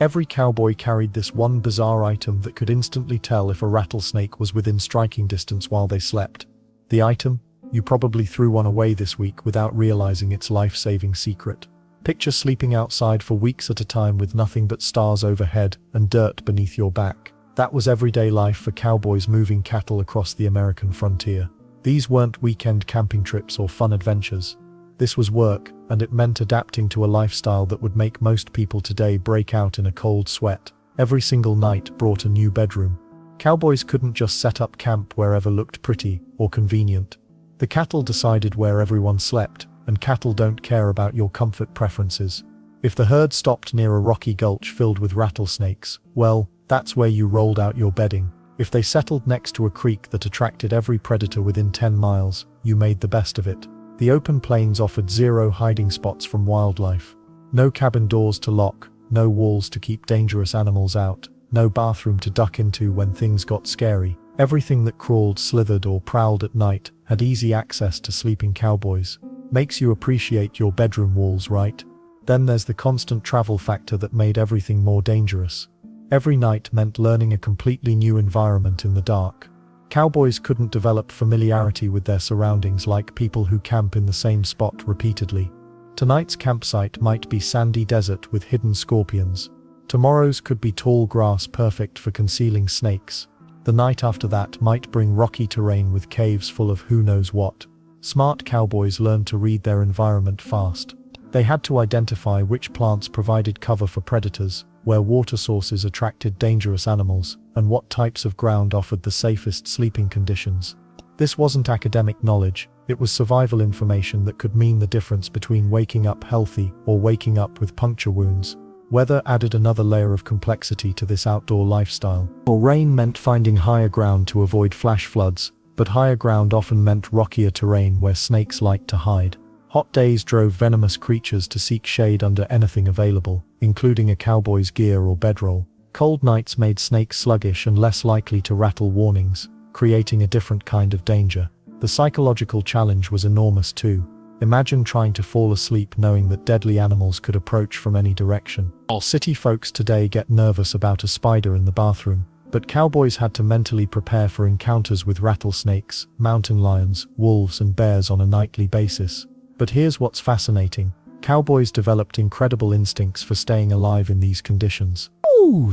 Every cowboy carried this one bizarre item that could instantly tell if a rattlesnake was within striking distance while they slept. The item? You probably threw one away this week without realizing its life-saving secret. Picture sleeping outside for weeks at a time with nothing but stars overhead and dirt beneath your back. That was everyday life for cowboys moving cattle across the American frontier. These weren't weekend camping trips or fun adventures. This was work, and it meant adapting to a lifestyle that would make most people today break out in a cold sweat. Every single night brought a new bedroom. Cowboys couldn't just set up camp wherever looked pretty or convenient. The cattle decided where everyone slept, and cattle don't care about your comfort preferences. If the herd stopped near a rocky gulch filled with rattlesnakes, well, that's where you rolled out your bedding. If they settled next to a creek that attracted every predator within 10 miles, you made the best of it. The open plains offered zero hiding spots from wildlife. No cabin doors to lock, no walls to keep dangerous animals out, no bathroom to duck into when things got scary. Everything that crawled, slithered, or prowled at night had easy access to sleeping cowboys. Makes you appreciate your bedroom walls, right? Then there's the constant travel factor that made everything more dangerous. Every night meant learning a completely new environment in the dark. Cowboys couldn't develop familiarity with their surroundings like people who camp in the same spot repeatedly. Tonight's campsite might be sandy desert with hidden scorpions. Tomorrow's could be tall grass perfect for concealing snakes. The night after that might bring rocky terrain with caves full of who knows what. Smart cowboys learned to read their environment fast. They had to identify which plants provided cover for predators, where water sources attracted dangerous animals, and what types of ground offered the safest sleeping conditions. This wasn't academic knowledge, it was survival information that could mean the difference between waking up healthy or waking up with puncture wounds. Weather added another layer of complexity to this outdoor lifestyle. Rain meant finding higher ground to avoid flash floods, but higher ground often meant rockier terrain where snakes liked to hide. Hot days drove venomous creatures to seek shade under anything available, including a cowboy's gear or bedroll. Cold nights made snakes sluggish and less likely to rattle warnings, creating a different kind of danger. The psychological challenge was enormous too. Imagine trying to fall asleep knowing that deadly animals could approach from any direction. All city folks today get nervous about a spider in the bathroom, but cowboys had to mentally prepare for encounters with rattlesnakes, mountain lions, wolves, and bears on a nightly basis. But here's what's fascinating. Cowboys developed incredible instincts for staying alive in these conditions.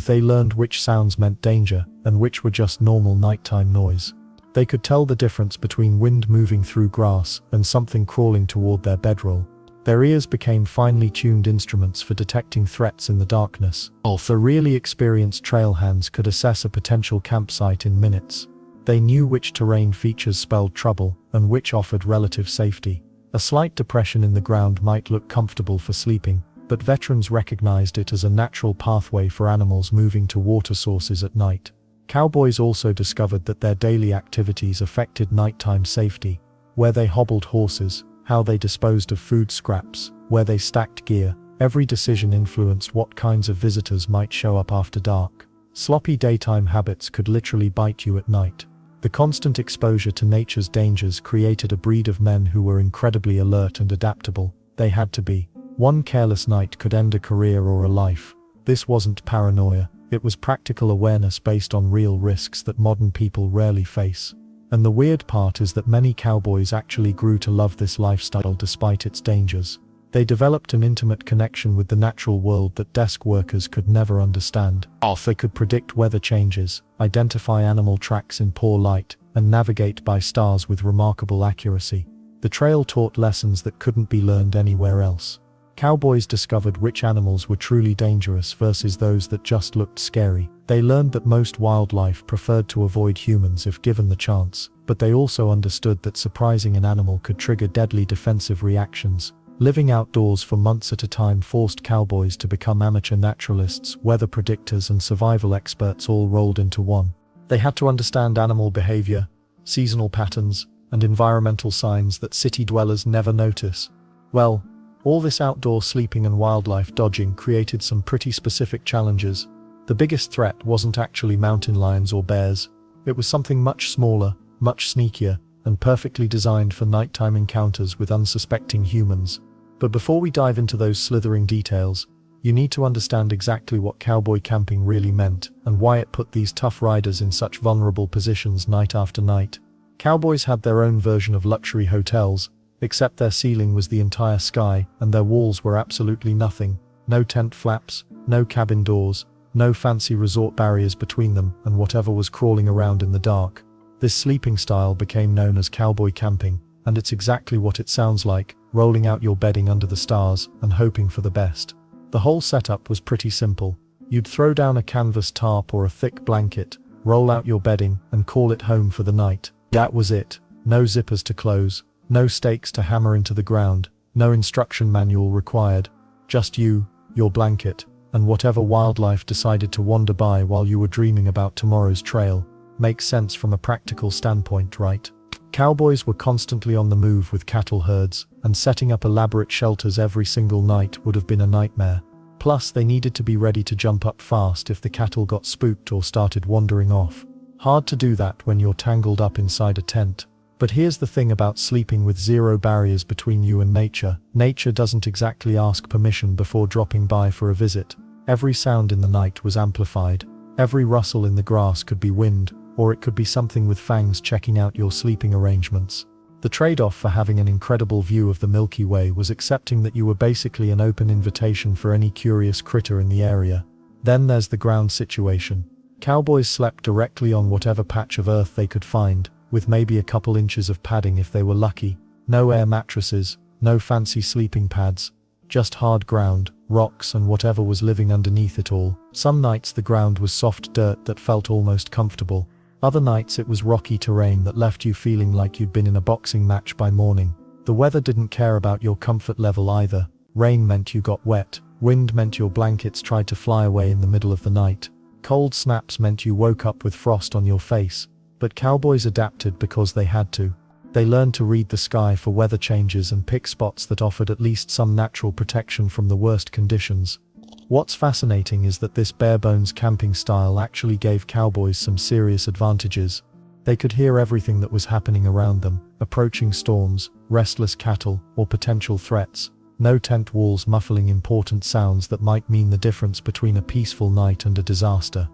They learned which sounds meant danger, and which were just normal nighttime noise. They could tell the difference between wind moving through grass and something crawling toward their bedroll. Their ears became finely tuned instruments for detecting threats in the darkness. The really experienced trail hands could assess a potential campsite in minutes. They knew which terrain features spelled trouble, and which offered relative safety. A slight depression in the ground might look comfortable for sleeping, but veterans recognized it as a natural pathway for animals moving to water sources at night. Cowboys also discovered that their daily activities affected nighttime safety. Where they hobbled horses, how they disposed of food scraps, where they stacked gear. Every decision influenced what kinds of visitors might show up after dark. Sloppy daytime habits could literally bite you at night. The constant exposure to nature's dangers created a breed of men who were incredibly alert and adaptable. They had to be. One careless night could end a career or a life. This wasn't paranoia, it was practical awareness based on real risks that modern people rarely face. And the weird part is that many cowboys actually grew to love this lifestyle despite its dangers. They developed an intimate connection with the natural world that desk workers could never understand. They could predict weather changes, identify animal tracks in poor light, and navigate by stars with remarkable accuracy. The trail taught lessons that couldn't be learned anywhere else. Cowboys discovered which animals were truly dangerous versus those that just looked scary. They learned that most wildlife preferred to avoid humans if given the chance, but they also understood that surprising an animal could trigger deadly defensive reactions. Living outdoors for months at a time forced cowboys to become amateur naturalists, weather predictors, and survival experts all rolled into one. They had to understand animal behavior, seasonal patterns, and environmental signs that city dwellers never notice. Well, all this outdoor sleeping and wildlife dodging created some pretty specific challenges. The biggest threat wasn't actually mountain lions or bears. It was something much smaller, much sneakier, and perfectly designed for nighttime encounters with unsuspecting humans. But before we dive into those slithering details, you need to understand exactly what cowboy camping really meant and why it put these tough riders in such vulnerable positions night after night. Cowboys had their own version of luxury hotels, except their ceiling was the entire sky and their walls were absolutely nothing. No tent flaps, no cabin doors, no fancy resort barriers between them and whatever was crawling around in the dark. This sleeping style became known as cowboy camping, and it's exactly what it sounds like, rolling out your bedding under the stars and hoping for the best. The whole setup was pretty simple. You'd throw down a canvas tarp or a thick blanket, roll out your bedding, and call it home for the night. That was it. No zippers to close, no stakes to hammer into the ground, no instruction manual required. Just you, your blanket, and whatever wildlife decided to wander by while you were dreaming about tomorrow's trail. Makes sense from a practical standpoint, right? Cowboys were constantly on the move with cattle herds, and setting up elaborate shelters every single night would have been a nightmare. Plus, they needed to be ready to jump up fast if the cattle got spooked or started wandering off. Hard to do that when you're tangled up inside a tent. But here's the thing about sleeping with zero barriers between you and nature. Nature doesn't exactly ask permission before dropping by for a visit. Every sound in the night was amplified. Every rustle in the grass could be wind, or it could be something with fangs checking out your sleeping arrangements. The trade-off for having an incredible view of the Milky Way was accepting that you were basically an open invitation for any curious critter in the area. Then there's the ground situation. Cowboys slept directly on whatever patch of earth they could find, with maybe a couple inches of padding if they were lucky. No air mattresses, no fancy sleeping pads, just hard ground, rocks and whatever was living underneath it all. Some nights the ground was soft dirt that felt almost comfortable. Other nights it was rocky terrain that left you feeling like you'd been in a boxing match by morning. The weather didn't care about your comfort level either. Rain meant you got wet, wind meant your blankets tried to fly away in the middle of the night. Cold snaps meant you woke up with frost on your face. But cowboys adapted because they had to. They learned to read the sky for weather changes and pick spots that offered at least some natural protection from the worst conditions. What's fascinating is that this bare-bones camping style actually gave cowboys some serious advantages. They could hear everything that was happening around them, approaching storms, restless cattle, or potential threats. No tent walls muffling important sounds that might mean the difference between a peaceful night and a disaster.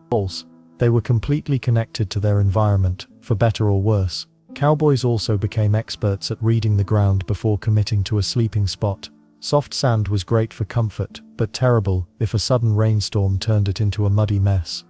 They were completely connected to their environment, for better or worse. Cowboys also became experts at reading the ground before committing to a sleeping spot. Soft sand was great for comfort, but terrible if a sudden rainstorm turned it into a muddy mess.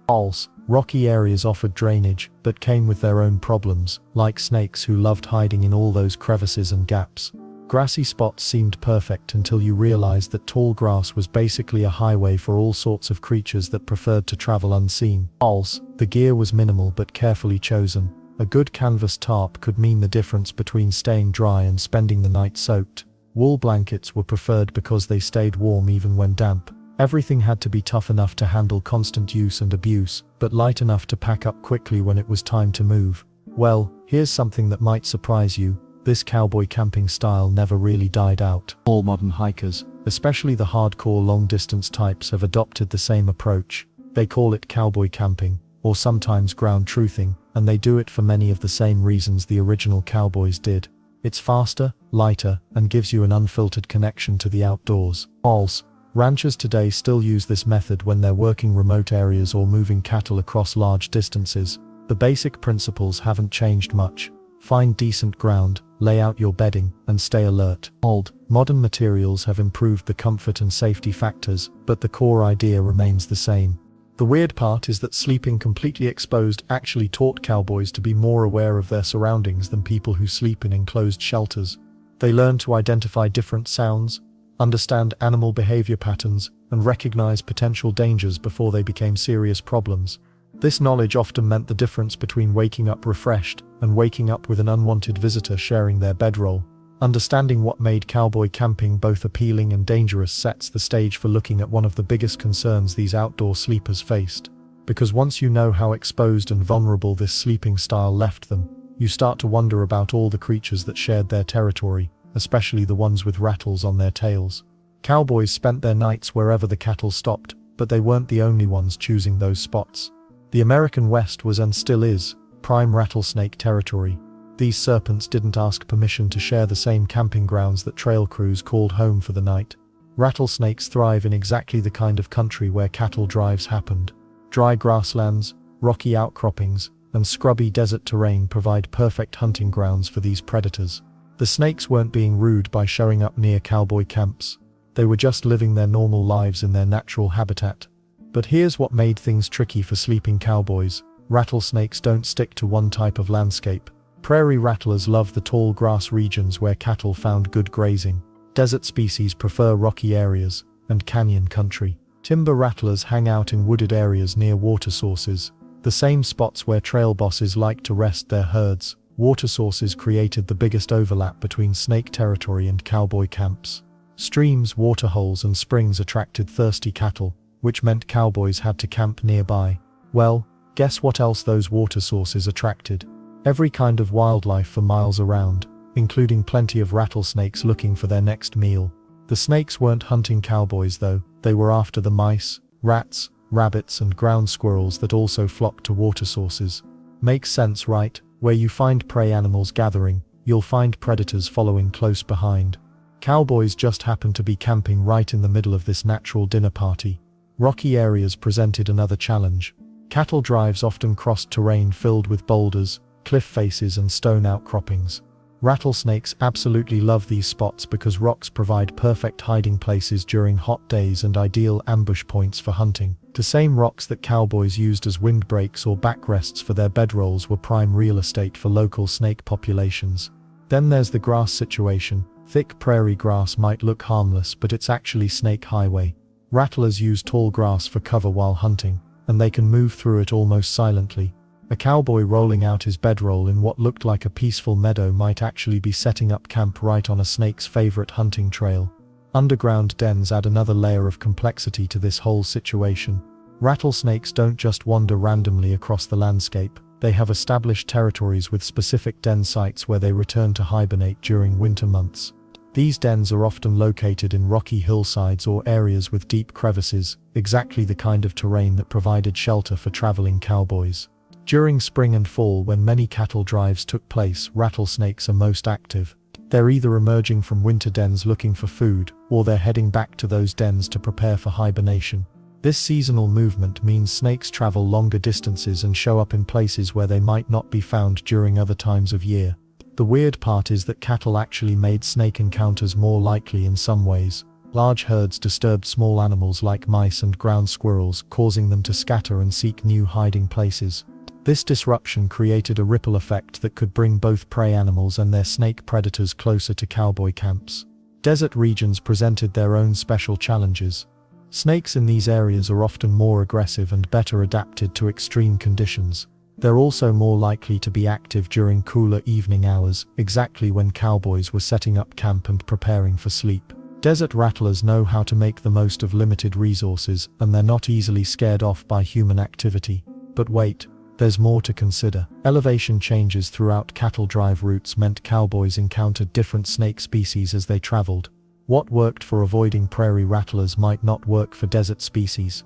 Rocky areas offered drainage, but came with their own problems, like snakes who loved hiding in all those crevices and gaps. Grassy spots seemed perfect until you realized that tall grass was basically a highway for all sorts of creatures that preferred to travel unseen. The gear was minimal but carefully chosen. A good canvas tarp could mean the difference between staying dry and spending the night soaked. Wool blankets were preferred because they stayed warm even when damp. Everything had to be tough enough to handle constant use and abuse, but light enough to pack up quickly when it was time to move. Well, here's something that might surprise you. This cowboy camping style never really died out. All modern hikers, especially the hardcore long-distance types, have adopted the same approach. They call it cowboy camping, or sometimes ground truthing, and they do it for many of the same reasons the original cowboys did. It's faster, lighter, and gives you an unfiltered connection to the outdoors. Ranchers today still use this method when they're working remote areas or moving cattle across large distances. The basic principles haven't changed much. Find decent ground, lay out your bedding, and stay alert. Modern materials have improved the comfort and safety factors, but the core idea remains the same. The weird part is that sleeping completely exposed actually taught cowboys to be more aware of their surroundings than people who sleep in enclosed shelters. They learned to identify different sounds, understand animal behavior patterns, and recognize potential dangers before they became serious problems. This knowledge often meant the difference between waking up refreshed and waking up with an unwanted visitor sharing their bedroll. Understanding what made cowboy camping both appealing and dangerous sets the stage for looking at one of the biggest concerns these outdoor sleepers faced. Because once you know how exposed and vulnerable this sleeping style left them, you start to wonder about all the creatures that shared their territory, especially the ones with rattles on their tails. Cowboys spent their nights wherever the cattle stopped, but they weren't the only ones choosing those spots. The American West was and still is prime rattlesnake territory. These serpents didn't ask permission to share the same camping grounds that trail crews called home for the night. Rattlesnakes thrive in exactly the kind of country where cattle drives happened. Dry grasslands, rocky outcroppings, and scrubby desert terrain provide perfect hunting grounds for these predators. The snakes weren't being rude by showing up near cowboy camps. They were just living their normal lives in their natural habitat. But here's what made things tricky for sleeping cowboys. Rattlesnakes don't stick to one type of landscape. Prairie rattlers love the tall grass regions where cattle found good grazing. Desert species prefer rocky areas and canyon country. Timber rattlers hang out in wooded areas near water sources, the same spots where trail bosses like to rest their herds. Water sources created the biggest overlap between snake territory and cowboy camps. Streams, waterholes, and springs attracted thirsty cattle, which meant cowboys had to camp nearby. Well, guess what else those water sources attracted? Every kind of wildlife for miles around, including plenty of rattlesnakes looking for their next meal. The snakes weren't hunting cowboys though, they were after the mice, rats, rabbits, and ground squirrels that also flocked to water sources. Makes sense, right? Where you find prey animals gathering, you'll find predators following close behind. Cowboys just happened to be camping right in the middle of this natural dinner party. Rocky areas presented another challenge. Cattle drives often crossed terrain filled with boulders, cliff faces, and stone outcroppings. Rattlesnakes absolutely love these spots because rocks provide perfect hiding places during hot days and ideal ambush points for hunting. The same rocks that cowboys used as windbreaks or backrests for their bedrolls were prime real estate for local snake populations. Then there's the grass situation. Thick prairie grass might look harmless, but it's actually snake highway. Rattlers use tall grass for cover while hunting, and they can move through it almost silently. A cowboy rolling out his bedroll in what looked like a peaceful meadow might actually be setting up camp right on a snake's favorite hunting trail. Underground dens add another layer of complexity to this whole situation. Rattlesnakes don't just wander randomly across the landscape. They have established territories with specific den sites where they return to hibernate during winter months. These dens are often located in rocky hillsides or areas with deep crevices, exactly the kind of terrain that provided shelter for traveling cowboys. During spring and fall, when many cattle drives took place, rattlesnakes are most active. They're either emerging from winter dens looking for food, or they're heading back to those dens to prepare for hibernation. This seasonal movement means snakes travel longer distances and show up in places where they might not be found during other times of year. The weird part is that cattle actually made snake encounters more likely in some ways. Large herds disturbed small animals like mice and ground squirrels, causing them to scatter and seek new hiding places. This disruption created a ripple effect that could bring both prey animals and their snake predators closer to cowboy camps. Desert regions presented their own special challenges. Snakes in these areas are often more aggressive and better adapted to extreme conditions. They're also more likely to be active during cooler evening hours, exactly when cowboys were setting up camp and preparing for sleep. Desert rattlers know how to make the most of limited resources, and they're not easily scared off by human activity. But wait, there's more to consider. Elevation changes throughout cattle drive routes meant cowboys encountered different snake species as they traveled. What worked for avoiding prairie rattlers might not work for desert species.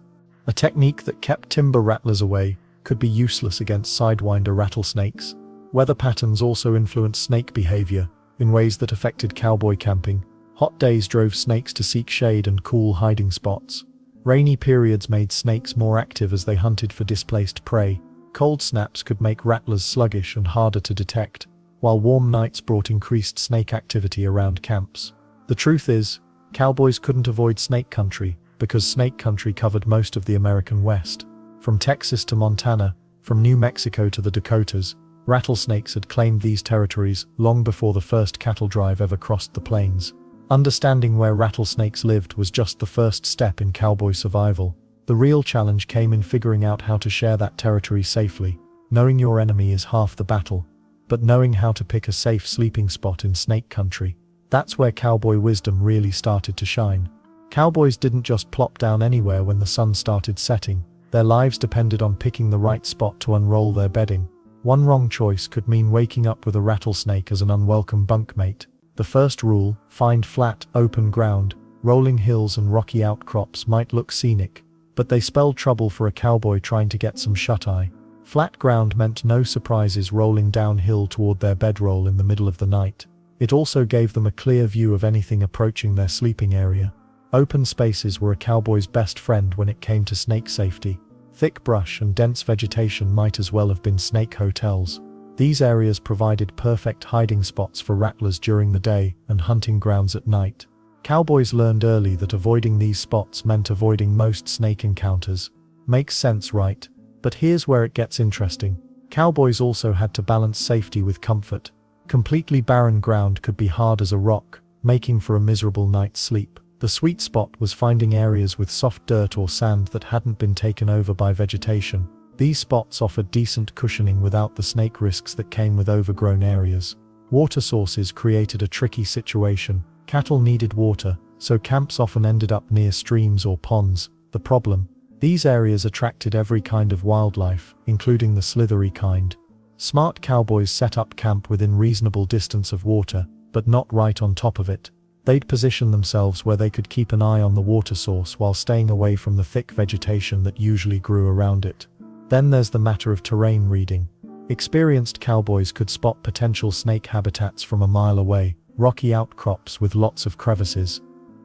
A technique that kept timber rattlers away could be useless against sidewinder rattlesnakes. Weather patterns also influenced snake behavior in ways that affected cowboy camping. Hot days drove snakes to seek shade and cool hiding spots. Rainy periods made snakes more active as they hunted for displaced prey. Cold snaps could make rattlers sluggish and harder to detect, while warm nights brought increased snake activity around camps. The truth is, cowboys couldn't avoid snake country, because snake country covered most of the American West. From Texas to Montana, from New Mexico to the Dakotas, rattlesnakes had claimed these territories long before the first cattle drive ever crossed the plains. Understanding where rattlesnakes lived was just the first step in cowboy survival. The real challenge came in figuring out how to share that territory safely. Knowing your enemy is half the battle, but knowing how to pick a safe sleeping spot in snake country, that's where cowboy wisdom really started to shine. Cowboys didn't just plop down anywhere when the sun started setting. Their lives depended on picking the right spot to unroll their bedding. One wrong choice could mean waking up with a rattlesnake as an unwelcome bunkmate. The first rule, find flat, open ground. Rolling hills and rocky outcrops might look scenic, but they spelled trouble for a cowboy trying to get some shut-eye. Flat ground meant no surprises rolling downhill toward their bedroll in the middle of the night. It also gave them a clear view of anything approaching their sleeping area. Open spaces were a cowboy's best friend when it came to snake safety. Thick brush and dense vegetation might as well have been snake hotels. These areas provided perfect hiding spots for rattlers during the day and hunting grounds at night. Cowboys learned early that avoiding these spots meant avoiding most snake encounters. Makes sense, right? But here's where it gets interesting. Cowboys also had to balance safety with comfort. Completely barren ground could be hard as a rock, making for a miserable night's sleep. The sweet spot was finding areas with soft dirt or sand that hadn't been taken over by vegetation. These spots offered decent cushioning without the snake risks that came with overgrown areas. Water sources created a tricky situation. Cattle needed water, so camps often ended up near streams or ponds. The problem? These areas attracted every kind of wildlife, including the slithery kind. Smart cowboys set up camp within reasonable distance of water, but not right on top of it. They'd position themselves where they could keep an eye on the water source while staying away from the thick vegetation that usually grew around it. Then there's the matter of terrain reading. Experienced cowboys could spot potential snake habitats from a mile away, rocky outcrops with lots of crevices.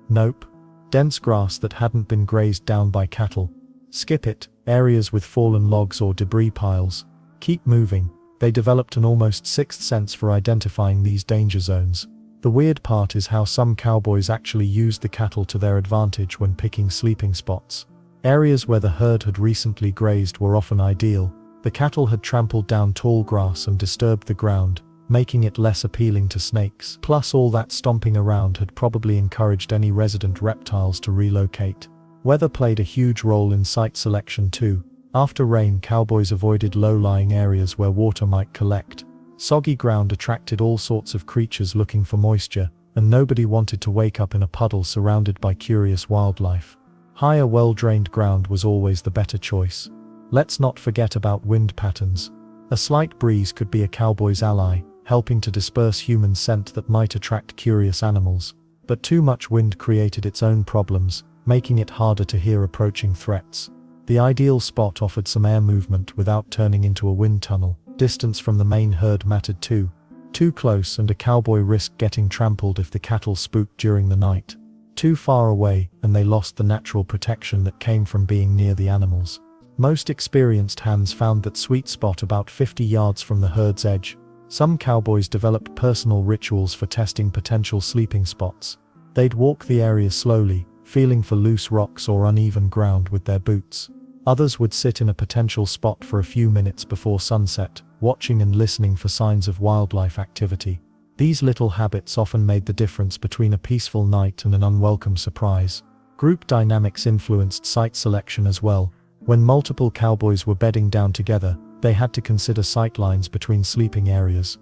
Nope. Dense grass that hadn't been grazed down by cattle. Skip it. Areas with fallen logs or debris piles. Keep moving. They developed an almost sixth sense for identifying these danger zones. The weird part is how some cowboys actually used the cattle to their advantage when picking sleeping spots. Areas where the herd had recently grazed were often ideal. The cattle had trampled down tall grass and disturbed the ground, making it less appealing to snakes. Plus, all that stomping around had probably encouraged any resident reptiles to relocate. Weather played a huge role in site selection too. After rain, cowboys avoided low-lying areas where water might collect. Soggy ground attracted all sorts of creatures looking for moisture, and nobody wanted to wake up in a puddle surrounded by curious wildlife. Higher, well-drained ground was always the better choice. Let's not forget about wind patterns. A slight breeze could be a cowboy's ally, helping to disperse human scent that might attract curious animals. But too much wind created its own problems, making it harder to hear approaching threats. The ideal spot offered some air movement without turning into a wind tunnel. Distance from the main herd mattered too. Too close and a cowboy risked getting trampled if the cattle spooked during the night. Too far away, and they lost the natural protection that came from being near the animals. Most experienced hands found that sweet spot about 50 yards from the herd's edge. Some cowboys developed personal rituals for testing potential sleeping spots. They'd walk the area slowly, feeling for loose rocks or uneven ground with their boots. Others would sit in a potential spot for a few minutes before sunset, watching and listening for signs of wildlife activity. These little habits often made the difference between a peaceful night and an unwelcome surprise. Group dynamics influenced site selection as well. When multiple cowboys were bedding down together, they had to consider sightlines between sleeping areas.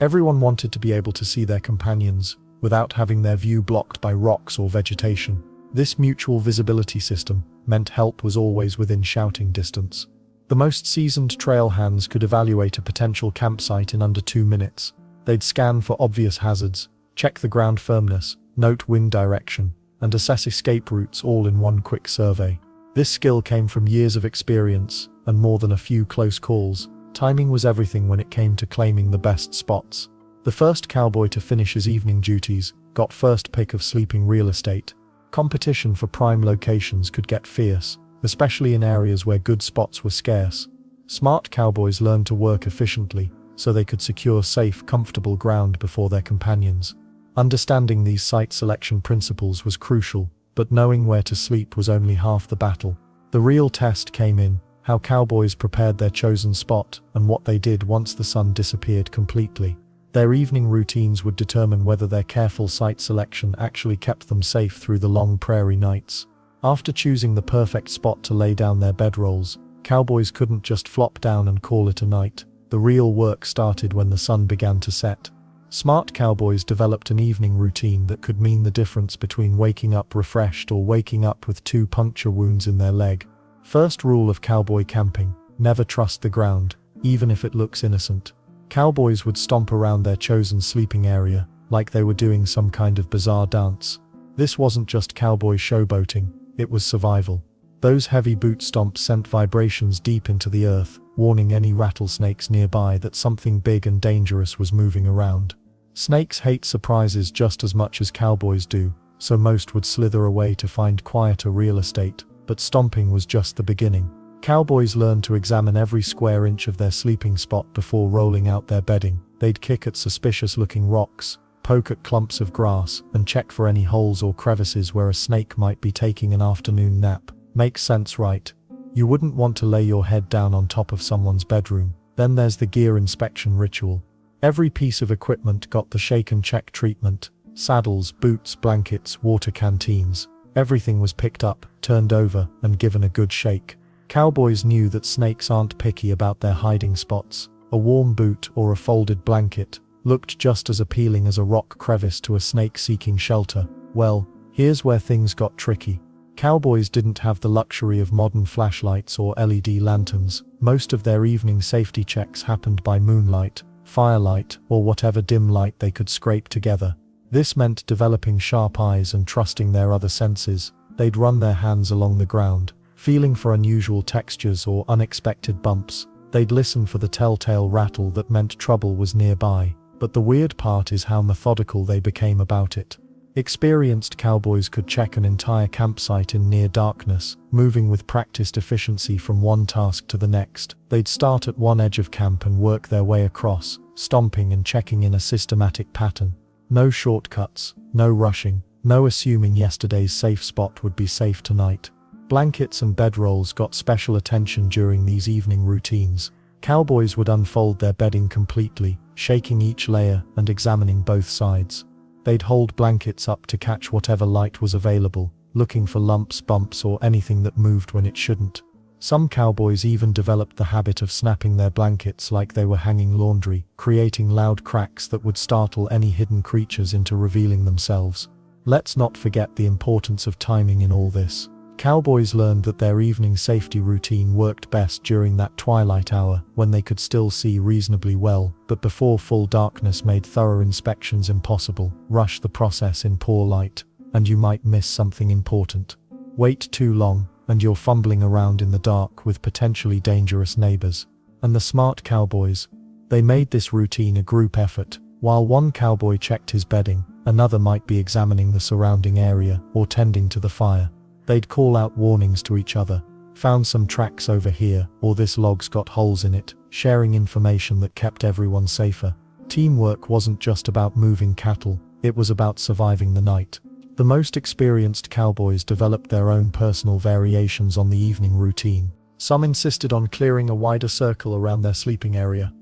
Everyone wanted to be able to see their companions, without having their view blocked by rocks or vegetation. This mutual visibility system meant help was always within shouting distance. The most seasoned trail hands could evaluate a potential campsite in under 2 minutes. They'd scan for obvious hazards, check the ground firmness, note wind direction, and assess escape routes all in one quick survey. This skill came from years of experience, and more than a few close calls. Timing was everything when it came to claiming the best spots. The first cowboy to finish his evening duties got first pick of sleeping real estate. Competition for prime locations could get fierce, especially in areas where good spots were scarce. Smart cowboys learned to work efficiently, so they could secure safe, comfortable ground before their companions. Understanding these site selection principles was crucial, but knowing where to sleep was only half the battle. The real test came in how cowboys prepared their chosen spot and what they did once the sun disappeared completely. Their evening routines would determine whether their careful site selection actually kept them safe through the long prairie nights. After choosing the perfect spot to lay down their bedrolls, cowboys couldn't just flop down and call it a night. The real work started when the sun began to set. Smart cowboys developed an evening routine that could mean the difference between waking up refreshed or waking up with 2 puncture wounds in their leg. First rule of cowboy camping: never trust the ground, even if it looks innocent. Cowboys would stomp around their chosen sleeping area, like they were doing some kind of bizarre dance. This wasn't just cowboy showboating, it was survival. Those heavy boot stomps sent vibrations deep into the earth, warning any rattlesnakes nearby that something big and dangerous was moving around. Snakes hate surprises just as much as cowboys do, so most would slither away to find quieter real estate, but stomping was just the beginning. Cowboys learned to examine every square inch of their sleeping spot before rolling out their bedding. They'd kick at suspicious-looking rocks, poke at clumps of grass, and check for any holes or crevices where a snake might be taking an afternoon nap. Makes sense, right? You wouldn't want to lay your head down on top of someone's bedroom. Then there's the gear inspection ritual. Every piece of equipment got the shake and check treatment. Saddles, boots, blankets, water canteens. Everything was picked up, turned over, and given a good shake. Cowboys knew that snakes aren't picky about their hiding spots. A warm boot or a folded blanket looked just as appealing as a rock crevice to a snake seeking shelter. Well, here's where things got tricky. Cowboys didn't have the luxury of modern flashlights or LED lanterns. Most of their evening safety checks happened by moonlight, firelight, or whatever dim light they could scrape together. This meant developing sharp eyes and trusting their other senses. They'd run their hands along the ground, feeling for unusual textures or unexpected bumps. They'd listen for the telltale rattle that meant trouble was nearby. But the weird part is how methodical they became about it. Experienced cowboys could check an entire campsite in near darkness, moving with practiced efficiency from one task to the next. They'd start at one edge of camp and work their way across, stomping and checking in a systematic pattern. No shortcuts, no rushing, no assuming yesterday's safe spot would be safe tonight. Blankets and bedrolls got special attention during these evening routines. Cowboys would unfold their bedding completely, shaking each layer and examining both sides. They'd hold blankets up to catch whatever light was available, looking for lumps, bumps, or anything that moved when it shouldn't. Some cowboys even developed the habit of snapping their blankets like they were hanging laundry, creating loud cracks that would startle any hidden creatures into revealing themselves. Let's not forget the importance of timing in all this. Cowboys learned that their evening safety routine worked best during that twilight hour, when they could still see reasonably well, but before full darkness made thorough inspections impossible. Rush the process in poor light, and you might miss something important. Wait too long, and you're fumbling around in the dark with potentially dangerous neighbors. And the smart cowboys, they made this routine a group effort. While one cowboy checked his bedding, another might be examining the surrounding area or tending to the fire. They'd call out warnings to each other. Found some tracks over here, or this log's got holes in it, sharing information that kept everyone safer. Teamwork wasn't just about moving cattle, it was about surviving the night. The most experienced cowboys developed their own personal variations on the evening routine. Some insisted on clearing a wider circle around their sleeping area.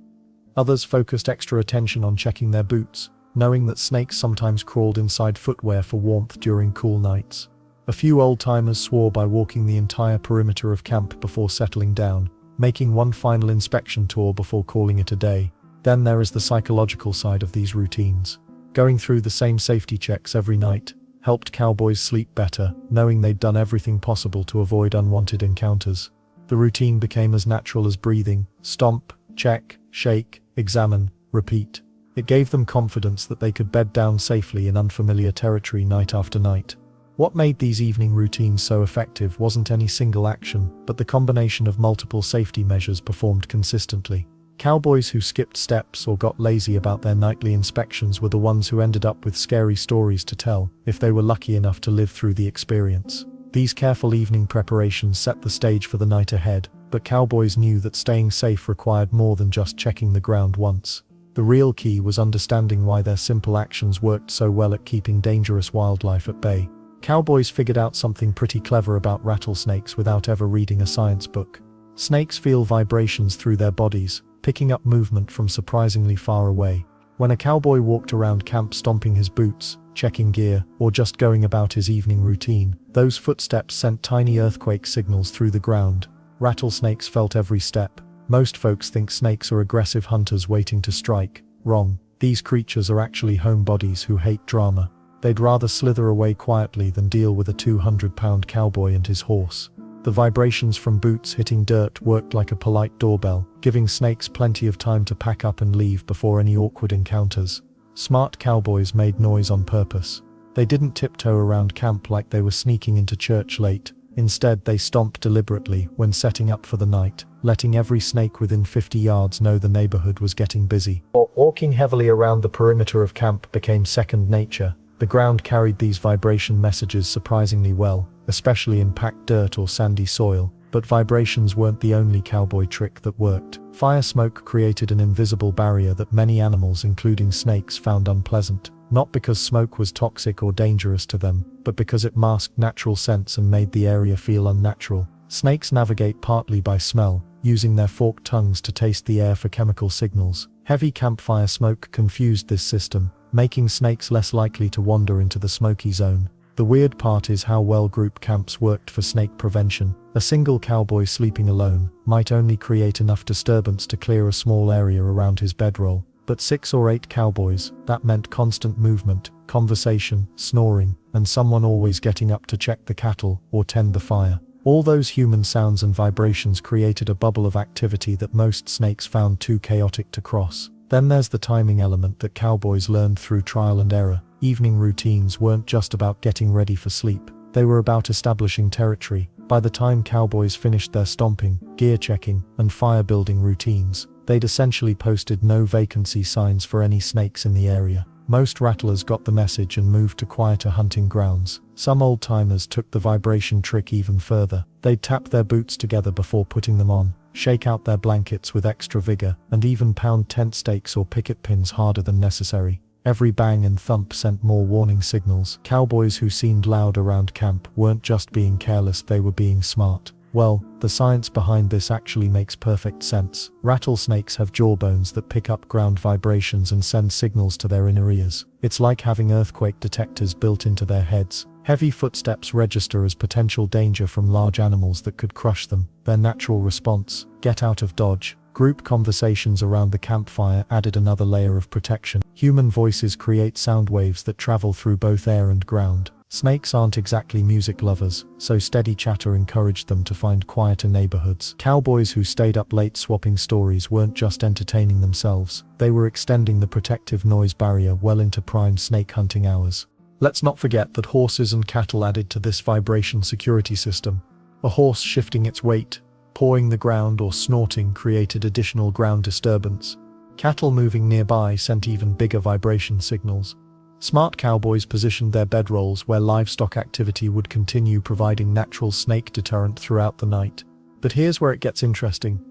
Others focused extra attention on checking their boots, knowing that snakes sometimes crawled inside footwear for warmth during cool nights. A few old-timers swore by walking the entire perimeter of camp before settling down, making one final inspection tour before calling it a day. Then there is the psychological side of these routines. Going through the same safety checks every night helped cowboys sleep better, knowing they'd done everything possible to avoid unwanted encounters. The routine became as natural as breathing: stomp, check, shake, examine, repeat. It gave them confidence that they could bed down safely in unfamiliar territory night after night. What made these evening routines so effective wasn't any single action, but the combination of multiple safety measures performed consistently. Cowboys who skipped steps or got lazy about their nightly inspections were the ones who ended up with scary stories to tell, if they were lucky enough to live through the experience. These careful evening preparations set the stage for the night ahead, but cowboys knew that staying safe required more than just checking the ground once. The real key was understanding why their simple actions worked so well at keeping dangerous wildlife at bay. Cowboys figured out something pretty clever about rattlesnakes without ever reading a science book. Snakes feel vibrations through their bodies, picking up movement from surprisingly far away. When a cowboy walked around camp stomping his boots, checking gear, or just going about his evening routine, those footsteps sent tiny earthquake signals through the ground. Rattlesnakes felt every step. Most folks think snakes are aggressive hunters waiting to strike. Wrong. These creatures are actually homebodies who hate drama. They'd rather slither away quietly than deal with a 200-pound cowboy and his horse. The vibrations from boots hitting dirt worked like a polite doorbell, giving snakes plenty of time to pack up and leave before any awkward encounters. Smart cowboys made noise on purpose. They didn't tiptoe around camp like they were sneaking into church late. Instead, they stomped deliberately when setting up for the night, letting every snake within 50 yards know the neighborhood was getting busy. Walking heavily around the perimeter of camp became second nature, The ground carried these vibration messages surprisingly well, especially in packed dirt or sandy soil. But vibrations weren't the only cowboy trick that worked. Fire smoke created an invisible barrier that many animals, including snakes, found unpleasant. Not because smoke was toxic or dangerous to them, but because it masked natural scents and made the area feel unnatural. Snakes navigate partly by smell, using their forked tongues to taste the air for chemical signals. Heavy campfire smoke confused this system, making snakes less likely to wander into the smoky zone. The weird part is how well group camps worked for snake prevention. A single cowboy sleeping alone might only create enough disturbance to clear a small area around his bedroll. But 6 or 8 cowboys, that meant constant movement, conversation, snoring, and someone always getting up to check the cattle or tend the fire. All those human sounds and vibrations created a bubble of activity that most snakes found too chaotic to cross. Then there's the timing element that cowboys learned through trial and error. Evening routines weren't just about getting ready for sleep. They were about establishing territory. By the time cowboys finished their stomping, gear checking, and fire building routines, they'd essentially posted no vacancy signs for any snakes in the area. Most rattlers got the message and moved to quieter hunting grounds. Some old-timers took the vibration trick even further. They'd tap their boots together before putting them on, shake out their blankets with extra vigor, and even pound tent stakes or picket pins harder than necessary. Every bang and thump sent more warning signals. Cowboys who seemed loud around camp weren't just being careless, they were being smart. Well, the science behind this actually makes perfect sense. Rattlesnakes have jawbones that pick up ground vibrations and send signals to their inner ears. It's like having earthquake detectors built into their heads. Heavy footsteps register as potential danger from large animals that could crush them. Their natural response: get out of dodge. Group conversations around the campfire added another layer of protection. Human voices create sound waves that travel through both air and ground. Snakes aren't exactly music lovers, so steady chatter encouraged them to find quieter neighborhoods. Cowboys who stayed up late swapping stories weren't just entertaining themselves, they were extending the protective noise barrier well into prime snake hunting hours. Let's not forget that horses and cattle added to this vibration security system. A horse shifting its weight, pawing the ground, or snorting created additional ground disturbance. Cattle moving nearby sent even bigger vibration signals. Smart cowboys positioned their bedrolls where livestock activity would continue, providing natural snake deterrent throughout the night. But here's where it gets interesting.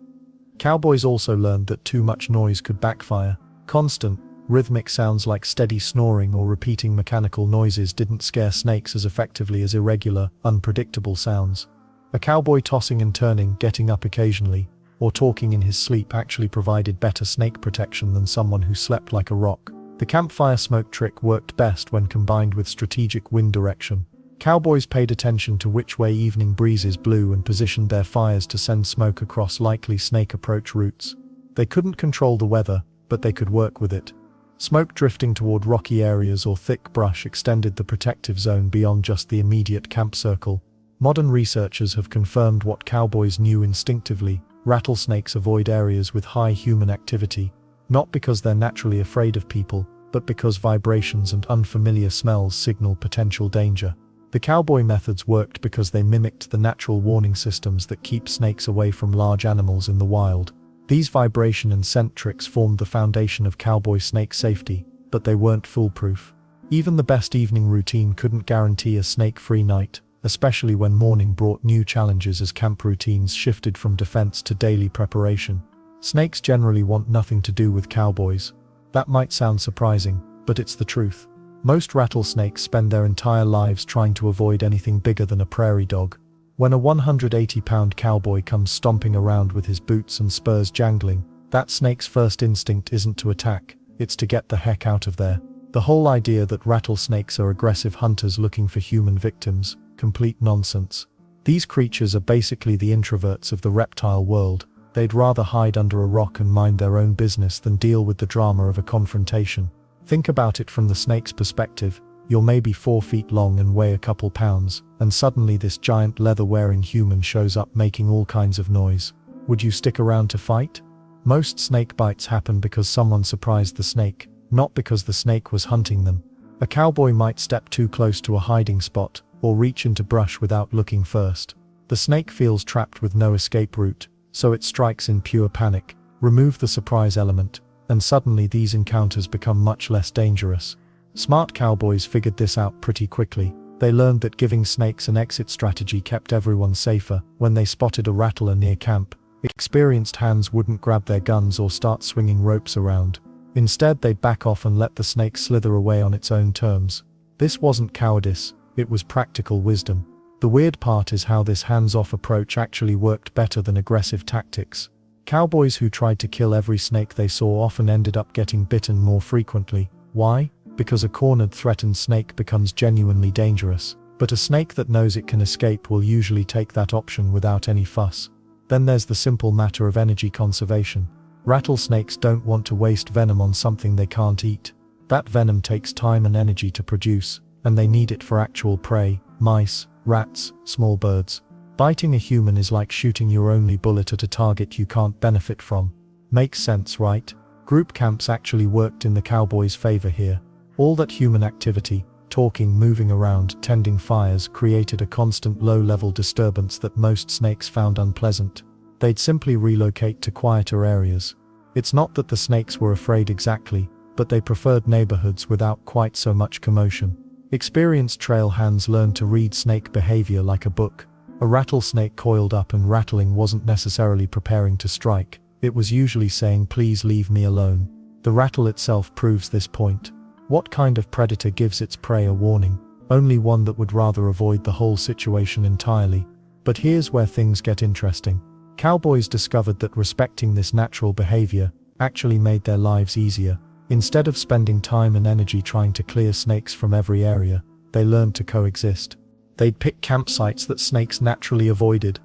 Cowboys also learned that too much noise could backfire. Constant, rhythmic sounds like steady snoring or repeating mechanical noises didn't scare snakes as effectively as irregular, unpredictable sounds. A cowboy tossing and turning, getting up occasionally, or talking in his sleep actually provided better snake protection than someone who slept like a rock. The campfire smoke trick worked best when combined with strategic wind direction. Cowboys paid attention to which way evening breezes blew and positioned their fires to send smoke across likely snake approach routes. They couldn't control the weather, but they could work with it. Smoke drifting toward rocky areas or thick brush extended the protective zone beyond just the immediate camp circle. Modern researchers have confirmed what cowboys knew instinctively: rattlesnakes avoid areas with high human activity, not because they're naturally afraid of people, but because vibrations and unfamiliar smells signal potential danger. The cowboy methods worked because they mimicked the natural warning systems that keep snakes away from large animals in the wild. These vibration and scent tricks formed the foundation of cowboy snake safety, but they weren't foolproof. Even the best evening routine couldn't guarantee a snake-free night, especially when morning brought new challenges as camp routines shifted from defense to daily preparation. Snakes generally want nothing to do with cowboys. That might sound surprising, but it's the truth. Most rattlesnakes spend their entire lives trying to avoid anything bigger than a prairie dog. When a 180-pound cowboy comes stomping around with his boots and spurs jangling, that snake's first instinct isn't to attack, it's to get the heck out of there. The whole idea that rattlesnakes are aggressive hunters looking for human victims, complete nonsense. These creatures are basically the introverts of the reptile world. They'd rather hide under a rock and mind their own business than deal with the drama of a confrontation. Think about it from the snake's perspective. You're maybe 4 feet long and weigh a couple pounds, and suddenly this giant leather-wearing human shows up making all kinds of noise. Would you stick around to fight? Most snake bites happen because someone surprised the snake, not because the snake was hunting them. A cowboy might step too close to a hiding spot, or reach into brush without looking first. The snake feels trapped with no escape route, so it strikes in pure panic. Remove the surprise element, and suddenly these encounters become much less dangerous. Smart cowboys figured this out pretty quickly. They learned that giving snakes an exit strategy kept everyone safer. When they spotted a rattler near camp, experienced hands wouldn't grab their guns or start swinging ropes around. Instead, they'd back off and let the snake slither away on its own terms. This wasn't cowardice, it was practical wisdom. The weird part is how this hands-off approach actually worked better than aggressive tactics. Cowboys who tried to kill every snake they saw often ended up getting bitten more frequently. Why? Because a cornered, threatened snake becomes genuinely dangerous. But a snake that knows it can escape will usually take that option without any fuss. Then there's the simple matter of energy conservation. Rattlesnakes don't want to waste venom on something they can't eat. That venom takes time and energy to produce, and they need it for actual prey: mice, rats, small birds. Biting a human is like shooting your only bullet at a target you can't benefit from. Makes sense, right? Group camps actually worked in the cowboys' favor here. All that human activity, talking, moving around, tending fires, created a constant low-level disturbance that most snakes found unpleasant. They'd simply relocate to quieter areas. It's not that the snakes were afraid exactly, but they preferred neighborhoods without quite so much commotion. Experienced trail hands learned to read snake behavior like a book. A rattlesnake coiled up and rattling wasn't necessarily preparing to strike. It was usually saying, "Please leave me alone." The rattle itself proves this point. What kind of predator gives its prey a warning? Only one that would rather avoid the whole situation entirely. But here's where things get interesting. Cowboys discovered that respecting this natural behavior actually made their lives easier. Instead of spending time and energy trying to clear snakes from every area, they learned to coexist. They'd pick campsites that snakes naturally avoided,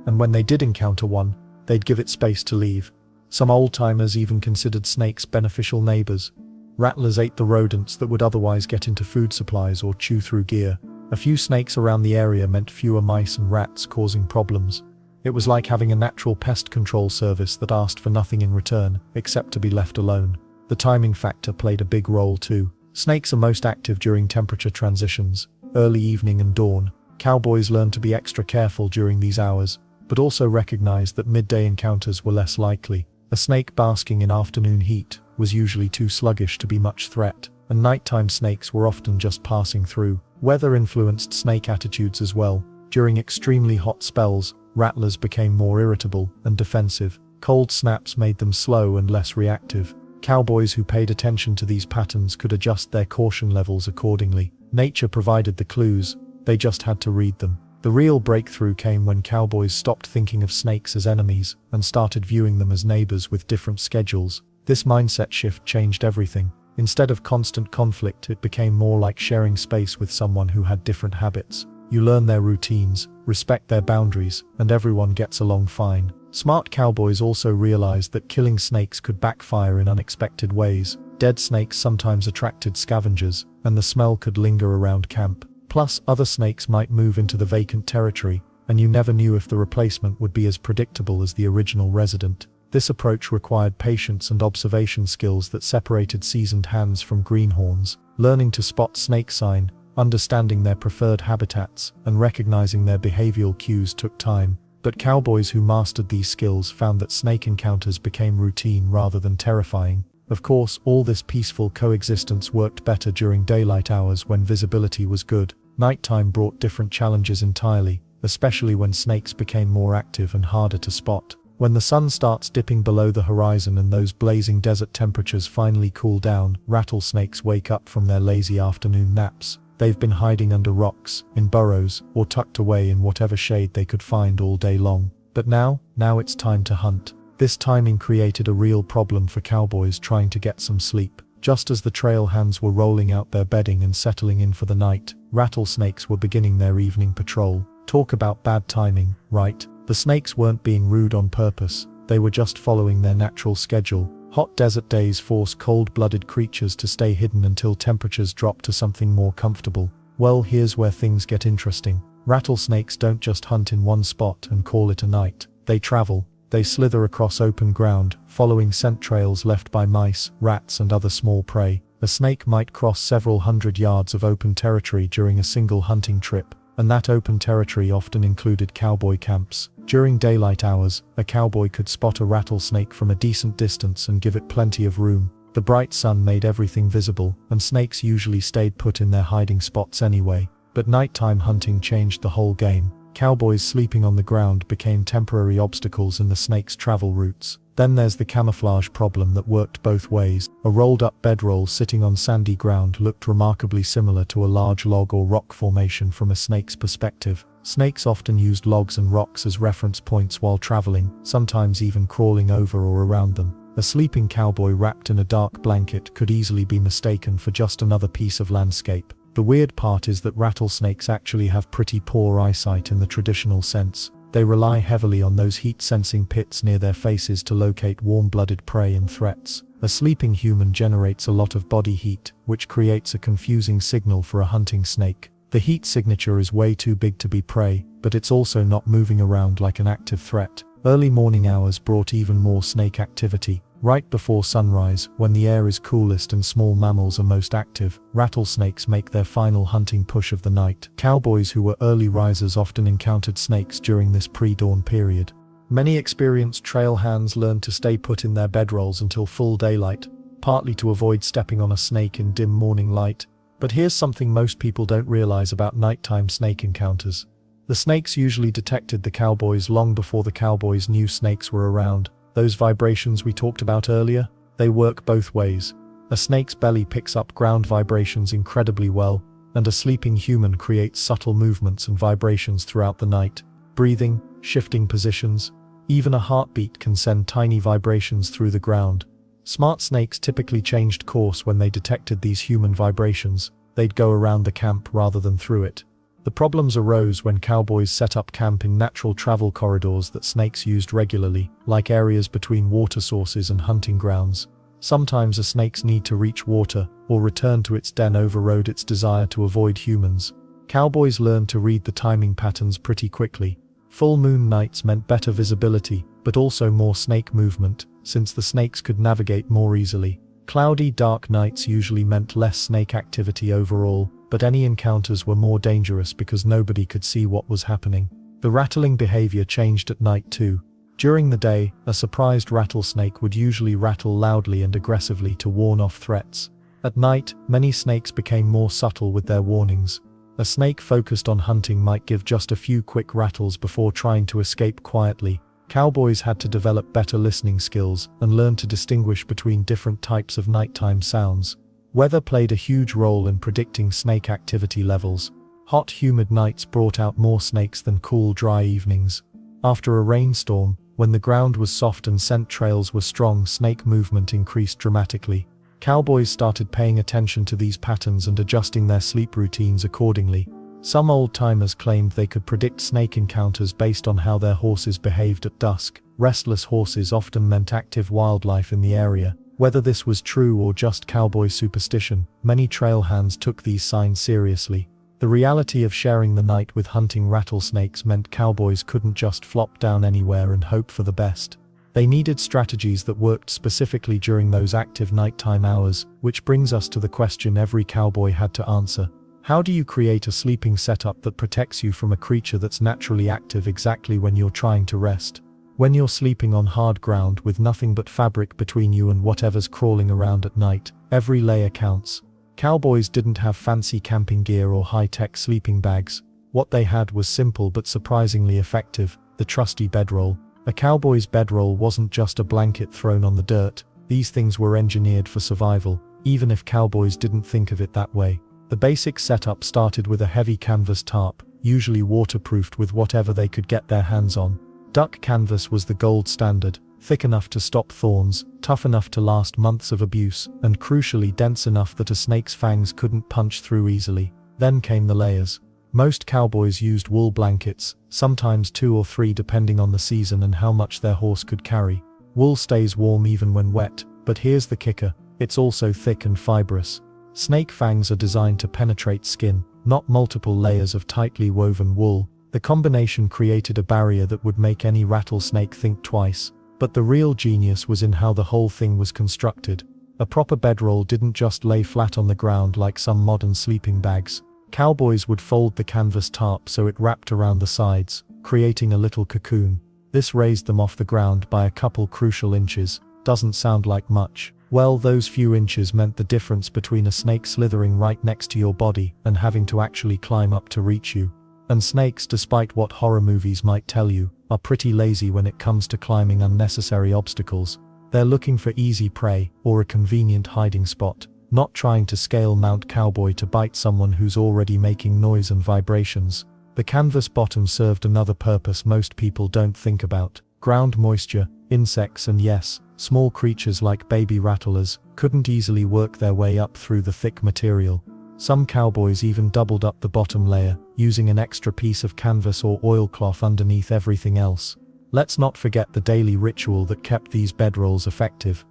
and when they did encounter one, they'd give it space to leave. Some old-timers even considered snakes beneficial neighbors. Rattlers ate the rodents that would otherwise get into food supplies or chew through gear. A few snakes around the area meant fewer mice and rats causing problems. It was like having a natural pest control service that asked for nothing in return, except to be left alone. The timing factor played a big role too. Snakes are most active during temperature transitions, early evening and dawn. Cowboys learned to be extra careful during these hours, but also recognized that midday encounters were less likely. A snake basking in afternoon heat was usually too sluggish to be much threat, and nighttime snakes were often just passing through. Weather influenced snake attitudes as well. During extremely hot spells, rattlers became more irritable and defensive. Cold snaps made them slow and less reactive. Cowboys who paid attention to these patterns could adjust their caution levels accordingly. Nature provided the clues, they just had to read them. The real breakthrough came when cowboys stopped thinking of snakes as enemies and started viewing them as neighbors with different schedules. This mindset shift changed everything. Instead of constant conflict, it became more like sharing space with someone who had different habits. You learn their routines, respect their boundaries, and everyone gets along fine. Smart cowboys also realized that killing snakes could backfire in unexpected ways. Dead snakes sometimes attracted scavengers, and the smell could linger around camp. Plus, other snakes might move into the vacant territory, and you never knew if the replacement would be as predictable as the original resident. This approach required patience and observation skills that separated seasoned hands from greenhorns. Learning to spot snake sign, understanding their preferred habitats, and recognizing their behavioral cues took time. But cowboys who mastered these skills found that snake encounters became routine rather than terrifying. Of course, all this peaceful coexistence worked better during daylight hours when visibility was good. Nighttime brought different challenges entirely, especially when snakes became more active and harder to spot. When the sun starts dipping below the horizon and those blazing desert temperatures finally cool down, rattlesnakes wake up from their lazy afternoon naps. They've been hiding under rocks, in burrows, or tucked away in whatever shade they could find all day long. But now it's time to hunt. This timing created a real problem for cowboys trying to get some sleep. Just as the trail hands were rolling out their bedding and settling in for the night, rattlesnakes were beginning their evening patrol. Talk about bad timing, right? The snakes weren't being rude on purpose, they were just following their natural schedule. Hot desert days force cold-blooded creatures to stay hidden until temperatures drop to something more comfortable. Well, here's where things get interesting. Rattlesnakes don't just hunt in one spot and call it a night. They travel. They slither across open ground, following scent trails left by mice, rats, and other small prey. A snake might cross several hundred yards of open territory during a single hunting trip, and that open territory often included cowboy camps. During daylight hours, a cowboy could spot a rattlesnake from a decent distance and give it plenty of room. The bright sun made everything visible, and snakes usually stayed put in their hiding spots anyway. But nighttime hunting changed the whole game. Cowboys sleeping on the ground became temporary obstacles in the snakes' travel routes. Then there's the camouflage problem that worked both ways. A rolled-up bedroll sitting on sandy ground looked remarkably similar to a large log or rock formation from a snake's perspective. Snakes often used logs and rocks as reference points while traveling, sometimes even crawling over or around them. A sleeping cowboy wrapped in a dark blanket could easily be mistaken for just another piece of landscape. The weird part is that rattlesnakes actually have pretty poor eyesight in the traditional sense. They rely heavily on those heat-sensing pits near their faces to locate warm-blooded prey and threats. A sleeping human generates a lot of body heat, which creates a confusing signal for a hunting snake. The heat signature is way too big to be prey, but it's also not moving around like an active threat. Early morning hours brought even more snake activity. Right before sunrise, when the air is coolest and small mammals are most active, rattlesnakes make their final hunting push of the night. Cowboys who were early risers often encountered snakes during this pre-dawn period. Many experienced trail hands learned to stay put in their bedrolls until full daylight, partly to avoid stepping on a snake in dim morning light. But here's something most people don't realize about nighttime snake encounters. The snakes usually detected the cowboys long before the cowboys knew snakes were around. Those vibrations we talked about earlier, they work both ways. A snake's belly picks up ground vibrations incredibly well, and a sleeping human creates subtle movements and vibrations throughout the night. Breathing, shifting positions, even a heartbeat can send tiny vibrations through the ground. Smart snakes typically changed course when they detected these human vibrations. They'd go around the camp rather than through it. The problems arose when cowboys set up camp in natural travel corridors that snakes used regularly, like areas between water sources and hunting grounds. Sometimes a snake's need to reach water or return to its den overrode its desire to avoid humans. Cowboys learned to read the timing patterns pretty quickly. Full moon nights meant better visibility, but also more snake movement, since the snakes could navigate more easily. Cloudy, dark nights usually meant less snake activity overall, but any encounters were more dangerous because nobody could see what was happening. The rattling behavior changed at night too. During the day, a surprised rattlesnake would usually rattle loudly and aggressively to warn off threats. At night, many snakes became more subtle with their warnings. A snake focused on hunting might give just a few quick rattles before trying to escape quietly. Cowboys had to develop better listening skills and learn to distinguish between different types of nighttime sounds. Weather played a huge role in predicting snake activity levels. Hot, humid nights brought out more snakes than cool, dry evenings. After a rainstorm, when the ground was soft and scent trails were strong, snake movement increased dramatically. Cowboys started paying attention to these patterns and adjusting their sleep routines accordingly. Some old-timers claimed they could predict snake encounters based on how their horses behaved at dusk. Restless horses often meant active wildlife in the area. Whether this was true or just cowboy superstition, many trail hands took these signs seriously. The reality of sharing the night with hunting rattlesnakes meant cowboys couldn't just flop down anywhere and hope for the best. They needed strategies that worked specifically during those active nighttime hours, which brings us to the question every cowboy had to answer. How do you create a sleeping setup that protects you from a creature that's naturally active exactly when you're trying to rest? When you're sleeping on hard ground with nothing but fabric between you and whatever's crawling around at night, every layer counts. Cowboys didn't have fancy camping gear or high-tech sleeping bags. What they had was simple but surprisingly effective: the trusty bedroll. A cowboy's bedroll wasn't just a blanket thrown on the dirt. These things were engineered for survival, even if cowboys didn't think of it that way. The basic setup started with a heavy canvas tarp, usually waterproofed with whatever they could get their hands on. Duck canvas was the gold standard, thick enough to stop thorns, tough enough to last months of abuse, and crucially dense enough that a snake's fangs couldn't punch through easily. Then came the layers. Most cowboys used wool blankets, sometimes 2 or 3 depending on the season and how much their horse could carry. Wool stays warm even when wet, but here's the kicker: it's also thick and fibrous. Snake fangs are designed to penetrate skin, not multiple layers of tightly woven wool. The combination created a barrier that would make any rattlesnake think twice. But the real genius was in how the whole thing was constructed. A proper bedroll didn't just lay flat on the ground like some modern sleeping bags. Cowboys would fold the canvas tarp so it wrapped around the sides, creating a little cocoon. This raised them off the ground by a couple crucial inches. Doesn't sound like much, Well, those few inches meant the difference between a snake slithering right next to your body and having to actually climb up to reach you. And snakes, despite what horror movies might tell you, are pretty lazy when it comes to climbing unnecessary obstacles. They're looking for easy prey or a convenient hiding spot, not trying to scale Mount Cowboy to bite someone who's already making noise and vibrations. The canvas bottom served another purpose most people don't think about: ground moisture. Insects and yes, small creatures like baby rattlers couldn't easily work their way up through the thick material. Some cowboys even doubled up the bottom layer, using an extra piece of canvas or oilcloth underneath everything else. Let's not forget the daily ritual that kept these bedrolls effective.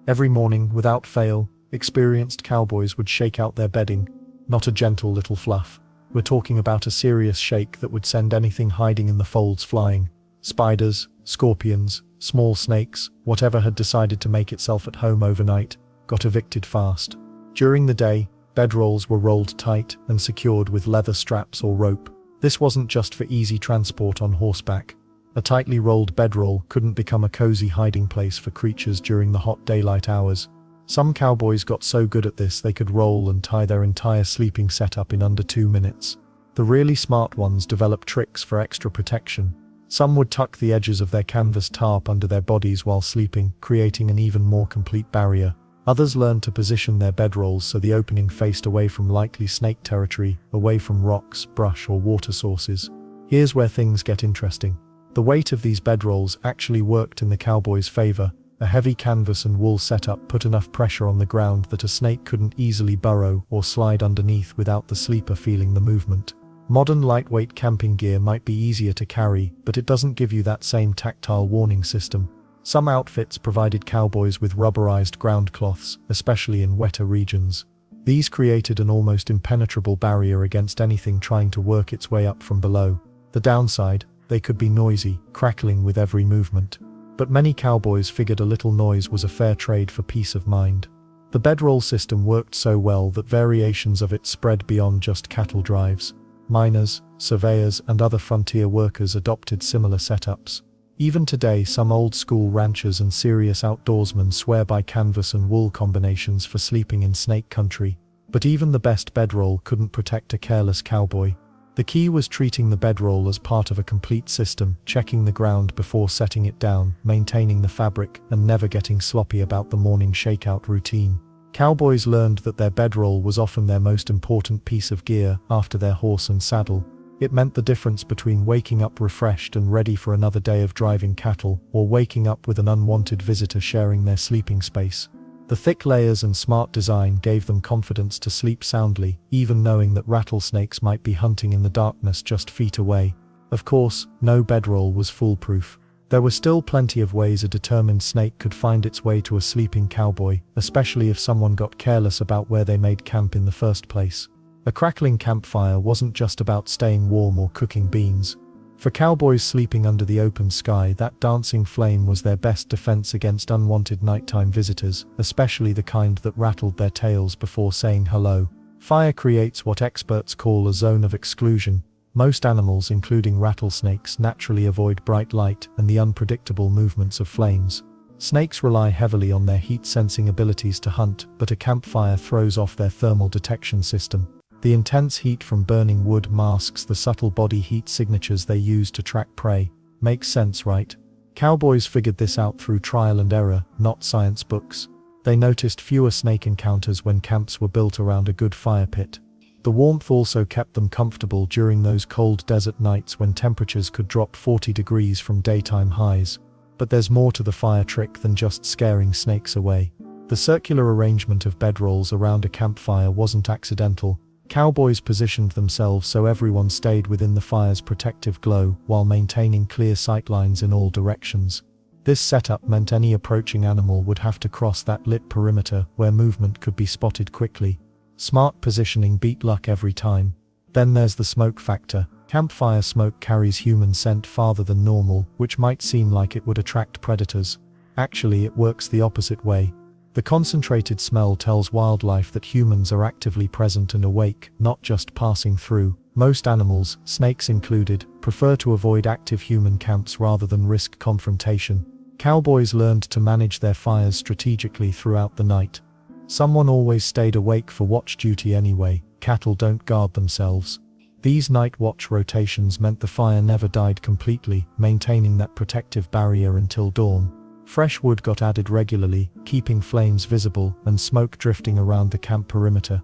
Every morning, without fail, experienced cowboys would shake out their bedding. Not a gentle little fluff. We're talking about a serious shake that would send anything hiding in the folds flying. Spiders, scorpions, small snakes, whatever had decided to make itself at home overnight, got evicted fast. During the day, bedrolls were rolled tight and secured with leather straps or rope. This wasn't just for easy transport on horseback. A tightly rolled bedroll couldn't become a cozy hiding place for creatures during the hot daylight hours. Some cowboys got so good at this they could roll and tie their entire sleeping setup in under 2 minutes. The really smart ones developed tricks for extra protection. Some would tuck the edges of their canvas tarp under their bodies while sleeping, creating an even more complete barrier. Others learned to position their bedrolls so the opening faced away from likely snake territory, away from rocks, brush, or water sources. Here's where things get interesting. The weight of these bedrolls actually worked in the cowboys' favor. A heavy canvas and wool setup put enough pressure on the ground that a snake couldn't easily burrow or slide underneath without the sleeper feeling the movement. Modern lightweight camping gear might be easier to carry, but it doesn't give you that same tactile warning system. Some outfits provided cowboys with rubberized ground cloths, especially in wetter regions. These created an almost impenetrable barrier against anything trying to work its way up from below. The downside: they could be noisy, crackling with every movement. But many cowboys figured a little noise was a fair trade for peace of mind. The bedroll system worked so well that variations of it spread beyond just cattle drives. Miners, surveyors, and other frontier workers adopted similar setups. Even today, some old-school ranchers and serious outdoorsmen swear by canvas and wool combinations for sleeping in snake country. But even the best bedroll couldn't protect a careless cowboy. The key was treating the bedroll as part of a complete system, checking the ground before setting it down, maintaining the fabric, and never getting sloppy about the morning shakeout routine. Cowboys learned that their bedroll was often their most important piece of gear after their horse and saddle. It meant the difference between waking up refreshed and ready for another day of driving cattle, or waking up with an unwanted visitor sharing their sleeping space. The thick layers and smart design gave them confidence to sleep soundly, even knowing that rattlesnakes might be hunting in the darkness just feet away. Of course, no bedroll was foolproof. There were still plenty of ways a determined snake could find its way to a sleeping cowboy, especially if someone got careless about where they made camp in the first place. A crackling campfire wasn't just about staying warm or cooking beans. For cowboys sleeping under the open sky, that dancing flame was their best defense against unwanted nighttime visitors, especially the kind that rattled their tails before saying hello. Fire creates what experts call a zone of exclusion. Most animals, including rattlesnakes, naturally avoid bright light and the unpredictable movements of flames. Snakes rely heavily on their heat-sensing abilities to hunt, but a campfire throws off their thermal detection system. The intense heat from burning wood masks the subtle body heat signatures they use to track prey. Makes sense, right? Cowboys figured this out through trial and error, not science books. They noticed fewer snake encounters when camps were built around a good fire pit. The warmth also kept them comfortable during those cold desert nights when temperatures could drop 40 degrees from daytime highs. But there's more to the fire trick than just scaring snakes away. The circular arrangement of bedrolls around a campfire wasn't accidental. Cowboys positioned themselves so everyone stayed within the fire's protective glow while maintaining clear sightlines in all directions. This setup meant any approaching animal would have to cross that lit perimeter where movement could be spotted quickly. Smart positioning beat luck every time. Then there's the smoke factor. Campfire smoke carries human scent farther than normal, which might seem like it would attract predators. Actually, it works the opposite way. The concentrated smell tells wildlife that humans are actively present and awake, not just passing through. Most animals, snakes included, prefer to avoid active human camps rather than risk confrontation. Cowboys learned to manage their fires strategically throughout the night. Someone always stayed awake for watch duty anyway. Cattle don't guard themselves. These night watch rotations meant the fire never died completely, maintaining that protective barrier until dawn. Fresh wood got added regularly, keeping flames visible and smoke drifting around the camp perimeter.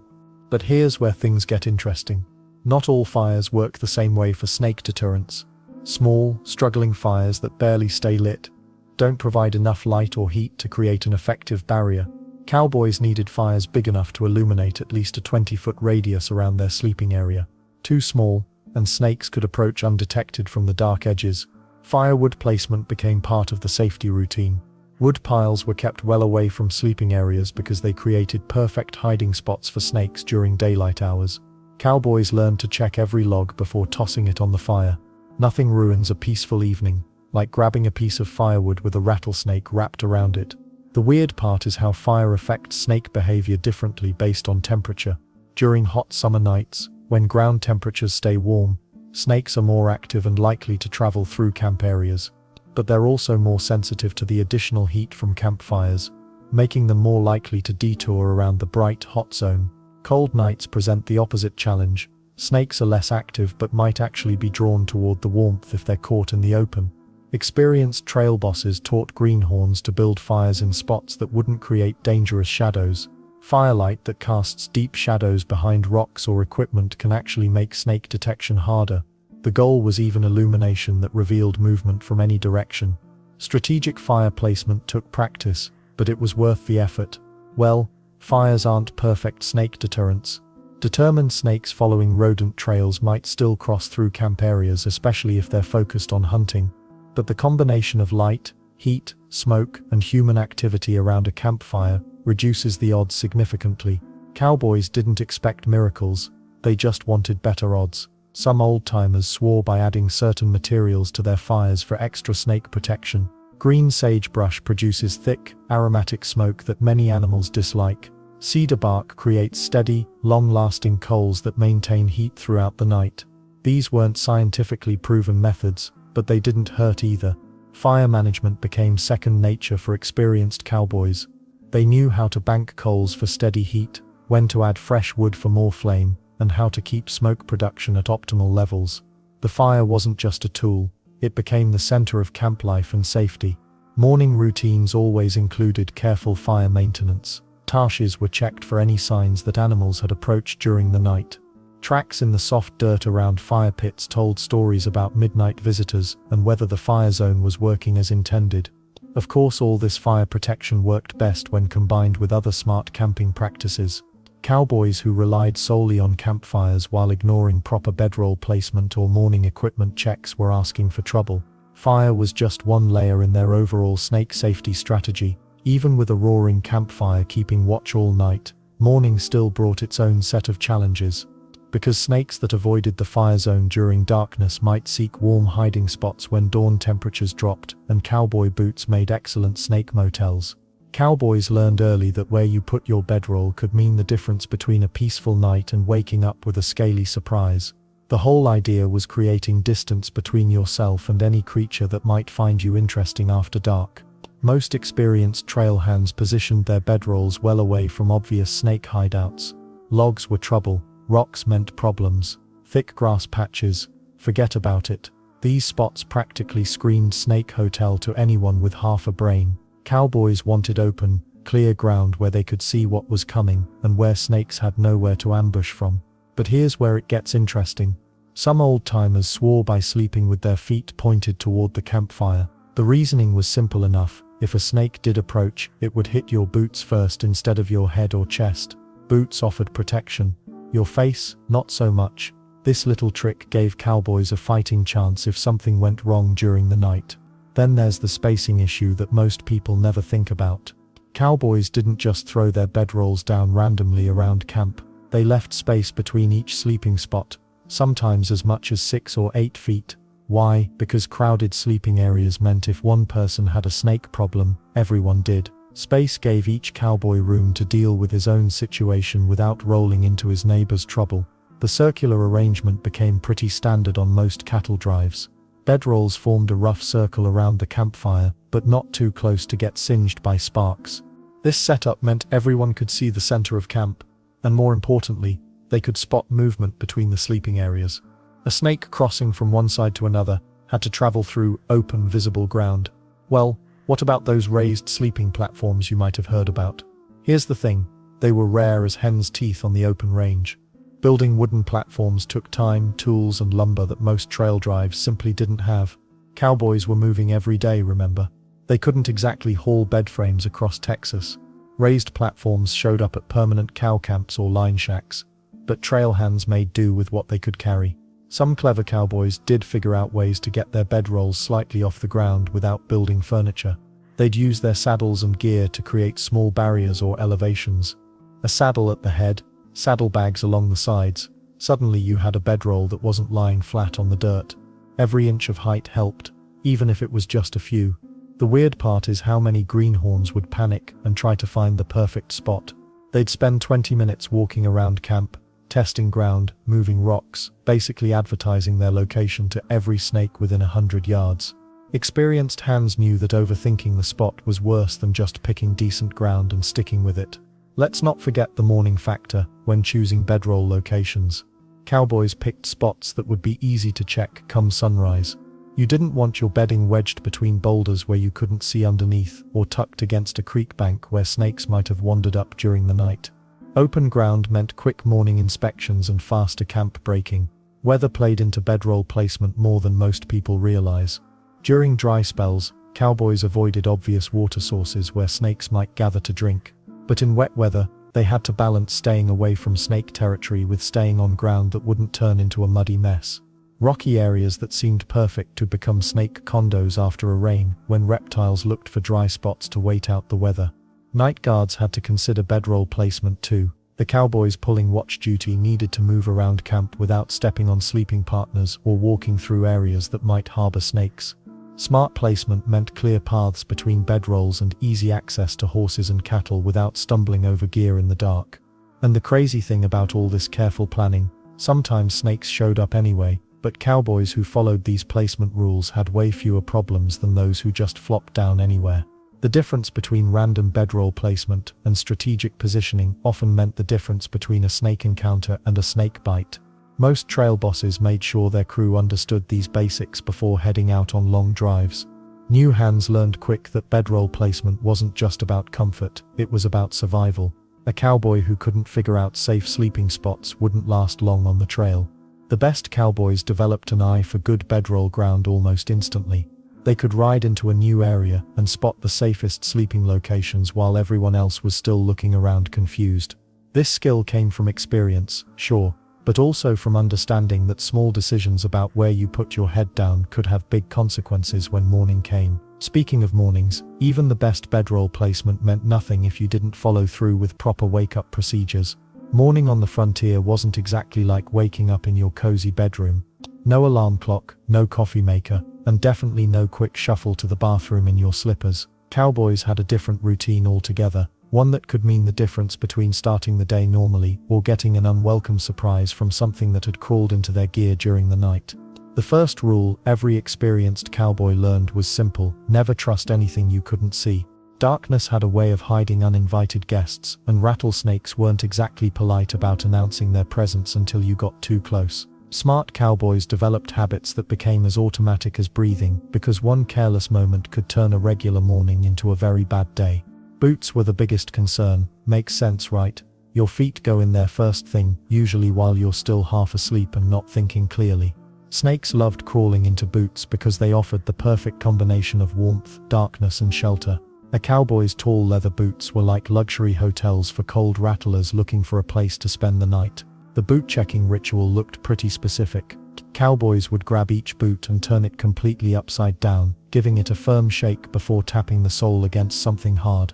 But here's where things get interesting. Not all fires work the same way for snake deterrence. Small, struggling fires that barely stay lit don't provide enough light or heat to create an effective barrier. Cowboys needed fires big enough to illuminate at least a 20-foot radius around their sleeping area. Too small, and snakes could approach undetected from the dark edges. Firewood placement became part of the safety routine. Wood piles were kept well away from sleeping areas because they created perfect hiding spots for snakes during daylight hours. Cowboys learned to check every log before tossing it on the fire. Nothing ruins a peaceful evening like grabbing a piece of firewood with a rattlesnake wrapped around it. The weird part is how fire affects snake behavior differently based on temperature. During hot summer nights, when ground temperatures stay warm, snakes are more active and likely to travel through camp areas. But they're also more sensitive to the additional heat from campfires, making them more likely to detour around the bright, hot zone. Cold nights present the opposite challenge. Snakes are less active but might actually be drawn toward the warmth if they're caught in the open. Experienced trail bosses taught greenhorns to build fires in spots that wouldn't create dangerous shadows. Firelight that casts deep shadows behind rocks or equipment can actually make snake detection harder. The goal was even illumination that revealed movement from any direction. Strategic fire placement took practice, but it was worth the effort. Well, fires aren't perfect snake deterrents. Determined snakes following rodent trails might still cross through camp areas, especially if they're focused on hunting. But the combination of light, heat, smoke, and human activity around a campfire reduces the odds significantly. Cowboys didn't expect miracles, they just wanted better odds. Some old-timers swore by adding certain materials to their fires for extra snake protection. Green sagebrush produces thick, aromatic smoke that many animals dislike. Cedar bark creates steady, long-lasting coals that maintain heat throughout the night. These weren't scientifically proven methods, but they didn't hurt either. Fire management became second nature for experienced cowboys. They knew how to bank coals for steady heat, when to add fresh wood for more flame, and how to keep smoke production at optimal levels. The fire wasn't just a tool, it became the center of camp life and safety. Morning routines always included careful fire maintenance. Tarshes were checked for any signs that animals had approached during the night. Tracks in the soft dirt around fire pits told stories about midnight visitors and whether the fire zone was working as intended. Of course, all this fire protection worked best when combined with other smart camping practices. Cowboys who relied solely on campfires while ignoring proper bedroll placement or morning equipment checks were asking for trouble. Fire was just one layer in their overall snake safety strategy. Even with a roaring campfire keeping watch all night, morning still brought its own set of challenges. Because snakes that avoided the fire zone during darkness might seek warm hiding spots when dawn temperatures dropped, and cowboy boots made excellent snake motels. Cowboys learned early that where you put your bedroll could mean the difference between a peaceful night and waking up with a scaly surprise. The whole idea was creating distance between yourself and any creature that might find you interesting after dark. Most experienced trail hands positioned their bedrolls well away from obvious snake hideouts. Logs were trouble. Rocks meant problems. Thick grass patches, forget about it. These spots practically screamed snake hotel to anyone with half a brain. Cowboys wanted open, clear ground where they could see what was coming and where snakes had nowhere to ambush from. But here's where it gets interesting. Some old-timers swore by sleeping with their feet pointed toward the campfire. The reasoning was simple enough. If a snake did approach, it would hit your boots first instead of your head or chest. Boots offered protection. Your face, not so much. This little trick gave cowboys a fighting chance if something went wrong during the night. Then there's the spacing issue that most people never think about. Cowboys didn't just throw their bedrolls down randomly around camp. They left space between each sleeping spot, sometimes as much as 6 or 8 feet. Why? Because crowded sleeping areas meant if one person had a snake problem, everyone did. Space gave each cowboy room to deal with his own situation without rolling into his neighbor's trouble. The circular arrangement became pretty standard on most cattle drives. Bedrolls formed a rough circle around the campfire, but not too close to get singed by sparks. This setup meant everyone could see the center of camp, and more importantly, they could spot movement between the sleeping areas. A snake crossing from one side to another had to travel through open, visible ground. Well, what about those raised sleeping platforms you might have heard about? Here's the thing, they were rare as hen's teeth on the open range. Building wooden platforms took time, tools, and lumber that most trail drives simply didn't have. Cowboys were moving every day, remember? They couldn't exactly haul bed frames across Texas. Raised platforms showed up at permanent cow camps or line shacks, but trail hands made do with what they could carry. Some clever cowboys did figure out ways to get their bedrolls slightly off the ground without building furniture. They'd use their saddles and gear to create small barriers or elevations. A saddle at the head, saddlebags along the sides. Suddenly you had a bedroll that wasn't lying flat on the dirt. Every inch of height helped, even if it was just a few. The weird part is how many greenhorns would panic and try to find the perfect spot. They'd spend 20 minutes walking around camp, testing ground, moving rocks, basically advertising their location to every snake within 100 yards. Experienced hands knew that overthinking the spot was worse than just picking decent ground and sticking with it. Let's not forget the morning factor when choosing bedroll locations. Cowboys picked spots that would be easy to check come sunrise. You didn't want your bedding wedged between boulders where you couldn't see underneath, or tucked against a creek bank where snakes might have wandered up during the night. Open ground meant quick morning inspections and faster camp breaking. Weather played into bedroll placement more than most people realize. During dry spells, cowboys avoided obvious water sources where snakes might gather to drink. But in wet weather, they had to balance staying away from snake territory with staying on ground that wouldn't turn into a muddy mess. Rocky areas that seemed perfect to become snake condos after a rain when reptiles looked for dry spots to wait out the weather. Night guards had to consider bedroll placement too. The cowboys pulling watch duty needed to move around camp without stepping on sleeping partners or walking through areas that might harbor snakes. Smart placement meant clear paths between bedrolls and easy access to horses and cattle without stumbling over gear in the dark. And the crazy thing about all this careful planning, sometimes snakes showed up anyway, but cowboys who followed these placement rules had way fewer problems than those who just flopped down anywhere. The difference between random bedroll placement and strategic positioning often meant the difference between a snake encounter and a snake bite. Most trail bosses made sure their crew understood these basics before heading out on long drives. New hands learned quick that bedroll placement wasn't just about comfort, it was about survival. A cowboy who couldn't figure out safe sleeping spots wouldn't last long on the trail. The best cowboys developed an eye for good bedroll ground almost instantly. They could ride into a new area and spot the safest sleeping locations while everyone else was still looking around confused. This skill came from experience, sure, but also from understanding that small decisions about where you put your head down could have big consequences when morning came. Speaking of mornings, even the best bedroll placement meant nothing if you didn't follow through with proper wake-up procedures. Morning on the frontier wasn't exactly like waking up in your cozy bedroom. No alarm clock, no coffee maker, and definitely no quick shuffle to the bathroom in your slippers. Cowboys had a different routine altogether. One that could mean the difference between starting the day normally or getting an unwelcome surprise from something that had crawled into their gear during the night. The first rule every experienced cowboy learned was simple: never trust anything you couldn't see. Darkness had a way of hiding uninvited guests, and rattlesnakes weren't exactly polite about announcing their presence until you got too close. Smart cowboys developed habits that became as automatic as breathing, because one careless moment could turn a regular morning into a very bad day. Boots were the biggest concern. Makes sense, right? Your feet go in there first thing, usually while you're still half asleep and not thinking clearly. Snakes loved crawling into boots because they offered the perfect combination of warmth, darkness, and shelter. A cowboy's tall leather boots were like luxury hotels for cold rattlers looking for a place to spend the night. The boot-checking ritual looked pretty specific. Cowboys would grab each boot and turn it completely upside down, giving it a firm shake before tapping the sole against something hard.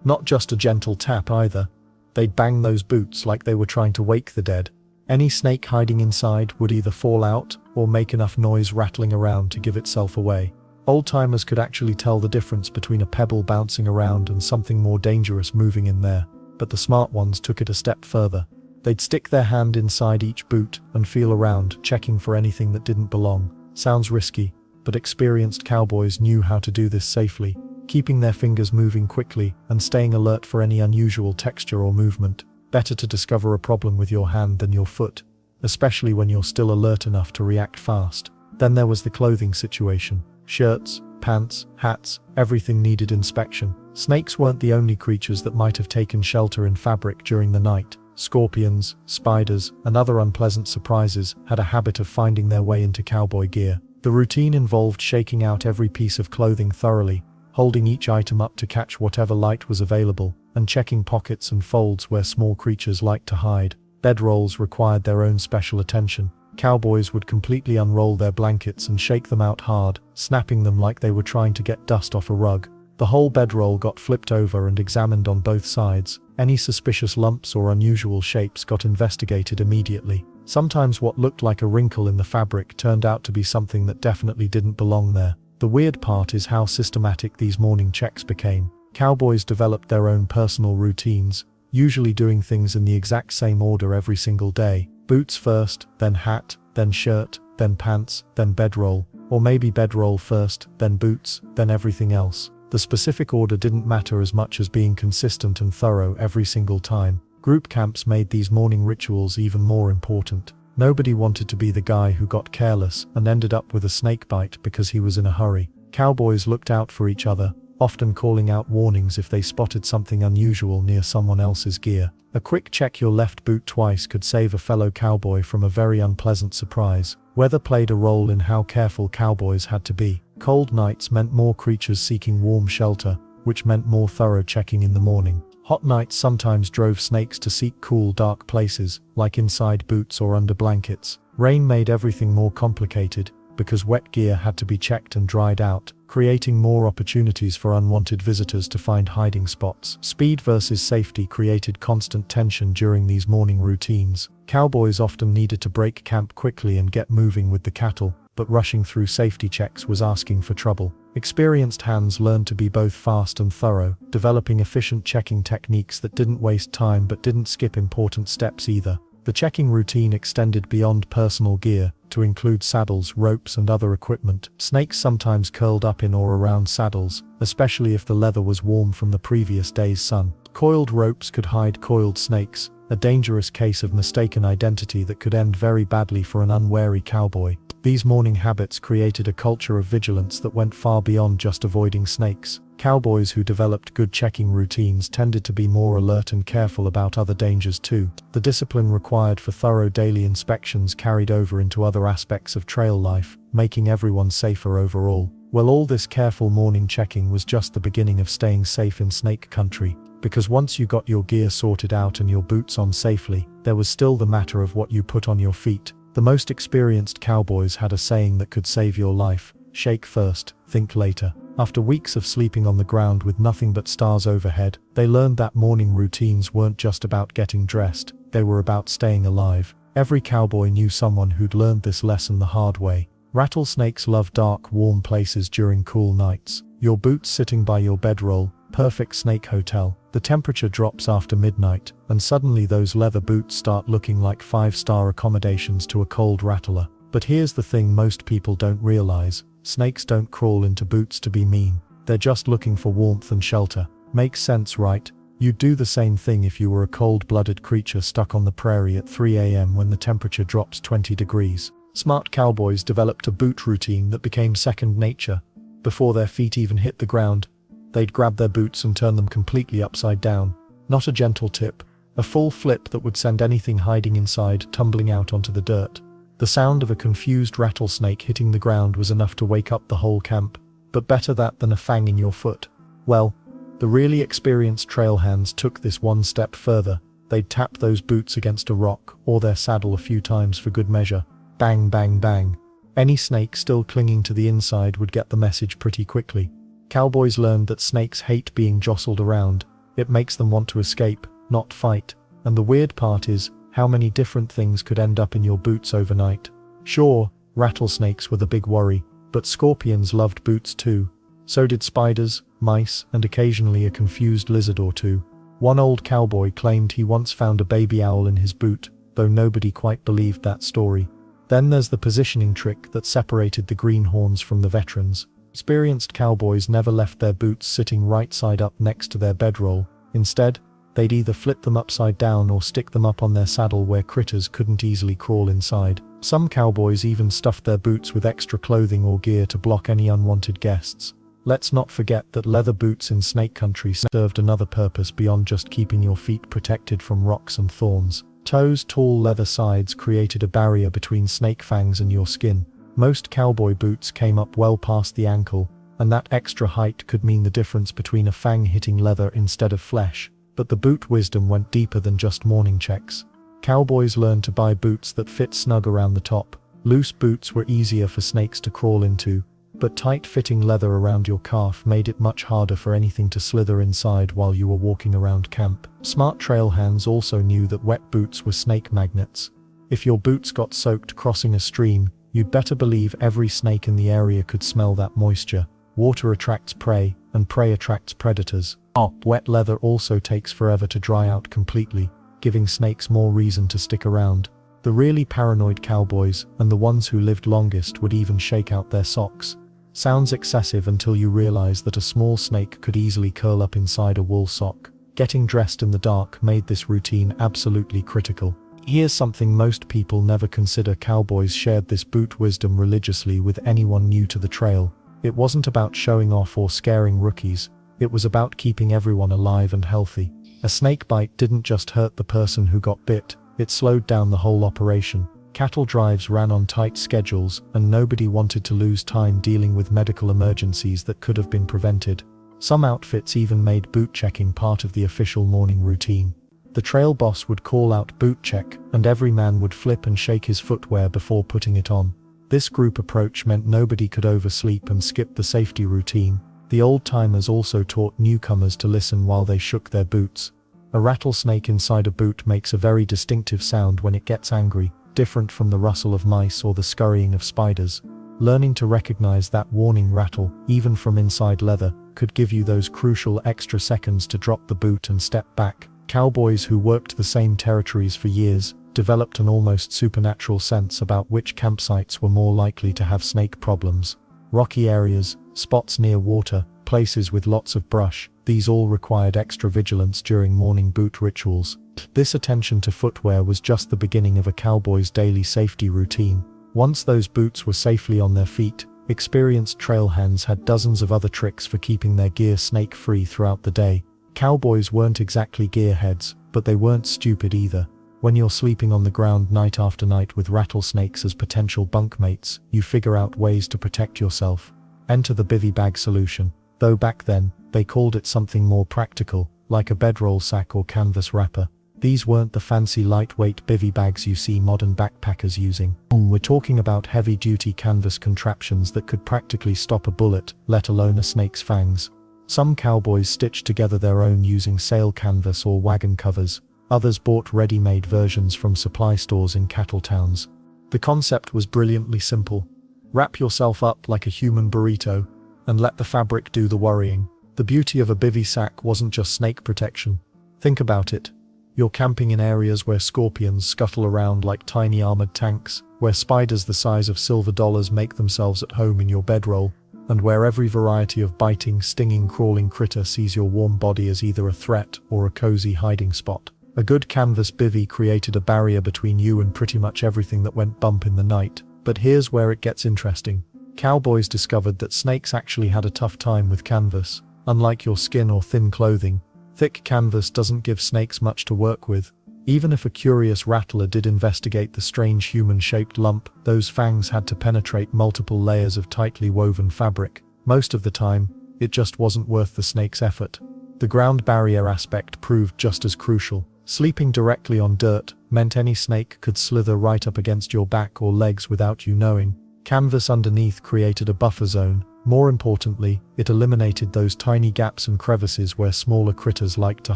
Not just a gentle tap either. They'd bang those boots like they were trying to wake the dead. Any snake hiding inside would either fall out or make enough noise rattling around to give itself away. Old-timers could actually tell the difference between a pebble bouncing around and something more dangerous moving in there, but the smart ones took it a step further. They'd stick their hand inside each boot and feel around, checking for anything that didn't belong. Sounds risky, but experienced cowboys knew how to do this safely, keeping their fingers moving quickly and staying alert for any unusual texture or movement. Better to discover a problem with your hand than your foot, especially when you're still alert enough to react fast. Then there was the clothing situation. Shirts, pants, hats, everything needed inspection. Snakes weren't the only creatures that might have taken shelter in fabric during the night. Scorpions, spiders, and other unpleasant surprises had a habit of finding their way into cowboy gear. The routine involved shaking out every piece of clothing thoroughly, holding each item up to catch whatever light was available, and checking pockets and folds where small creatures liked to hide. Bedrolls required their own special attention. Cowboys would completely unroll their blankets and shake them out hard, snapping them like they were trying to get dust off a rug. The whole bedroll got flipped over and examined on both sides. Any suspicious lumps or unusual shapes got investigated immediately. Sometimes what looked like a wrinkle in the fabric turned out to be something that definitely didn't belong there. The weird part is how systematic these morning checks became. Cowboys developed their own personal routines, usually doing things in the exact same order every single day. Boots first, then hat, then shirt, then pants, then bedroll, or maybe bedroll first, then boots, then everything else. The specific order didn't matter as much as being consistent and thorough every single time. Group camps made these morning rituals even more important. Nobody wanted to be the guy who got careless and ended up with a snake bite because he was in a hurry. Cowboys looked out for each other, often calling out warnings if they spotted something unusual near someone else's gear. A quick check your left boot twice could save a fellow cowboy from a very unpleasant surprise. Weather played a role in how careful cowboys had to be. Cold nights meant more creatures seeking warm shelter, which meant more thorough checking in the morning. Hot nights sometimes drove snakes to seek cool, dark places, like inside boots or under blankets. Rain made everything more complicated, because wet gear had to be checked and dried out, creating more opportunities for unwanted visitors to find hiding spots. Speed versus safety created constant tension during these morning routines. Cowboys often needed to break camp quickly and get moving with the cattle, but rushing through safety checks was asking for trouble. Experienced hands learned to be both fast and thorough, developing efficient checking techniques that didn't waste time but didn't skip important steps either. The checking routine extended beyond personal gear, to include saddles, ropes, and other equipment. Snakes sometimes curled up in or around saddles, especially if the leather was warm from the previous day's sun. Coiled ropes could hide coiled snakes, a dangerous case of mistaken identity that could end very badly for an unwary cowboy. These morning habits created a culture of vigilance that went far beyond just avoiding snakes. Cowboys who developed good checking routines tended to be more alert and careful about other dangers too. The discipline required for thorough daily inspections carried over into other aspects of trail life, making everyone safer overall. Well, all this careful morning checking was just the beginning of staying safe in snake country, because once you got your gear sorted out and your boots on safely, there was still the matter of what you put on your feet. The most experienced cowboys had a saying that could save your life: shake first, think later. After weeks of sleeping on the ground with nothing but stars overhead, they learned that morning routines weren't just about getting dressed, they were about staying alive. Every cowboy knew someone who'd learned this lesson the hard way. Rattlesnakes love dark, warm places during cool nights. Your boots sitting by your bedroll, perfect snake hotel. The temperature drops after midnight, and suddenly those leather boots start looking like 5-star accommodations to a cold rattler. But here's the thing most people don't realize: snakes don't crawl into boots to be mean. They're just looking for warmth and shelter. Makes sense, right? You'd do the same thing if you were a cold-blooded creature stuck on the prairie at 3 a.m. when the temperature drops 20 degrees. Smart cowboys developed a boot routine that became second nature. Before their feet even hit the ground, they'd grab their boots and turn them completely upside down. Not a gentle tip, a full flip that would send anything hiding inside tumbling out onto the dirt. The sound of a confused rattlesnake hitting the ground was enough to wake up the whole camp, but better that than a fang in your foot. Well, the really experienced trail hands took this one step further. They'd tap those boots against a rock or their saddle a few times for good measure. Bang, bang, bang. Any snake still clinging to the inside would get the message pretty quickly. Cowboys learned that snakes hate being jostled around. It makes them want to escape, not fight. And the weird part is, how many different things could end up in your boots overnight. Sure, rattlesnakes were the big worry, but scorpions loved boots too. So did spiders, mice, and occasionally a confused lizard or two. One old cowboy claimed he once found a baby owl in his boot, though nobody quite believed that story. Then there's the positioning trick that separated the greenhorns from the veterans. Experienced cowboys never left their boots sitting right side up next to their bedroll. Instead, they'd either flip them upside down or stick them up on their saddle where critters couldn't easily crawl inside. Some cowboys even stuffed their boots with extra clothing or gear to block any unwanted guests. Let's not forget that leather boots in snake country served another purpose beyond just keeping your feet protected from rocks and thorns. Toes' tall leather sides created a barrier between snake fangs and your skin. Most cowboy boots came up well past the ankle, and that extra height could mean the difference between a fang hitting leather instead of flesh. But the boot wisdom went deeper than just morning checks. Cowboys learned to buy boots that fit snug around the top. Loose boots were easier for snakes to crawl into, but tight-fitting leather around your calf made it much harder for anything to slither inside while you were walking around camp. Smart trail hands also knew that wet boots were snake magnets. If your boots got soaked crossing a stream, you'd better believe every snake in the area could smell that moisture. Water attracts prey, and prey attracts predators. Wet leather also takes forever to dry out completely, giving snakes more reason to stick around. The really paranoid cowboys, and the ones who lived longest, would even shake out their socks. Sounds excessive until you realize that a small snake could easily curl up inside a wool sock. Getting dressed in the dark made this routine absolutely critical. Here's something most people never consider: cowboys shared this boot wisdom religiously with anyone new to the trail. It wasn't about showing off or scaring rookies, it was about keeping everyone alive and healthy. A snake bite didn't just hurt the person who got bit, it slowed down the whole operation. Cattle drives ran on tight schedules, and nobody wanted to lose time dealing with medical emergencies that could have been prevented. Some outfits even made boot checking part of the official morning routine. The trail boss would call out "boot check," and every man would flip and shake his footwear before putting it on. This group approach meant nobody could oversleep and skip the safety routine. The old-timers also taught newcomers to listen while they shook their boots. A rattlesnake inside a boot makes a very distinctive sound when it gets angry, different from the rustle of mice or the scurrying of spiders. Learning to recognize that warning rattle, even from inside leather, could give you those crucial extra seconds to drop the boot and step back. Cowboys who worked the same territories for years developed an almost supernatural sense about which campsites were more likely to have snake problems. Rocky areas, spots near water, places with lots of brush, these all required extra vigilance during morning boot rituals. This attention to footwear was just the beginning of a cowboy's daily safety routine. Once those boots were safely on their feet, experienced trail hands had dozens of other tricks for keeping their gear snake-free throughout the day. Cowboys weren't exactly gearheads, but they weren't stupid either. When you're sleeping on the ground night after night with rattlesnakes as potential bunkmates, you figure out ways to protect yourself. Enter the bivy bag solution. Though back then, they called it something more practical, like a bedroll sack or canvas wrapper. These weren't the fancy lightweight bivy bags you see modern backpackers using. We're talking about heavy-duty canvas contraptions that could practically stop a bullet, let alone a snake's fangs. Some cowboys stitched together their own using sail canvas or wagon covers. Others bought ready-made versions from supply stores in cattle towns. The concept was brilliantly simple. Wrap yourself up like a human burrito, and let the fabric do the worrying. The beauty of a bivy sack wasn't just snake protection. Think about it. You're camping in areas where scorpions scuttle around like tiny armored tanks, where spiders the size of silver dollars make themselves at home in your bedroll, and where every variety of biting, stinging, crawling critter sees your warm body as either a threat or a cozy hiding spot. A good canvas bivy created a barrier between you and pretty much everything that went bump in the night. But here's where it gets interesting. Cowboys discovered that snakes actually had a tough time with canvas. Unlike your skin or thin clothing, thick canvas doesn't give snakes much to work with. Even if a curious rattler did investigate the strange human-shaped lump, those fangs had to penetrate multiple layers of tightly woven fabric. Most of the time, it just wasn't worth the snake's effort. The ground barrier aspect proved just as crucial. Sleeping directly on dirt meant any snake could slither right up against your back or legs without you knowing. Canvas underneath created a buffer zone. More importantly, it eliminated those tiny gaps and crevices where smaller critters like to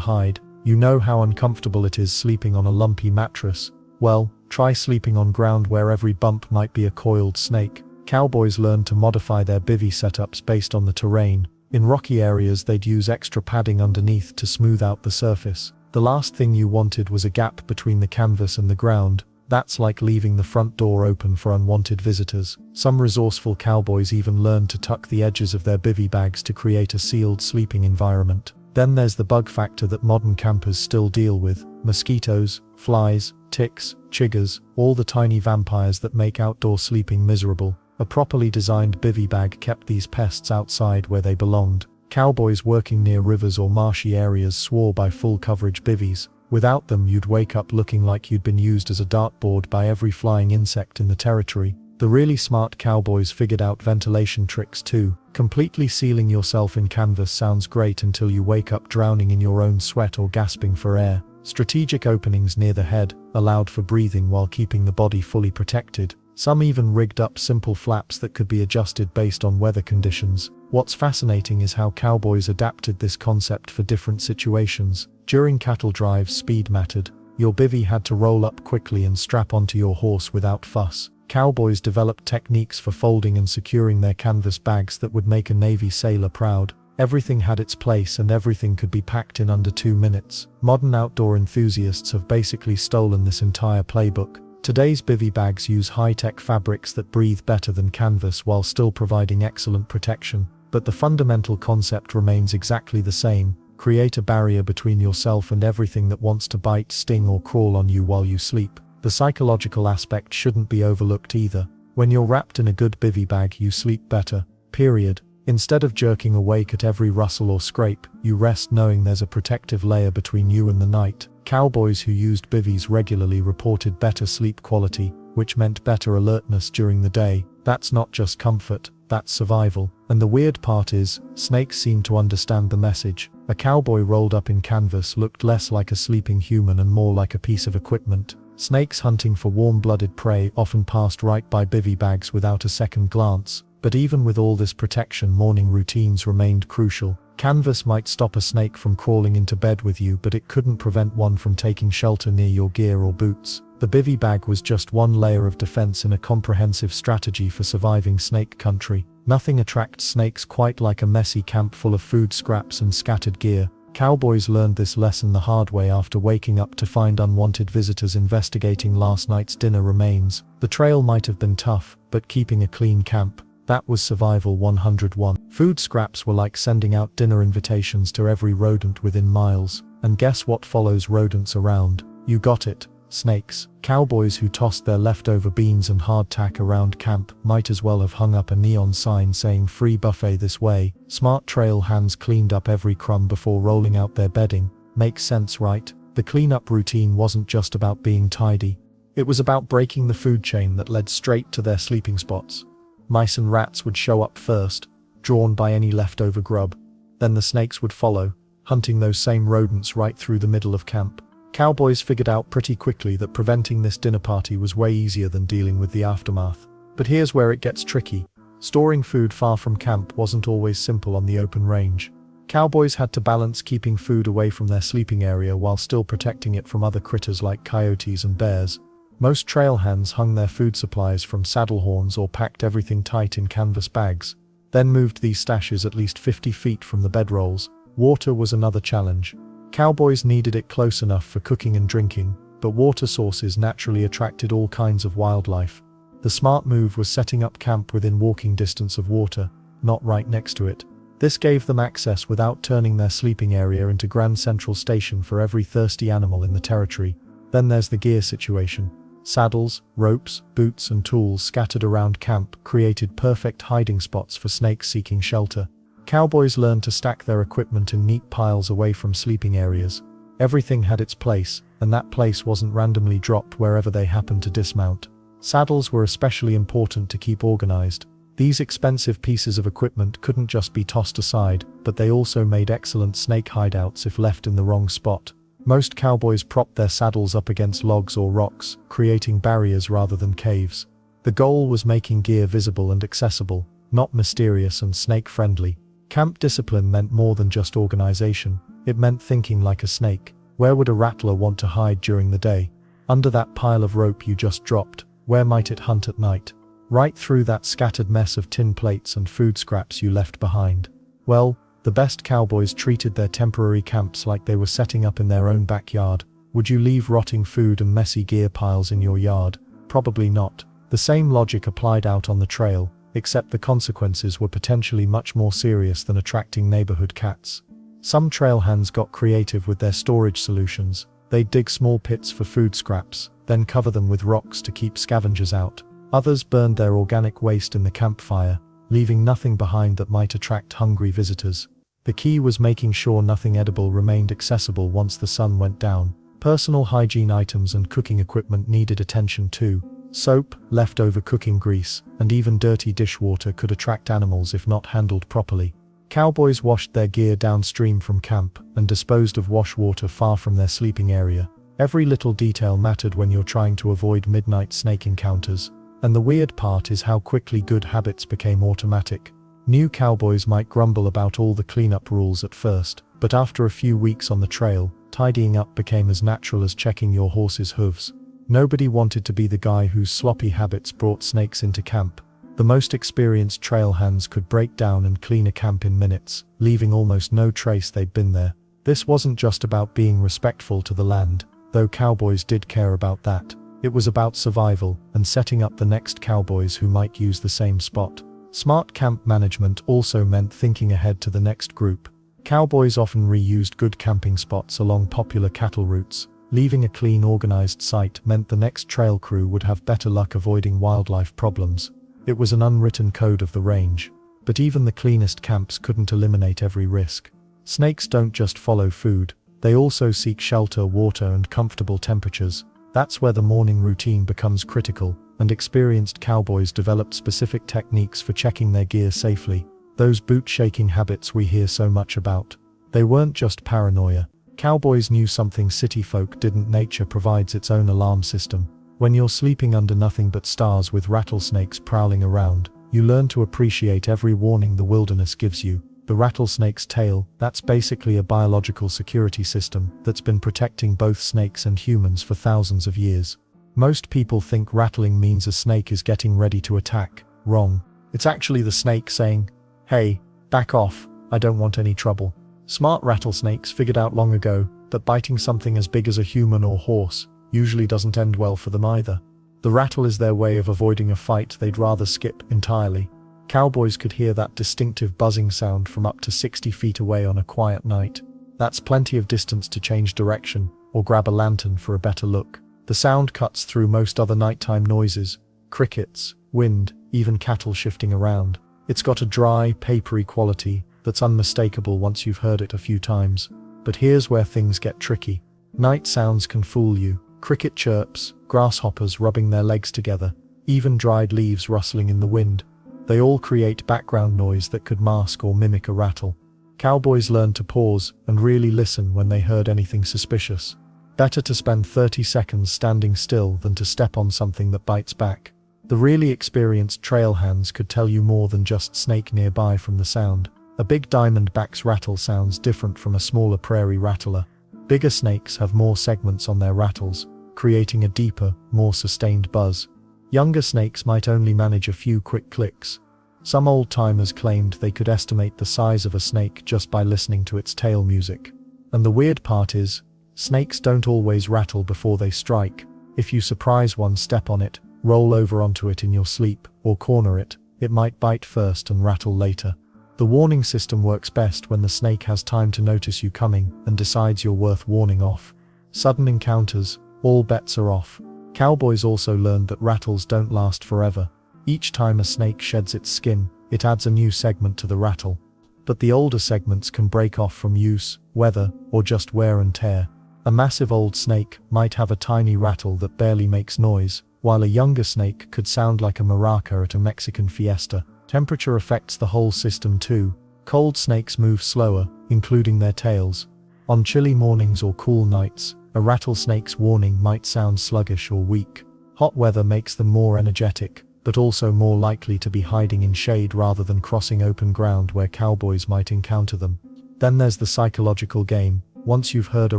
hide. You know how uncomfortable it is sleeping on a lumpy mattress? Well, try sleeping on ground where every bump might be a coiled snake. Cowboys learned to modify their bivy setups based on the terrain. In rocky areas, they'd use extra padding underneath to smooth out the surface. The last thing you wanted was a gap between the canvas and the ground. That's like leaving the front door open for unwanted visitors. Some resourceful cowboys even learned to tuck the edges of their bivvy bags to create a sealed sleeping environment. Then there's the bug factor that modern campers still deal with: mosquitoes, flies, ticks, chiggers, all the tiny vampires that make outdoor sleeping miserable. A properly designed bivvy bag kept these pests outside where they belonged. Cowboys working near rivers or marshy areas swore by full coverage bivvies. Without them, you'd wake up looking like you'd been used as a dartboard by every flying insect in the territory. The really smart cowboys figured out ventilation tricks too. Completely sealing yourself in canvas sounds great until you wake up drowning in your own sweat or gasping for air. Strategic openings near the head allowed for breathing while keeping the body fully protected. Some even rigged up simple flaps that could be adjusted based on weather conditions. What's fascinating is how cowboys adapted this concept for different situations. During cattle drives, speed mattered. Your bivvy had to roll up quickly and strap onto your horse without fuss. Cowboys developed techniques for folding and securing their canvas bags that would make a Navy sailor proud. Everything had its place and everything could be packed in under 2 minutes. Modern outdoor enthusiasts have basically stolen this entire playbook. Today's bivvy bags use high-tech fabrics that breathe better than canvas while still providing excellent protection. But the fundamental concept remains exactly the same: create a barrier between yourself and everything that wants to bite, sting, or crawl on you while you sleep. The psychological aspect shouldn't be overlooked either. When you're wrapped in a good bivvy bag, you sleep better, period. Instead of jerking awake at every rustle or scrape, you rest knowing there's a protective layer between you and the night. Cowboys who used bivvies regularly reported better sleep quality, which meant better alertness during the day. That's not just comfort, that's survival. And the weird part is, snakes seem to understand the message. A cowboy rolled up in canvas looked less like a sleeping human and more like a piece of equipment. Snakes hunting for warm-blooded prey often passed right by bivvy bags without a second glance. But even with all this protection, morning routines remained crucial. Canvas might stop a snake from crawling into bed with you, but it couldn't prevent one from taking shelter near your gear or boots. The bivvy bag was just one layer of defense in a comprehensive strategy for surviving snake country. Nothing attracts snakes quite like a messy camp full of food scraps and scattered gear. Cowboys learned this lesson the hard way after waking up to find unwanted visitors investigating last night's dinner remains. The trail might have been tough, but keeping a clean camp, that was survival 101. Food scraps were like sending out dinner invitations to every rodent within miles. And guess what follows rodents around? You got it, snakes. Cowboys who tossed their leftover beans and hardtack around camp might as well have hung up a neon sign saying "free buffet this way." Smart trail hands cleaned up every crumb before rolling out their bedding. Makes sense, right? The cleanup routine wasn't just about being tidy. It was about breaking the food chain that led straight to their sleeping spots. Mice and rats would show up first, drawn by any leftover grub. Then the snakes would follow, hunting those same rodents right through the middle of camp. Cowboys figured out pretty quickly that preventing this dinner party was way easier than dealing with the aftermath. But here's where it gets tricky. Storing food far from camp wasn't always simple on the open range. Cowboys had to balance keeping food away from their sleeping area while still protecting it from other critters like coyotes and bears. Most trail hands hung their food supplies from saddle horns or packed everything tight in canvas bags, then moved these stashes at least 50 feet from the bedrolls. Water was another challenge. Cowboys needed it close enough for cooking and drinking, but water sources naturally attracted all kinds of wildlife. The smart move was setting up camp within walking distance of water, not right next to it. This gave them access without turning their sleeping area into Grand Central Station for every thirsty animal in the territory. Then there's the gear situation. Saddles, ropes, boots, and tools scattered around camp created perfect hiding spots for snakes seeking shelter. Cowboys learned to stack their equipment in neat piles away from sleeping areas. Everything had its place, and that place wasn't randomly dropped wherever they happened to dismount. Saddles were especially important to keep organized. These expensive pieces of equipment couldn't just be tossed aside, but they also made excellent snake hideouts if left in the wrong spot. Most cowboys propped their saddles up against logs or rocks, creating barriers rather than caves. The goal was making gear visible and accessible, not mysterious and snake-friendly. Camp discipline meant more than just organization. It meant thinking like a snake. Where would a rattler want to hide during the day? Under that pile of rope you just dropped. Where might it hunt at night? Right through that scattered mess of tin plates and food scraps you left behind. Well, the best cowboys treated their temporary camps like they were setting up in their own backyard. Would you leave rotting food and messy gear piles in your yard? Probably not. The same logic applied out on the trail, except the consequences were potentially much more serious than attracting neighborhood cats. Some trail hands got creative with their storage solutions. They'd dig small pits for food scraps, then cover them with rocks to keep scavengers out. Others burned their organic waste in the campfire, leaving nothing behind that might attract hungry visitors. The key was making sure nothing edible remained accessible once the sun went down. Personal hygiene items and cooking equipment needed attention too. Soap, leftover cooking grease, and even dirty dishwater could attract animals if not handled properly. Cowboys washed their gear downstream from camp and disposed of wash water far from their sleeping area. Every little detail mattered when you're trying to avoid midnight snake encounters. And the weird part is how quickly good habits became automatic. New cowboys might grumble about all the cleanup rules at first, but after a few weeks on the trail, tidying up became as natural as checking your horse's hooves. Nobody wanted to be the guy whose sloppy habits brought snakes into camp. The most experienced trail hands could break down and clean a camp in minutes, leaving almost no trace they'd been there. This wasn't just about being respectful to the land, though cowboys did care about that. It was about survival and setting up the next cowboys who might use the same spot. Smart camp management also meant thinking ahead to the next group. Cowboys often reused good camping spots along popular cattle routes. Leaving a clean, organized site meant the next trail crew would have better luck avoiding wildlife problems. It was an unwritten code of the range. But even the cleanest camps couldn't eliminate every risk. Snakes don't just follow food, they also seek shelter, water, and comfortable temperatures. That's where the morning routine becomes critical, and experienced cowboys developed specific techniques for checking their gear safely. Those boot-shaking habits we hear so much about. They weren't just paranoia. Cowboys knew something city folk didn't. Nature provides its own alarm system. When you're sleeping under nothing but stars with rattlesnakes prowling around, you learn to appreciate every warning the wilderness gives you. The rattlesnake's tail, that's basically a biological security system that's been protecting both snakes and humans for thousands of years. Most people think rattling means a snake is getting ready to attack. Wrong. It's actually the snake saying, "Hey, back off, I don't want any trouble." Smart rattlesnakes figured out long ago that biting something as big as a human or horse usually doesn't end well for them either. The rattle is their way of avoiding a fight they'd rather skip entirely. Cowboys could hear that distinctive buzzing sound from up to 60 feet away on a quiet night. That's plenty of distance to change direction or grab a lantern for a better look. The sound cuts through most other nighttime noises, crickets, wind, even cattle shifting around. It's got a dry, papery quality that's unmistakable once you've heard it a few times. But here's where things get tricky. Night sounds can fool you. Cricket chirps, grasshoppers rubbing their legs together, even dried leaves rustling in the wind. They all create background noise that could mask or mimic a rattle. Cowboys learned to pause and really listen when they heard anything suspicious. Better to spend 30 seconds standing still than to step on something that bites back. The really experienced trail hands could tell you more than just snake nearby from the sound. A big diamondback's rattle sounds different from a smaller prairie rattler. Bigger snakes have more segments on their rattles, creating a deeper, more sustained buzz. Younger snakes might only manage a few quick clicks. Some old-timers claimed they could estimate the size of a snake just by listening to its tail music. And the weird part is, snakes don't always rattle before they strike. If you surprise one, step on it, roll over onto it in your sleep, or corner it, it might bite first and rattle later. The warning system works best when the snake has time to notice you coming and decides you're worth warning off. Sudden encounters, all bets are off. Cowboys also learned that rattles don't last forever. Each time a snake sheds its skin, it adds a new segment to the rattle. But the older segments can break off from use, weather, or just wear and tear. A massive old snake might have a tiny rattle that barely makes noise, while a younger snake could sound like a maraca at a Mexican fiesta. Temperature affects the whole system too. Cold snakes move slower, including their tails. On chilly mornings or cool nights, a rattlesnake's warning might sound sluggish or weak. Hot weather makes them more energetic, but also more likely to be hiding in shade rather than crossing open ground where cowboys might encounter them. Then there's the psychological game. Once you've heard a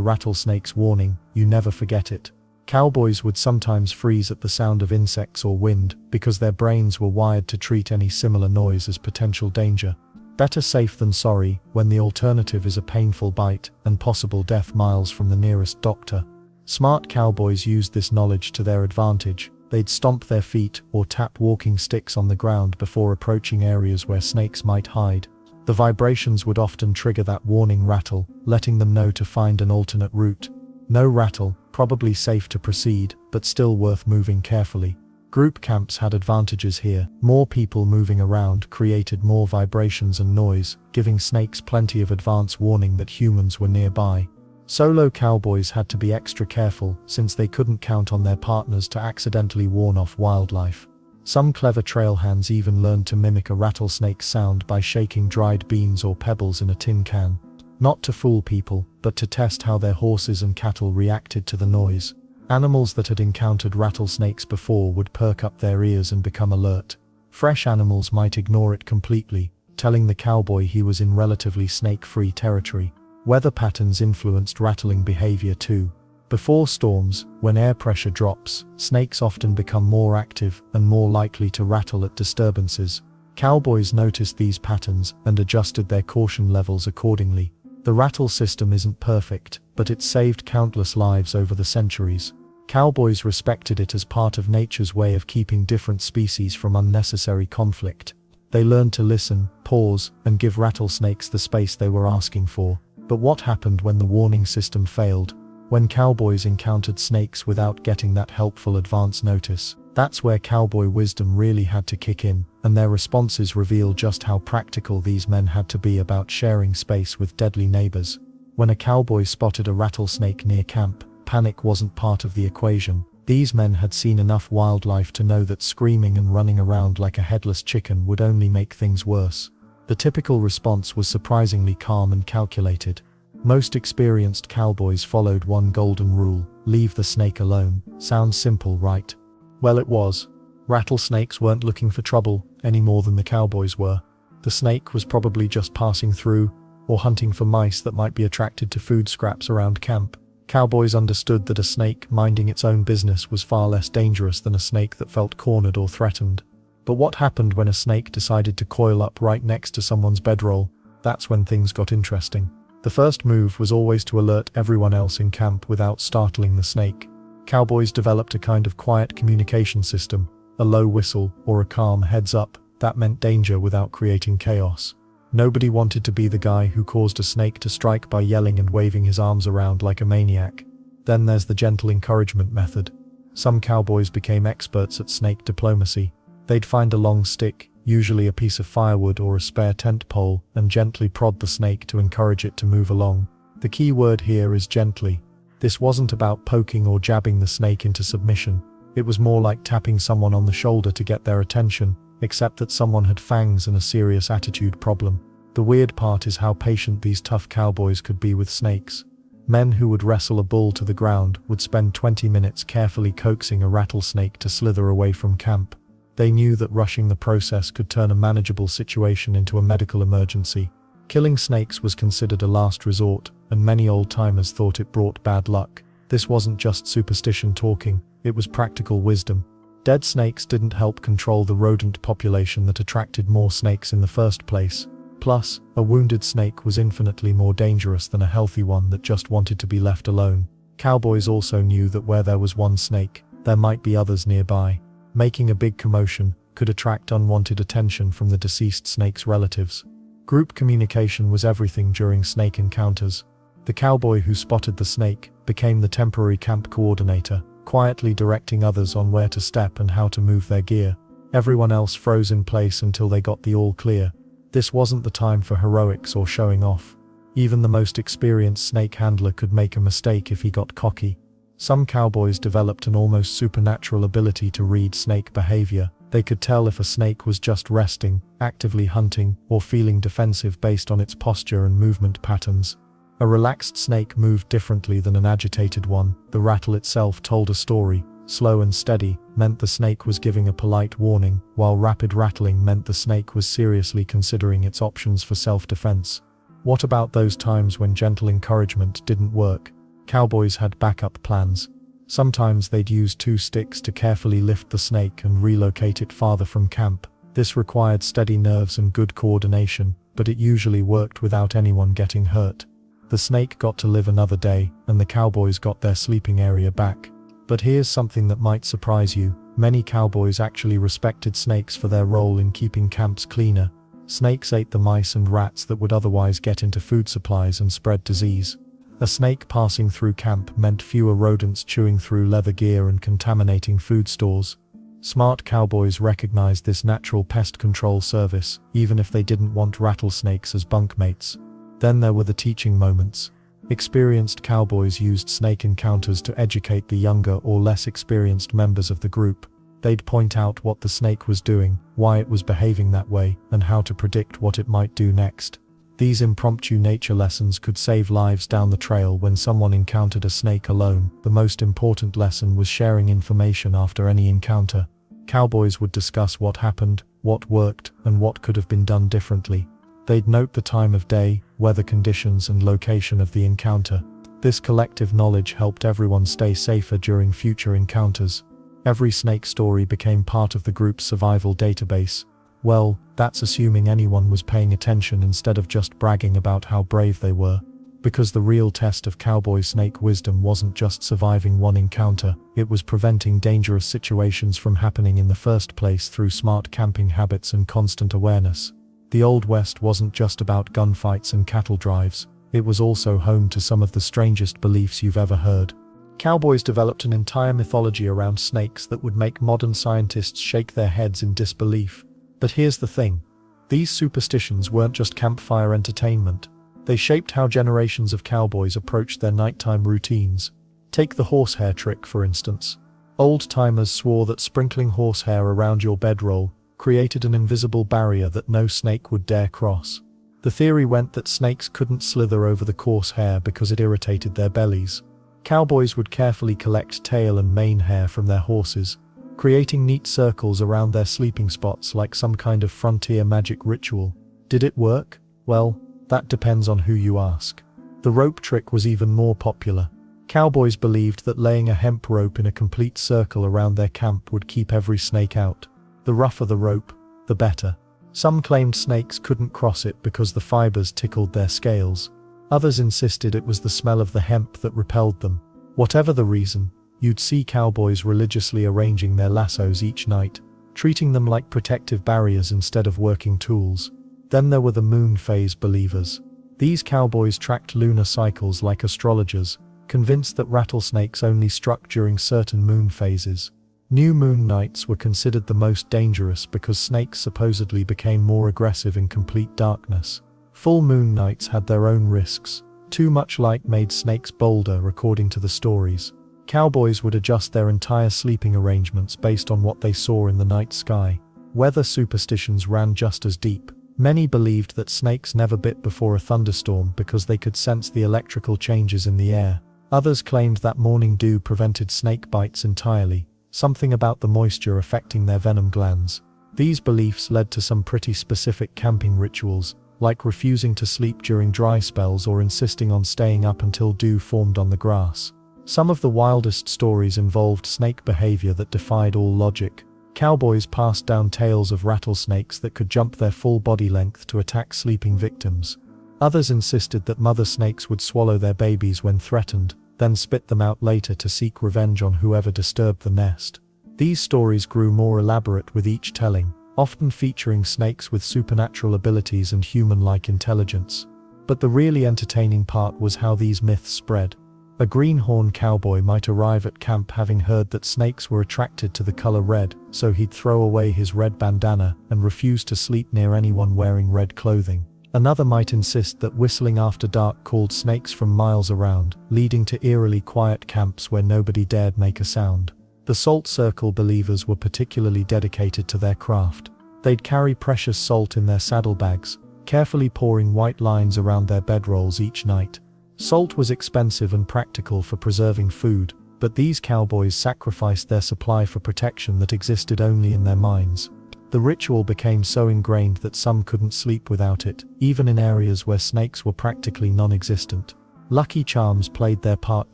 rattlesnake's warning, you never forget it. Cowboys would sometimes freeze at the sound of insects or wind because their brains were wired to treat any similar noise as potential danger. Better safe than sorry when the alternative is a painful bite and possible death miles from the nearest doctor. Smart cowboys used this knowledge to their advantage. They'd stomp their feet or tap walking sticks on the ground before approaching areas where snakes might hide. The vibrations would often trigger that warning rattle, letting them know to find an alternate route. No rattle, probably safe to proceed, but still worth moving carefully. Group camps had advantages here. More people moving around created more vibrations and noise, giving snakes plenty of advance warning that humans were nearby. Solo cowboys had to be extra careful, since they couldn't count on their partners to accidentally warn off wildlife. Some clever trail hands even learned to mimic a rattlesnake sound by shaking dried beans or pebbles in a tin can. Not to fool people, but to test how their horses and cattle reacted to the noise. Animals that had encountered rattlesnakes before would perk up their ears and become alert. Fresh animals might ignore it completely, telling the cowboy he was in relatively snake-free territory. Weather patterns influenced rattling behavior too. Before storms, when air pressure drops, snakes often become more active and more likely to rattle at disturbances. Cowboys noticed these patterns and adjusted their caution levels accordingly. The rattle system isn't perfect, but it saved countless lives over the centuries. Cowboys respected it as part of nature's way of keeping different species from unnecessary conflict. They learned to listen, pause, and give rattlesnakes the space they were asking for. But what happened when the warning system failed? When cowboys encountered snakes without getting that helpful advance notice? That's where cowboy wisdom really had to kick in, and their responses reveal just how practical these men had to be about sharing space with deadly neighbors. When a cowboy spotted a rattlesnake near camp, panic wasn't part of the equation. These men had seen enough wildlife to know that screaming and running around like a headless chicken would only make things worse. The typical response was surprisingly calm and calculated. Most experienced cowboys followed one golden rule: leave the snake alone. Sounds simple, right? Well, it was. Rattlesnakes weren't looking for trouble any more than the cowboys were. The snake was probably just passing through, or hunting for mice that might be attracted to food scraps around camp. Cowboys understood that a snake minding its own business was far less dangerous than a snake that felt cornered or threatened. But what happened when a snake decided to coil up right next to someone's bedroll? That's when things got interesting. The first move was always to alert everyone else in camp without startling the snake. Cowboys developed a kind of quiet communication system, a low whistle or a calm heads up, that meant danger without creating chaos. Nobody wanted to be the guy who caused a snake to strike by yelling and waving his arms around like a maniac. Then there's the gentle encouragement method. Some cowboys became experts at snake diplomacy. They'd find a long stick, usually a piece of firewood or a spare tent pole, and gently prod the snake to encourage it to move along. The key word here is gently. This wasn't about poking or jabbing the snake into submission. It was more like tapping someone on the shoulder to get their attention, except that someone had fangs and a serious attitude problem. The weird part is how patient these tough cowboys could be with snakes. Men who would wrestle a bull to the ground would spend 20 minutes carefully coaxing a rattlesnake to slither away from camp. They knew that rushing the process could turn a manageable situation into a medical emergency. Killing snakes was considered a last resort, and many old-timers thought it brought bad luck. This wasn't just superstition talking, it was practical wisdom. Dead snakes didn't help control the rodent population that attracted more snakes in the first place. Plus, a wounded snake was infinitely more dangerous than a healthy one that just wanted to be left alone. Cowboys also knew that where there was one snake, there might be others nearby. Making a big commotion could attract unwanted attention from the deceased snake's relatives. Group communication was everything during snake encounters. The cowboy who spotted the snake became the temporary camp coordinator, quietly directing others on where to step and how to move their gear. Everyone else froze in place until they got the all clear. This wasn't the time for heroics or showing off. Even the most experienced snake handler could make a mistake if he got cocky. Some cowboys developed an almost supernatural ability to read snake behavior. They could tell if a snake was just resting, actively hunting, or feeling defensive based on its posture and movement patterns. A relaxed snake moved differently than an agitated one. The rattle itself told a story. Slow and steady meant the snake was giving a polite warning, while rapid rattling meant the snake was seriously considering its options for self-defense. What about those times when gentle encouragement didn't work? Cowboys had backup plans. Sometimes they'd use 2 sticks to carefully lift the snake and relocate it farther from camp. This required steady nerves and good coordination, but it usually worked without anyone getting hurt. The snake got to live another day, and the cowboys got their sleeping area back. But here's something that might surprise you. Many cowboys actually respected snakes for their role in keeping camps cleaner. Snakes ate the mice and rats that would otherwise get into food supplies and spread disease. A snake passing through camp meant fewer rodents chewing through leather gear and contaminating food stores. Smart cowboys recognized this natural pest control service, even if they didn't want rattlesnakes as bunkmates. Then there were the teaching moments. Experienced cowboys used snake encounters to educate the younger or less experienced members of the group. They'd point out what the snake was doing, why it was behaving that way, and how to predict what it might do next. These impromptu nature lessons could save lives down the trail when someone encountered a snake alone. The most important lesson was sharing information after any encounter. Cowboys would discuss what happened, what worked, and what could have been done differently. They'd note the time of day, weather conditions, and location of the encounter. This collective knowledge helped everyone stay safer during future encounters. Every snake story became part of the group's survival database. Well, that's assuming anyone was paying attention instead of just bragging about how brave they were. Because the real test of cowboy snake wisdom wasn't just surviving one encounter, it was preventing dangerous situations from happening in the first place through smart camping habits and constant awareness. The Old West wasn't just about gunfights and cattle drives, it was also home to some of the strangest beliefs you've ever heard. Cowboys developed an entire mythology around snakes that would make modern scientists shake their heads in disbelief. But here's the thing. These superstitions weren't just campfire entertainment. They shaped how generations of cowboys approached their nighttime routines. Take the horsehair trick, for instance. Old-timers swore that sprinkling horsehair around your bedroll created an invisible barrier that no snake would dare cross. The theory went that snakes couldn't slither over the coarse hair because it irritated their bellies. Cowboys would carefully collect tail and mane hair from their horses, creating neat circles around their sleeping spots like some kind of frontier magic ritual. Did it work? Well, that depends on who you ask. The rope trick was even more popular. Cowboys believed that laying a hemp rope in a complete circle around their camp would keep every snake out. The rougher the rope, the better. Some claimed snakes couldn't cross it because the fibers tickled their scales. Others insisted it was the smell of the hemp that repelled them. Whatever the reason, you'd see cowboys religiously arranging their lassos each night, treating them like protective barriers instead of working tools. Then there were the moon phase believers. These cowboys tracked lunar cycles like astrologers, convinced that rattlesnakes only struck during certain moon phases. New moon nights were considered the most dangerous because snakes supposedly became more aggressive in complete darkness. Full moon nights had their own risks. Too much light made snakes bolder, according to the stories. Cowboys would adjust their entire sleeping arrangements based on what they saw in the night sky. Weather superstitions ran just as deep. Many believed that snakes never bit before a thunderstorm because they could sense the electrical changes in the air. Others claimed that morning dew prevented snake bites entirely, something about the moisture affecting their venom glands. These beliefs led to some pretty specific camping rituals, like refusing to sleep during dry spells or insisting on staying up until dew formed on the grass. Some of the wildest stories involved snake behavior that defied all logic. Cowboys passed down tales of rattlesnakes that could jump their full body length to attack sleeping victims. Others insisted that mother snakes would swallow their babies when threatened, then spit them out later to seek revenge on whoever disturbed the nest. These stories grew more elaborate with each telling, often featuring snakes with supernatural abilities and human-like intelligence. But the really entertaining part was how these myths spread. A greenhorn cowboy might arrive at camp having heard that snakes were attracted to the color red, so he'd throw away his red bandana and refuse to sleep near anyone wearing red clothing. Another might insist that whistling after dark called snakes from miles around, leading to eerily quiet camps where nobody dared make a sound. The salt circle believers were particularly dedicated to their craft. They'd carry precious salt in their saddlebags, carefully pouring white lines around their bedrolls each night. Salt was expensive and practical for preserving food, but these cowboys sacrificed their supply for protection that existed only in their minds. The ritual became so ingrained that some couldn't sleep without it, even in areas where snakes were practically non-existent. Lucky charms played their part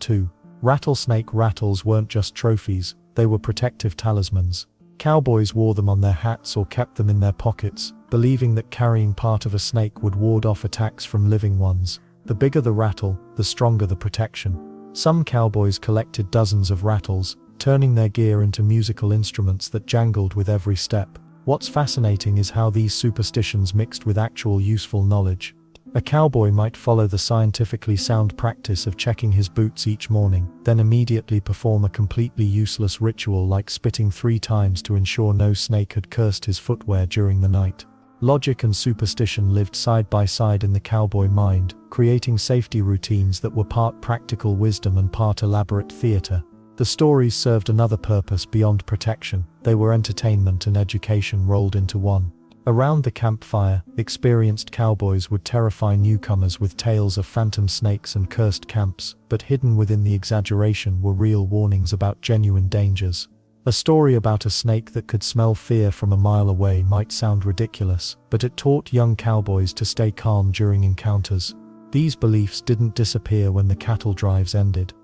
too. Rattlesnake rattles weren't just trophies, they were protective talismans. Cowboys wore them on their hats or kept them in their pockets, believing that carrying part of a snake would ward off attacks from living ones. The bigger the rattle, the stronger the protection. Some cowboys collected dozens of rattles, turning their gear into musical instruments that jangled with every step. What's fascinating is how these superstitions mixed with actual useful knowledge. A cowboy might follow the scientifically sound practice of checking his boots each morning, then immediately perform a completely useless ritual like spitting 3 times to ensure no snake had cursed his footwear during the night. Logic and superstition lived side by side in the cowboy mind, creating safety routines that were part practical wisdom and part elaborate theater. The stories served another purpose beyond protection. They were entertainment and education rolled into one. Around the campfire, experienced cowboys would terrify newcomers with tales of phantom snakes and cursed camps, but hidden within the exaggeration were real warnings about genuine dangers. A story about a snake that could smell fear from a mile away might sound ridiculous, but it taught young cowboys to stay calm during encounters. These beliefs didn't disappear when the cattle drives ended.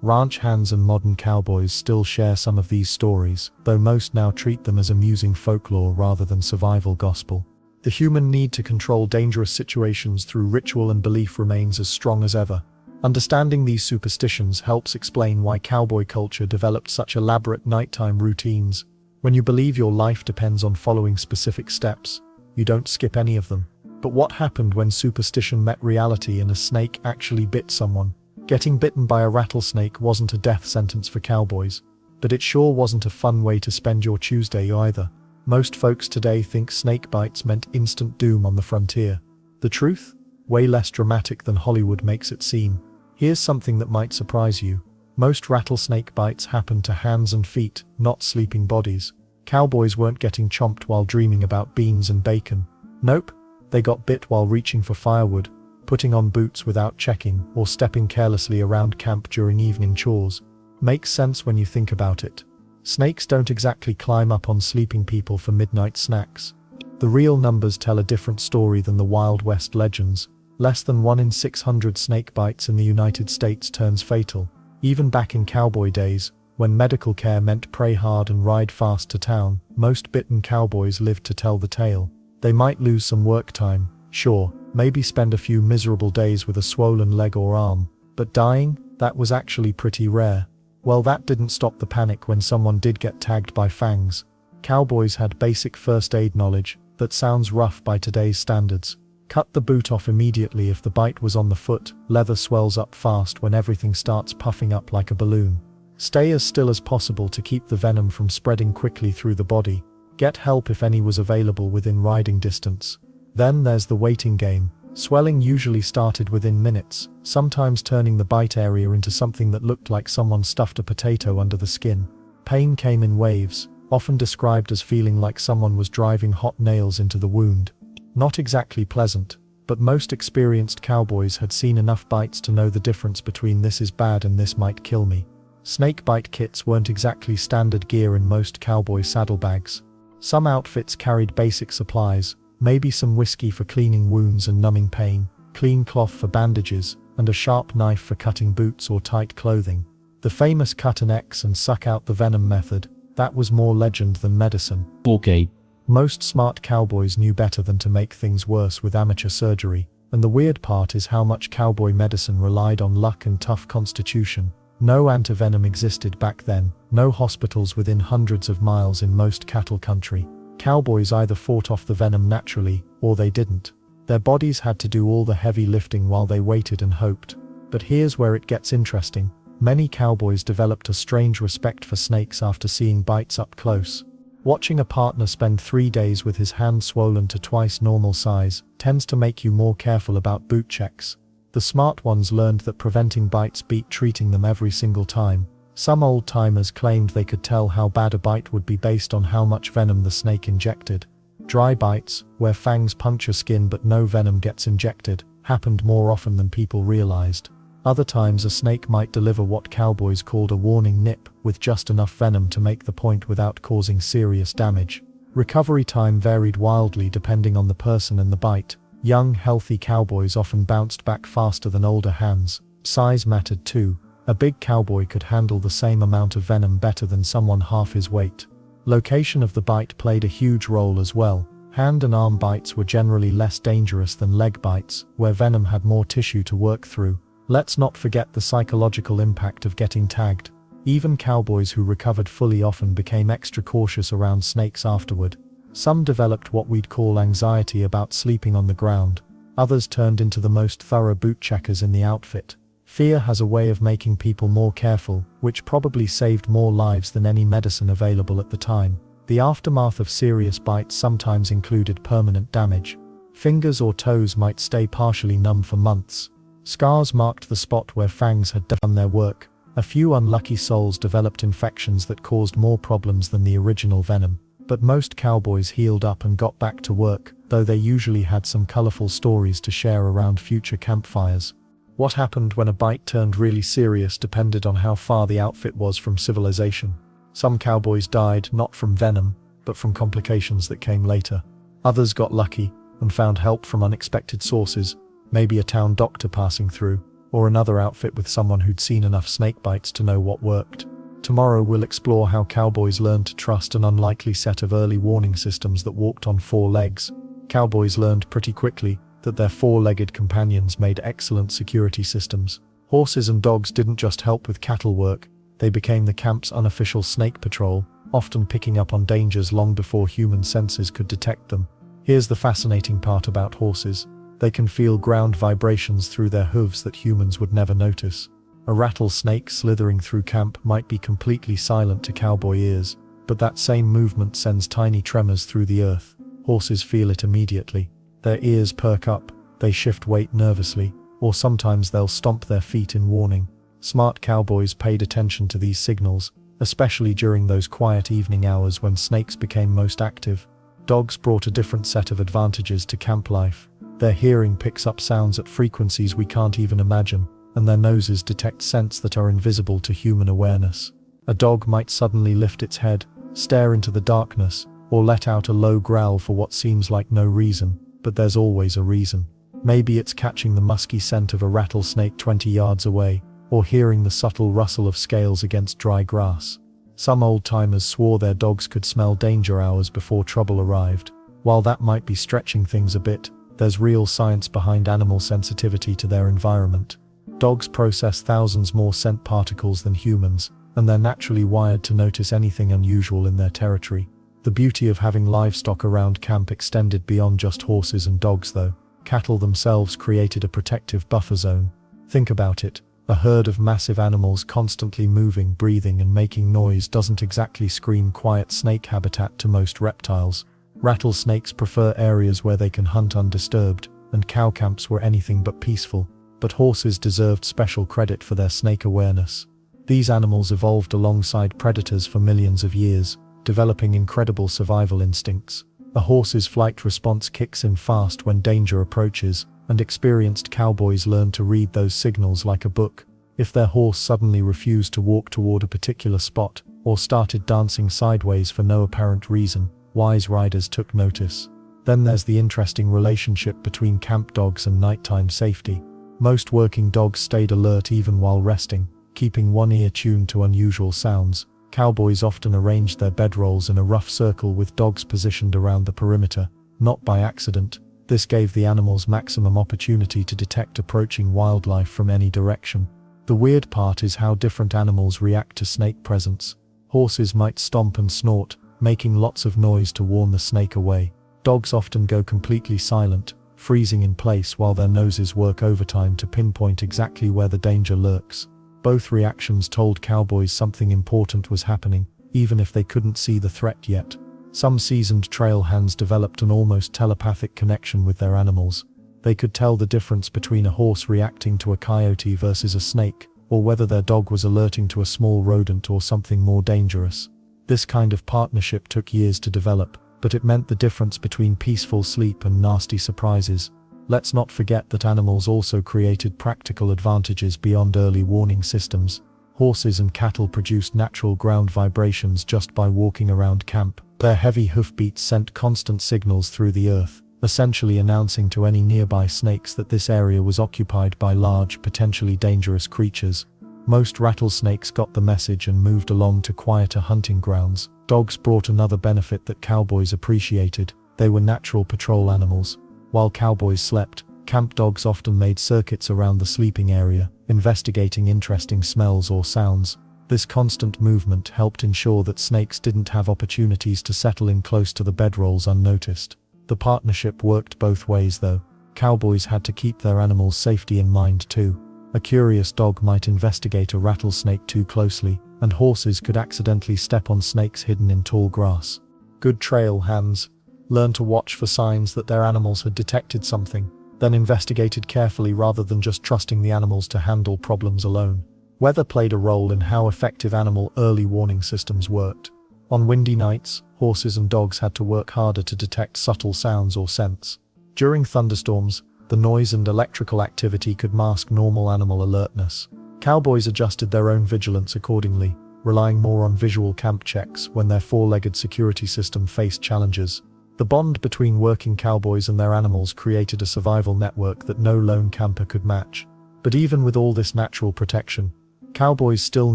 Ranch hands and modern cowboys still share some of these stories, though most now treat them as amusing folklore rather than survival gospel. The human need to control dangerous situations through ritual and belief remains as strong as ever. Understanding these superstitions helps explain why cowboy culture developed such elaborate nighttime routines. When you believe your life depends on following specific steps, you don't skip any of them. But what happened when superstition met reality and a snake actually bit someone? Getting bitten by a rattlesnake wasn't a death sentence for cowboys, but it sure wasn't a fun way to spend your Tuesday either. Most folks today think snake bites meant instant doom on the frontier. The truth? Way less dramatic than Hollywood makes it seem. Here's something that might surprise you. Most rattlesnake bites happened to hands and feet, not sleeping bodies. Cowboys weren't getting chomped while dreaming about beans and bacon. Nope, they got bit while reaching for firewood, putting on boots without checking, or stepping carelessly around camp during evening chores. Makes sense when you think about it. Snakes don't exactly climb up on sleeping people for midnight snacks. The real numbers tell a different story than the Wild West legends. Less than 1 in 600 snake bites in the United States turns fatal. Even back in cowboy days, when medical care meant pray hard and ride fast to town, most bitten cowboys lived to tell the tale. They might lose some work time, sure, maybe spend a few miserable days with a swollen leg or arm, but dying, that was actually pretty rare. Well, that didn't stop the panic when someone did get tagged by fangs. Cowboys had basic first aid knowledge that sounds rough by today's standards. Cut the boot off immediately if the bite was on the foot. Leather swells up fast when everything starts puffing up like a balloon. Stay as still as possible to keep the venom from spreading quickly through the body. Get help if any was available within riding distance. Then there's the waiting game. Swelling usually started within minutes, sometimes turning the bite area into something that looked like someone stuffed a potato under the skin. Pain came in waves, often described as feeling like someone was driving hot nails into the wound. Not exactly pleasant, but most experienced cowboys had seen enough bites to know the difference between this is bad and this might kill me. Snake bite kits weren't exactly standard gear in most cowboy saddlebags. Some outfits carried basic supplies, maybe some whiskey for cleaning wounds and numbing pain, clean cloth for bandages, and a sharp knife for cutting boots or tight clothing. The famous cut an X and suck out the venom method, that was more legend than medicine. Okay. Most smart cowboys knew better than to make things worse with amateur surgery, and the weird part is how much cowboy medicine relied on luck and tough constitution. No antivenom existed back then, no hospitals within hundreds of miles in most cattle country. Cowboys either fought off the venom naturally, or they didn't. Their bodies had to do all the heavy lifting while they waited and hoped. But here's where it gets interesting. Many cowboys developed a strange respect for snakes after seeing bites up close. Watching a partner spend 3 days with his hand swollen to twice normal size tends to make you more careful about boot checks. The smart ones learned that preventing bites beat treating them every single time. Some old-timers claimed they could tell how bad a bite would be based on how much venom the snake injected. Dry bites, where fangs puncture skin but no venom gets injected, happened more often than people realized. Other times a snake might deliver what cowboys called a warning nip, with just enough venom to make the point without causing serious damage. Recovery time varied wildly depending on the person and the bite. Young, healthy cowboys often bounced back faster than older hands. Size mattered too. A big cowboy could handle the same amount of venom better than someone half his weight. Location of the bite played a huge role as well. Hand and arm bites were generally less dangerous than leg bites, where venom had more tissue to work through. Let's not forget the psychological impact of getting tagged. Even cowboys who recovered fully often became extra cautious around snakes afterward. Some developed what we'd call anxiety about sleeping on the ground. Others turned into the most thorough boot checkers in the outfit. Fear has a way of making people more careful, which probably saved more lives than any medicine available at the time. The aftermath of serious bites sometimes included permanent damage. Fingers or toes might stay partially numb for months. Scars marked the spot where fangs had done their work. A few unlucky souls developed infections that caused more problems than the original venom. But most cowboys healed up and got back to work, though they usually had some colorful stories to share around future campfires. What happened when a bite turned really serious depended on how far the outfit was from civilization. Some cowboys died not from venom, but from complications that came later. Others got lucky and found help from unexpected sources, maybe a town doctor passing through, or another outfit with someone who'd seen enough snake bites to know what worked. Tomorrow we'll explore how cowboys learned to trust an unlikely set of early warning systems that walked on four legs. Cowboys learned pretty quickly that their four-legged companions made excellent security systems. Horses and dogs didn't just help with cattle work, they became the camp's unofficial snake patrol, often picking up on dangers long before human senses could detect them. Here's the fascinating part about horses. They can feel ground vibrations through their hooves that humans would never notice. A rattlesnake slithering through camp might be completely silent to cowboy ears, but that same movement sends tiny tremors through the earth. Horses feel it immediately. Their ears perk up, they shift weight nervously, or sometimes they'll stomp their feet in warning. Smart cowboys paid attention to these signals, especially during those quiet evening hours when snakes became most active. Dogs brought a different set of advantages to camp life. Their hearing picks up sounds at frequencies we can't even imagine, and their noses detect scents that are invisible to human awareness. A dog might suddenly lift its head, stare into the darkness, or let out a low growl for what seems like no reason, but there's always a reason. Maybe it's catching the musky scent of a rattlesnake 20 yards away, or hearing the subtle rustle of scales against dry grass. Some old-timers swore their dogs could smell danger hours before trouble arrived. While that might be stretching things a bit, there's real science behind animal sensitivity to their environment. Dogs process thousands more scent particles than humans, and they're naturally wired to notice anything unusual in their territory. The beauty of having livestock around camp extended beyond just horses and dogs though. Cattle themselves created a protective buffer zone. Think about it. A herd of massive animals constantly moving, breathing and making noise doesn't exactly scream quiet snake habitat to most reptiles. Rattlesnakes prefer areas where they can hunt undisturbed, and cow camps were anything but peaceful. But horses deserved special credit for their snake awareness. These animals evolved alongside predators for millions of years, developing incredible survival instincts. A horse's flight response kicks in fast when danger approaches, and experienced cowboys learn to read those signals like a book. If their horse suddenly refused to walk toward a particular spot, or started dancing sideways for no apparent reason, wise riders took notice. Then there's the interesting relationship between camp dogs and nighttime safety. Most working dogs stayed alert even while resting, keeping one ear tuned to unusual sounds. Cowboys often arranged their bedrolls in a rough circle with dogs positioned around the perimeter, not by accident. This gave the animals maximum opportunity to detect approaching wildlife from any direction. The weird part is how different animals react to snake presence. Horses might stomp and snort, making lots of noise to warn the snake away. Dogs often go completely silent, freezing in place while their noses work overtime to pinpoint exactly where the danger lurks. Both reactions told cowboys something important was happening, even if they couldn't see the threat yet. Some seasoned trail hands developed an almost telepathic connection with their animals. They could tell the difference between a horse reacting to a coyote versus a snake, or whether their dog was alerting to a small rodent or something more dangerous. This kind of partnership took years to develop, but it meant the difference between peaceful sleep and nasty surprises. Let's not forget that animals also created practical advantages beyond early warning systems. Horses and cattle produced natural ground vibrations just by walking around camp. Their heavy hoofbeats sent constant signals through the earth, essentially announcing to any nearby snakes that this area was occupied by large, potentially dangerous creatures. Most rattlesnakes got the message and moved along to quieter hunting grounds. Dogs brought another benefit that cowboys appreciated. They were natural patrol animals. While cowboys slept, camp dogs often made circuits around the sleeping area, investigating interesting smells or sounds. This constant movement helped ensure that snakes didn't have opportunities to settle in close to the bedrolls unnoticed. The partnership worked both ways though. Cowboys had to keep their animals' safety in mind too. A curious dog might investigate a rattlesnake too closely, and horses could accidentally step on snakes hidden in tall grass. Good trail hands learned to watch for signs that their animals had detected something, then investigated carefully rather than just trusting the animals to handle problems alone. Weather played a role in how effective animal early warning systems worked. On windy nights, horses and dogs had to work harder to detect subtle sounds or scents. During thunderstorms, the noise and electrical activity could mask normal animal alertness. Cowboys adjusted their own vigilance accordingly, relying more on visual camp checks when their four-legged security system faced challenges. The bond between working cowboys and their animals created a survival network that no lone camper could match. But even with all this natural protection, cowboys still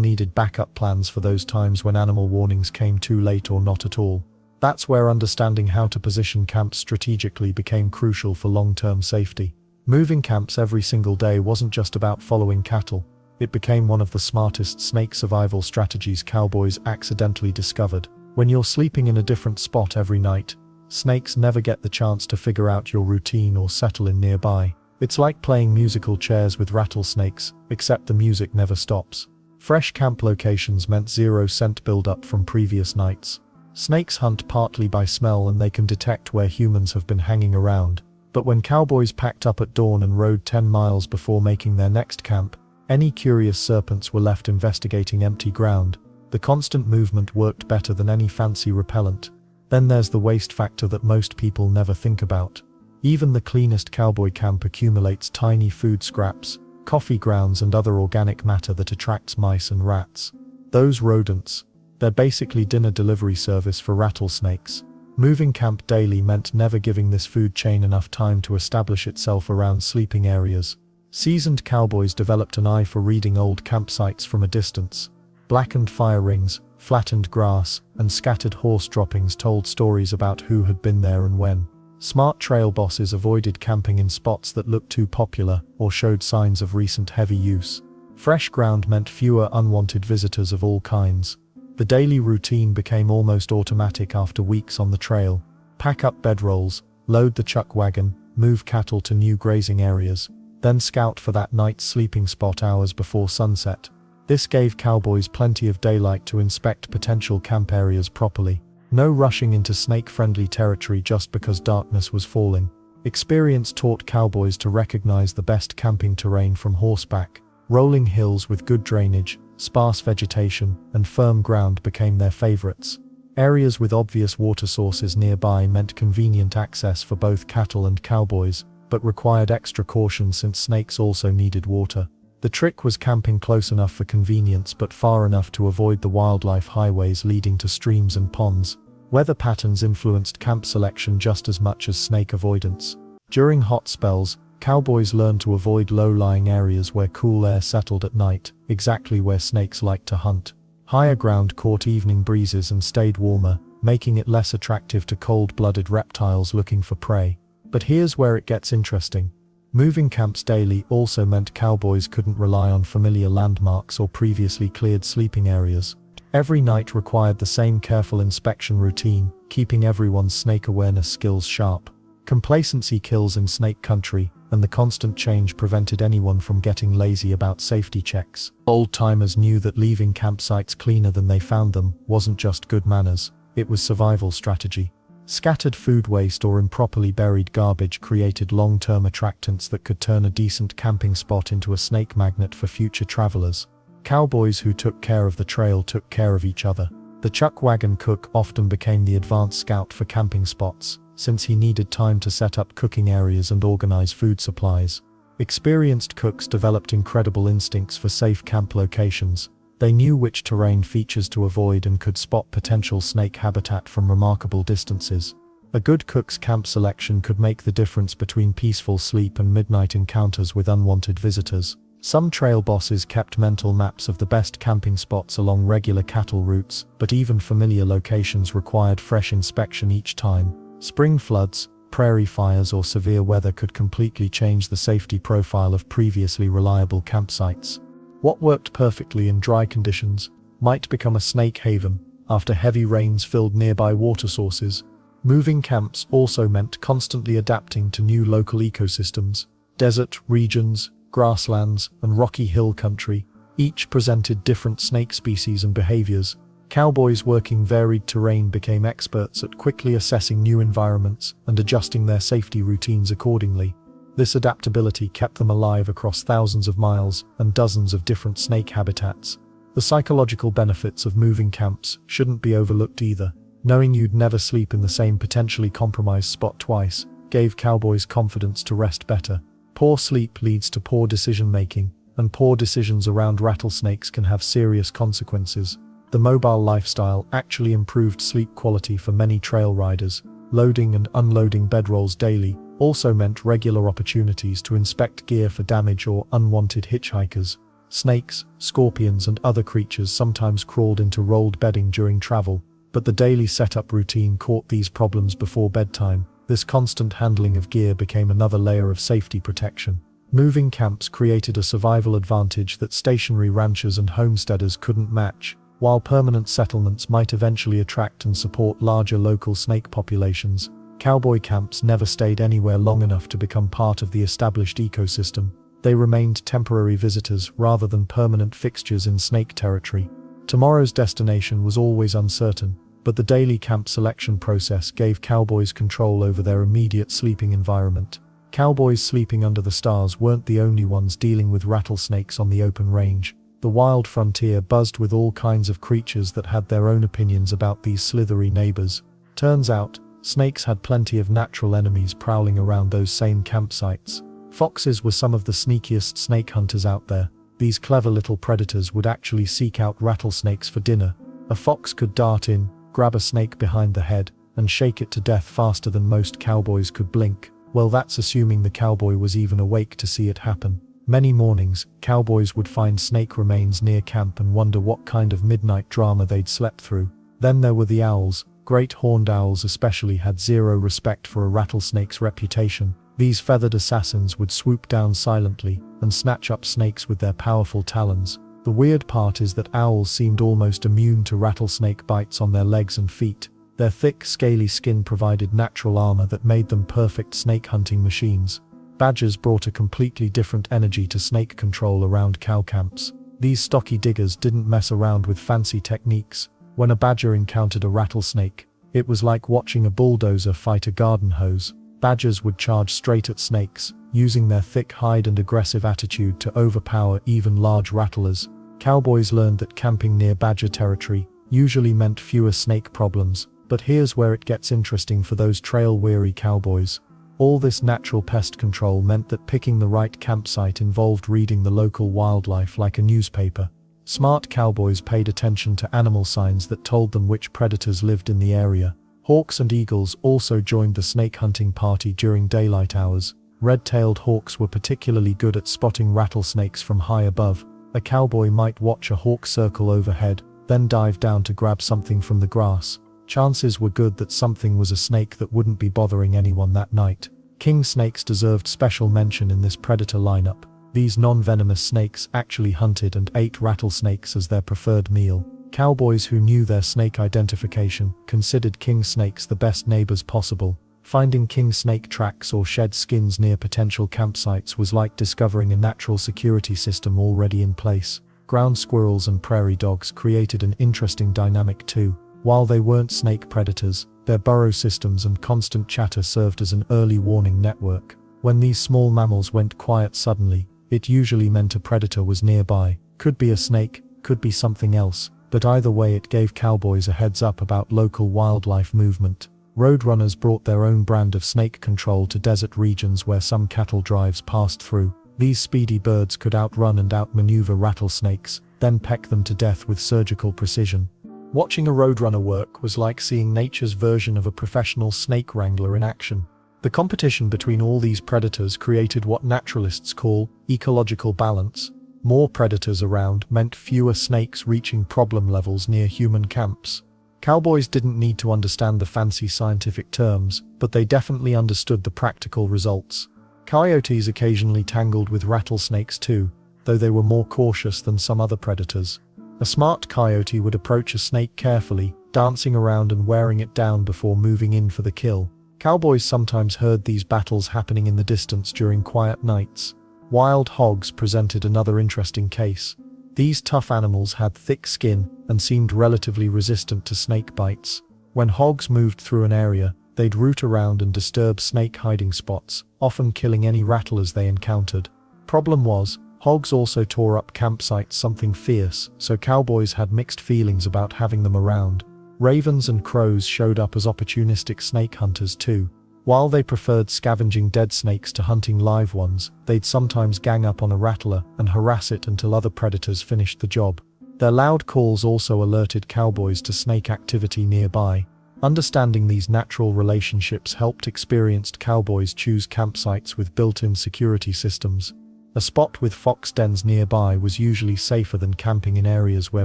needed backup plans for those times when animal warnings came too late or not at all. That's where understanding how to position camps strategically became crucial for long-term safety. Moving camps every single day wasn't just about following cattle. It became one of the smartest snake survival strategies cowboys accidentally discovered. When you're sleeping in a different spot every night, snakes never get the chance to figure out your routine or settle in nearby. It's like playing musical chairs with rattlesnakes, except the music never stops. Fresh camp locations meant zero scent buildup from previous nights. Snakes hunt partly by smell and they can detect where humans have been hanging around. But when cowboys packed up at dawn and rode 10 miles before making their next camp, any curious serpents were left investigating empty ground. The constant movement worked better than any fancy repellent. Then there's the waste factor that most people never think about. Even the cleanest cowboy camp accumulates tiny food scraps, coffee grounds and other organic matter that attracts mice and rats. Those rodents, they're basically dinner delivery service for rattlesnakes. Moving camp daily meant never giving this food chain enough time to establish itself around sleeping areas. Seasoned cowboys developed an eye for reading old campsites from a distance. Blackened fire rings, flattened grass, and scattered horse droppings told stories about who had been there and when. Smart trail bosses avoided camping in spots that looked too popular or showed signs of recent heavy use. Fresh ground meant fewer unwanted visitors of all kinds. The daily routine became almost automatic after weeks on the trail. Pack up bedrolls, load the chuck wagon, move cattle to new grazing areas, then scout for that night's sleeping spot hours before sunset. This gave cowboys plenty of daylight to inspect potential camp areas properly. No rushing into snake-friendly territory just because darkness was falling. Experience taught cowboys to recognize the best camping terrain from horseback. Rolling hills with good drainage, sparse vegetation, and firm ground became their favorites. Areas with obvious water sources nearby meant convenient access for both cattle and cowboys, but required extra caution since snakes also needed water. The trick was camping close enough for convenience but far enough to avoid the wildlife highways leading to streams and ponds. Weather patterns influenced camp selection just as much as snake avoidance. During hot spells, cowboys learned to avoid low-lying areas where cool air settled at night, exactly where snakes liked to hunt. Higher ground caught evening breezes and stayed warmer, making it less attractive to cold-blooded reptiles looking for prey. But here's where it gets interesting. Moving camps daily also meant cowboys couldn't rely on familiar landmarks or previously cleared sleeping areas. Every night required the same careful inspection routine, keeping everyone's snake awareness skills sharp. Complacency kills in snake country, and the constant change prevented anyone from getting lazy about safety checks. Old-timers knew that leaving campsites cleaner than they found them wasn't just good manners, it was survival strategy. Scattered food waste or improperly buried garbage created long-term attractants that could turn a decent camping spot into a snake magnet for future travelers. Cowboys who took care of the trail took care of each other. The chuck wagon cook often became the advanced scout for camping spots, since he needed time to set up cooking areas and organize food supplies. Experienced cooks developed incredible instincts for safe camp locations. They knew which terrain features to avoid and could spot potential snake habitat from remarkable distances. A good cook's camp selection could make the difference between peaceful sleep and midnight encounters with unwanted visitors. Some trail bosses kept mental maps of the best camping spots along regular cattle routes, but even familiar locations required fresh inspection each time. Spring floods, prairie fires, or severe weather could completely change the safety profile of previously reliable campsites. What worked perfectly in dry conditions might become a snake haven after heavy rains filled nearby water sources. Moving camps also meant constantly adapting to new local ecosystems. Desert regions, grasslands, and rocky hill country each presented different snake species and behaviors. Cowboys working varied terrain became experts at quickly assessing new environments and adjusting their safety routines accordingly. This adaptability kept them alive across thousands of miles and dozens of different snake habitats. The psychological benefits of moving camps shouldn't be overlooked either. Knowing you'd never sleep in the same potentially compromised spot twice gave cowboys confidence to rest better. Poor sleep leads to poor decision-making, and poor decisions around rattlesnakes can have serious consequences. The mobile lifestyle actually improved sleep quality for many trail riders. Loading and unloading bedrolls daily also meant regular opportunities to inspect gear for damage or unwanted hitchhikers. Snakes, scorpions, and other creatures sometimes crawled into rolled bedding during travel, but the daily setup routine caught these problems before bedtime. This constant handling of gear became another layer of safety protection. Moving camps created a survival advantage that stationary ranchers and homesteaders couldn't match. While permanent settlements might eventually attract and support larger local snake populations, cowboy camps never stayed anywhere long enough to become part of the established ecosystem. They remained temporary visitors rather than permanent fixtures in snake territory. Tomorrow's destination was always uncertain, but the daily camp selection process gave cowboys control over their immediate sleeping environment. Cowboys sleeping under the stars weren't the only ones dealing with rattlesnakes on the open range. The wild frontier buzzed with all kinds of creatures that had their own opinions about these slithery neighbors. Turns out, snakes had plenty of natural enemies prowling around those same campsites. Foxes were some of the sneakiest snake hunters out there. These clever little predators would actually seek out rattlesnakes for dinner. A fox could dart in, grab a snake behind the head, and shake it to death faster than most cowboys could blink. Well, that's assuming the cowboy was even awake to see it happen. Many mornings, cowboys would find snake remains near camp and wonder what kind of midnight drama they'd slept through. Then there were the owls. Great horned owls especially had zero respect for a rattlesnake's reputation. These feathered assassins would swoop down silently and snatch up snakes with their powerful talons. The weird part is that owls seemed almost immune to rattlesnake bites on their legs and feet. Their thick, scaly skin provided natural armor that made them perfect snake hunting machines. Badgers brought a completely different energy to snake control around cow camps. These stocky diggers didn't mess around with fancy techniques. When a badger encountered a rattlesnake, it was like watching a bulldozer fight a garden hose. Badgers would charge straight at snakes, using their thick hide and aggressive attitude to overpower even large rattlers. Cowboys learned that camping near badger territory usually meant fewer snake problems, but here's where it gets interesting for those trail-weary cowboys. All this natural pest control meant that picking the right campsite involved reading the local wildlife like a newspaper. Smart cowboys paid attention to animal signs that told them which predators lived in the area. Hawks and eagles also joined the snake hunting party during daylight hours. Red-tailed hawks were particularly good at spotting rattlesnakes from high above. A cowboy might watch a hawk circle overhead, then dive down to grab something from the grass. Chances were good that something was a snake that wouldn't be bothering anyone that night. King snakes deserved special mention in this predator lineup. These non-venomous snakes actually hunted and ate rattlesnakes as their preferred meal. Cowboys who knew their snake identification considered king snakes the best neighbors possible. Finding king snake tracks or shed skins near potential campsites was like discovering a natural security system already in place. Ground squirrels and prairie dogs created an interesting dynamic too. While they weren't snake predators, their burrow systems and constant chatter served as an early warning network. When these small mammals went quiet suddenly, it usually meant a predator was nearby. Could be a snake, could be something else, but either way it gave cowboys a heads up about local wildlife movement. Roadrunners brought their own brand of snake control to desert regions where some cattle drives passed through. These speedy birds could outrun and outmaneuver rattlesnakes, then peck them to death with surgical precision. Watching a roadrunner work was like seeing nature's version of a professional snake wrangler in action. The competition between all these predators created what naturalists call ecological balance. More predators around meant fewer snakes reaching problem levels near human camps. Cowboys didn't need to understand the fancy scientific terms, but they definitely understood the practical results. Coyotes occasionally tangled with rattlesnakes too, though they were more cautious than some other predators. A smart coyote would approach a snake carefully, dancing around and wearing it down before moving in for the kill. Cowboys sometimes heard these battles happening in the distance during quiet nights. Wild hogs presented another interesting case. These tough animals had thick skin and seemed relatively resistant to snake bites. When hogs moved through an area, they'd root around and disturb snake hiding spots, often killing any rattlers they encountered. Problem was, hogs also tore up campsites something fierce, so cowboys had mixed feelings about having them around. Ravens and crows showed up as opportunistic snake hunters too. While they preferred scavenging dead snakes to hunting live ones, they'd sometimes gang up on a rattler and harass it until other predators finished the job. Their loud calls also alerted cowboys to snake activity nearby. Understanding these natural relationships helped experienced cowboys choose campsites with built-in security systems. A spot with fox dens nearby was usually safer than camping in areas where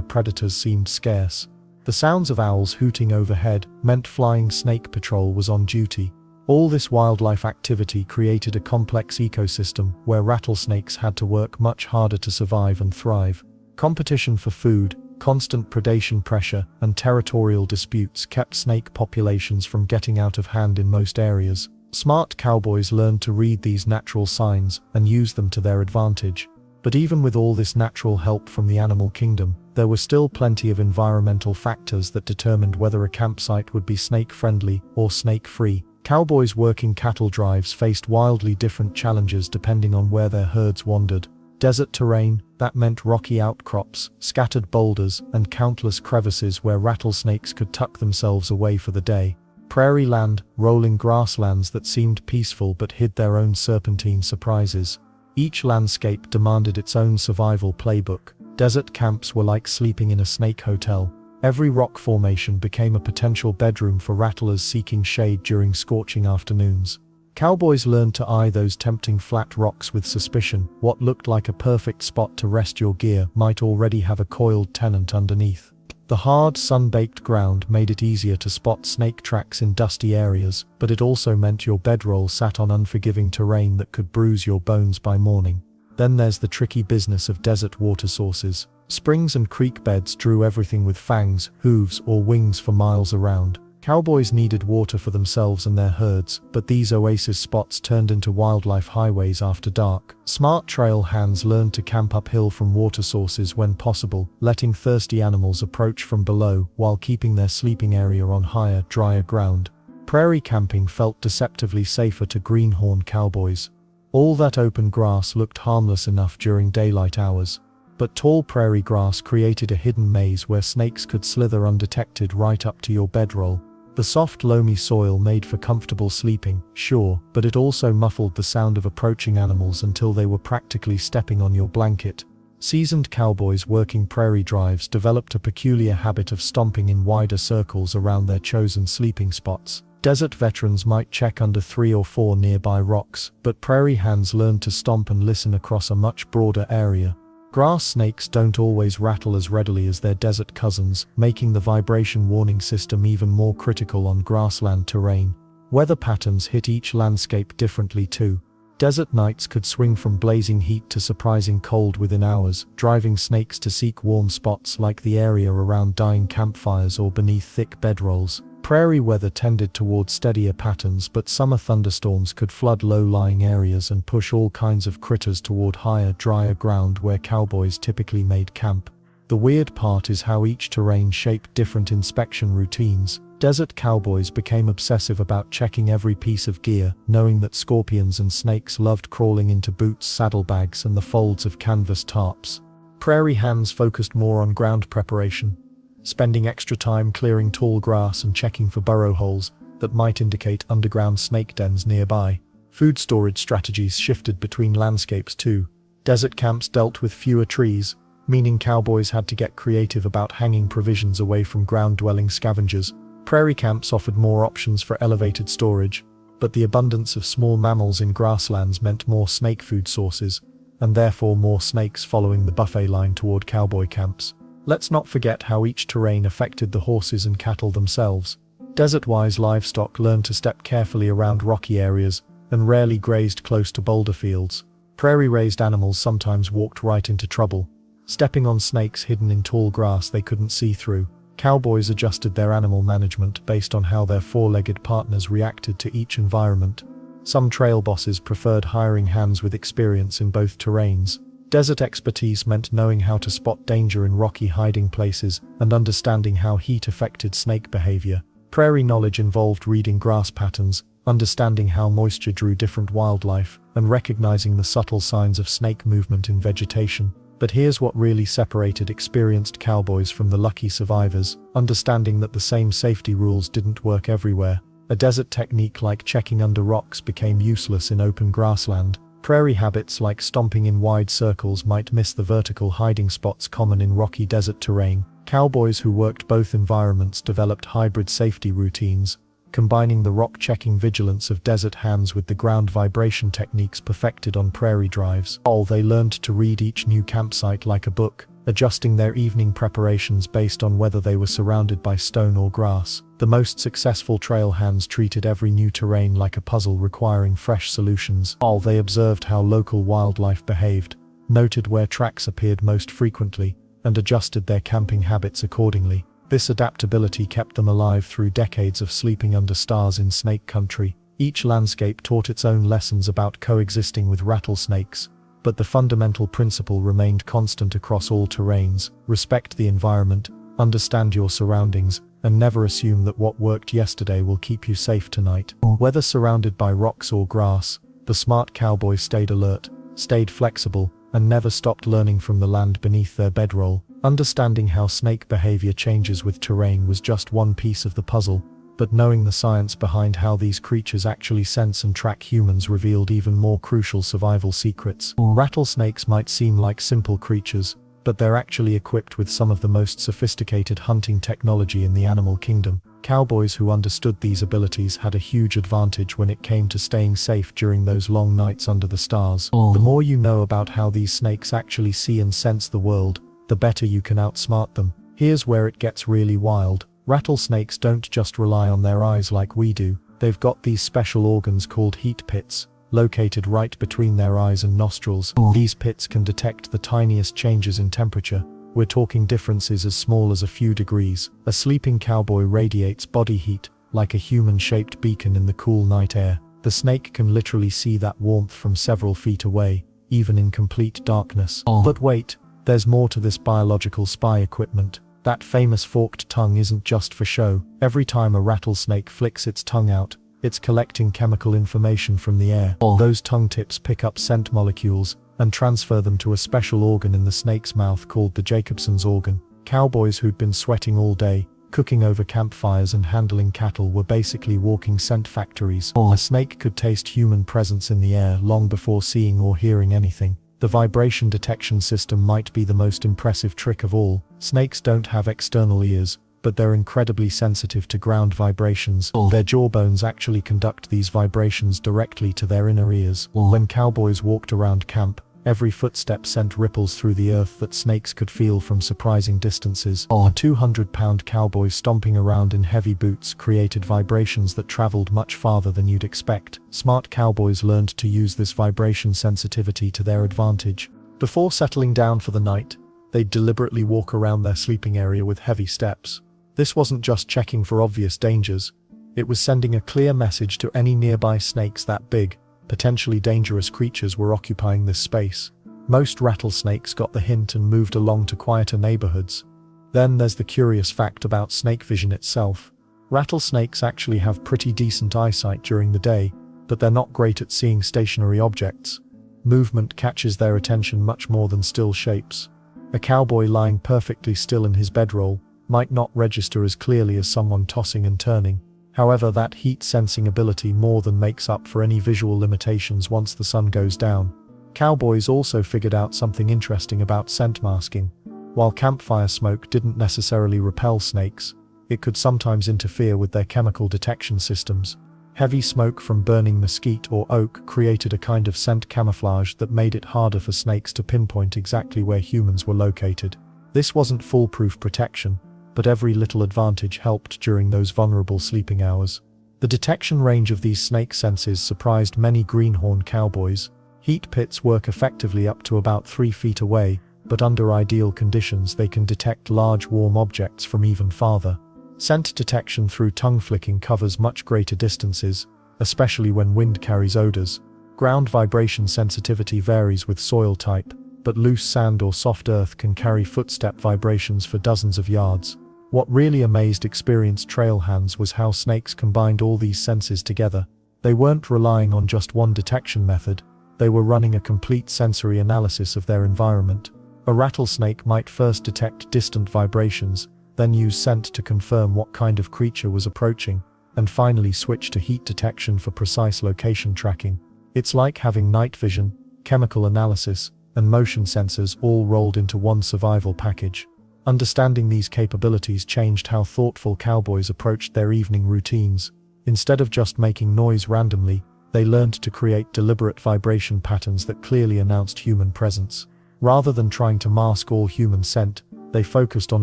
predators seemed scarce. The sounds of owls hooting overhead meant flying snake patrol was on duty. All this wildlife activity created a complex ecosystem where rattlesnakes had to work much harder to survive and thrive. Competition for food, constant predation pressure, and territorial disputes kept snake populations from getting out of hand in most areas. Smart cowboys learned to read these natural signs and use them to their advantage. But even with all this natural help from the animal kingdom, there were still plenty of environmental factors that determined whether a campsite would be snake-friendly or snake-free. Cowboys working cattle drives faced wildly different challenges depending on where their herds wandered. Desert terrain, that meant rocky outcrops, scattered boulders, and countless crevices where rattlesnakes could tuck themselves away for the day. Prairie land, rolling grasslands that seemed peaceful but hid their own serpentine surprises. Each landscape demanded its own survival playbook. Desert camps were like sleeping in a snake hotel. Every rock formation became a potential bedroom for rattlers seeking shade during scorching afternoons. Cowboys learned to eye those tempting flat rocks with suspicion. What looked like a perfect spot to rest your gear might already have a coiled tenant underneath. The hard, sun-baked ground made it easier to spot snake tracks in dusty areas, but it also meant your bedroll sat on unforgiving terrain that could bruise your bones by morning. Then there's the tricky business of desert water sources. Springs and creek beds drew everything with fangs, hooves, or wings for miles around. Cowboys needed water for themselves and their herds, but these oasis spots turned into wildlife highways after dark. Smart trail hands learned to camp uphill from water sources when possible, letting thirsty animals approach from below while keeping their sleeping area on higher, drier ground. Prairie camping felt deceptively safer to greenhorn cowboys. All that open grass looked harmless enough during daylight hours. But tall prairie grass created a hidden maze where snakes could slither undetected right up to your bedroll. The soft, loamy soil made for comfortable sleeping, sure, but it also muffled the sound of approaching animals until they were practically stepping on your blanket. Seasoned cowboys working prairie drives developed a peculiar habit of stomping in wider circles around their chosen sleeping spots. Desert veterans might check under 3 or 4 nearby rocks, but prairie hands learned to stomp and listen across a much broader area. Grass snakes don't always rattle as readily as their desert cousins, making the vibration warning system even more critical on grassland terrain. Weather patterns hit each landscape differently too. Desert nights could swing from blazing heat to surprising cold within hours, driving snakes to seek warm spots like the area around dying campfires or beneath thick bedrolls. Prairie weather tended toward steadier patterns, but summer thunderstorms could flood low-lying areas and push all kinds of critters toward higher, drier ground where cowboys typically made camp. The weird part is how each terrain shaped different inspection routines. Desert cowboys became obsessive about checking every piece of gear, knowing that scorpions and snakes loved crawling into boots, saddlebags, and the folds of canvas tarps. Prairie hands focused more on ground preparation, spending extra time clearing tall grass and checking for burrow holes that might indicate underground snake dens nearby. Food storage strategies shifted between landscapes too. Desert camps dealt with fewer trees, meaning cowboys had to get creative about hanging provisions away from ground-dwelling scavengers. Prairie camps offered more options for elevated storage, but the abundance of small mammals in grasslands meant more snake food sources, and therefore more snakes following the buffet line toward cowboy camps. Let's not forget how each terrain affected the horses and cattle themselves. Desert-wise livestock learned to step carefully around rocky areas and rarely grazed close to boulder fields. Prairie-raised animals sometimes walked right into trouble, stepping on snakes hidden in tall grass they couldn't see through. Cowboys adjusted their animal management based on how their four-legged partners reacted to each environment. Some trail bosses preferred hiring hands with experience in both terrains. Desert expertise meant knowing how to spot danger in rocky hiding places and understanding how heat affected snake behavior. Prairie knowledge involved reading grass patterns, understanding how moisture drew different wildlife, and recognizing the subtle signs of snake movement in vegetation. But here's what really separated experienced cowboys from the lucky survivors: understanding that the same safety rules didn't work everywhere. A desert technique like checking under rocks became useless in open grassland. Prairie habits like stomping in wide circles might miss the vertical hiding spots common in rocky desert terrain. Cowboys who worked both environments developed hybrid safety routines, combining the rock-checking vigilance of desert hands with the ground vibration techniques perfected on prairie drives. They learned to read each new campsite like a book, adjusting their evening preparations based on whether they were surrounded by stone or grass. The most successful trail hands treated every new terrain like a puzzle requiring fresh solutions. They observed how local wildlife behaved, noted where tracks appeared most frequently, and adjusted their camping habits accordingly. This adaptability kept them alive through decades of sleeping under stars in snake country. Each landscape taught its own lessons about coexisting with rattlesnakes, but the fundamental principle remained constant across all terrains: respect the environment, understand your surroundings, and never assume that what worked yesterday will keep you safe tonight. Whether surrounded by rocks or grass, the smart cowboy stayed alert, stayed flexible, and never stopped learning from the land beneath their bedroll. Understanding how snake behavior changes with terrain was just one piece of the puzzle, but knowing the science behind how these creatures actually sense and track humans revealed even more crucial survival secrets. Rattlesnakes might seem like simple creatures, but they're actually equipped with some of the most sophisticated hunting technology in the animal kingdom. Cowboys who understood these abilities had a huge advantage when it came to staying safe during those long nights under the stars. The more you know about how these snakes actually see and sense the world, the better you can outsmart them. Here's where it gets really wild. Rattlesnakes don't just rely on their eyes like we do. They've got these special organs called heat pits, located right between their eyes and nostrils. These pits can detect the tiniest changes in temperature. We're talking differences as small as a few degrees. A sleeping cowboy radiates body heat, like a human-shaped beacon in the cool night air. The snake can literally see that warmth from several feet away, even in complete darkness. But wait, there's more to this biological spy equipment. That famous forked tongue isn't just for show. Every time a rattlesnake flicks its tongue out, it's collecting chemical information from the air. Those tongue tips pick up scent molecules and transfer them to a special organ in the snake's mouth called the Jacobson's organ. Cowboys who'd been sweating all day, cooking over campfires and handling cattle were basically walking scent factories. A snake could taste human presence in the air long before seeing or hearing anything. The vibration detection system might be the most impressive trick of all. Snakes don't have external ears, but they're incredibly sensitive to ground vibrations. Their jawbones actually conduct these vibrations directly to their inner ears. When cowboys walked around camp, every footstep sent ripples through the earth that snakes could feel from surprising distances. A 200-pound cowboy stomping around in heavy boots created vibrations that traveled much farther than you'd expect. Smart cowboys learned to use this vibration sensitivity to their advantage. Before settling down for the night, they'd deliberately walk around their sleeping area with heavy steps. This wasn't just checking for obvious dangers, it was sending a clear message to any nearby snakes that big, potentially dangerous creatures were occupying this space. Most rattlesnakes got the hint and moved along to quieter neighborhoods. Then there's the curious fact about snake vision itself. Rattlesnakes actually have pretty decent eyesight during the day, but they're not great at seeing stationary objects. Movement catches their attention much more than still shapes. A cowboy lying perfectly still in his bedroll might not register as clearly as someone tossing and turning. However, that heat-sensing ability more than makes up for any visual limitations once the sun goes down. Cowboys also figured out something interesting about scent masking. While campfire smoke didn't necessarily repel snakes, it could sometimes interfere with their chemical detection systems. Heavy smoke from burning mesquite or oak created a kind of scent camouflage that made it harder for snakes to pinpoint exactly where humans were located. This wasn't foolproof protection, but every little advantage helped during those vulnerable sleeping hours. The detection range of these snake senses surprised many greenhorn cowboys. Heat pits work effectively up to about 3 feet away, but under ideal conditions they can detect large warm objects from even farther. Scent detection through tongue flicking covers much greater distances, especially when wind carries odors. Ground vibration sensitivity varies with soil type, but loose sand or soft earth can carry footstep vibrations for dozens of yards. What really amazed experienced trail hands was how snakes combined all these senses together. They weren't relying on just one detection method, they were running a complete sensory analysis of their environment. A rattlesnake might first detect distant vibrations, then use scent to confirm what kind of creature was approaching, and finally switch to heat detection for precise location tracking. It's like having night vision, chemical analysis, and motion sensors all rolled into one survival package. Understanding these capabilities changed how thoughtful cowboys approached their evening routines. Instead of just making noise randomly, they learned to create deliberate vibration patterns that clearly announced human presence. Rather than trying to mask all human scent, they focused on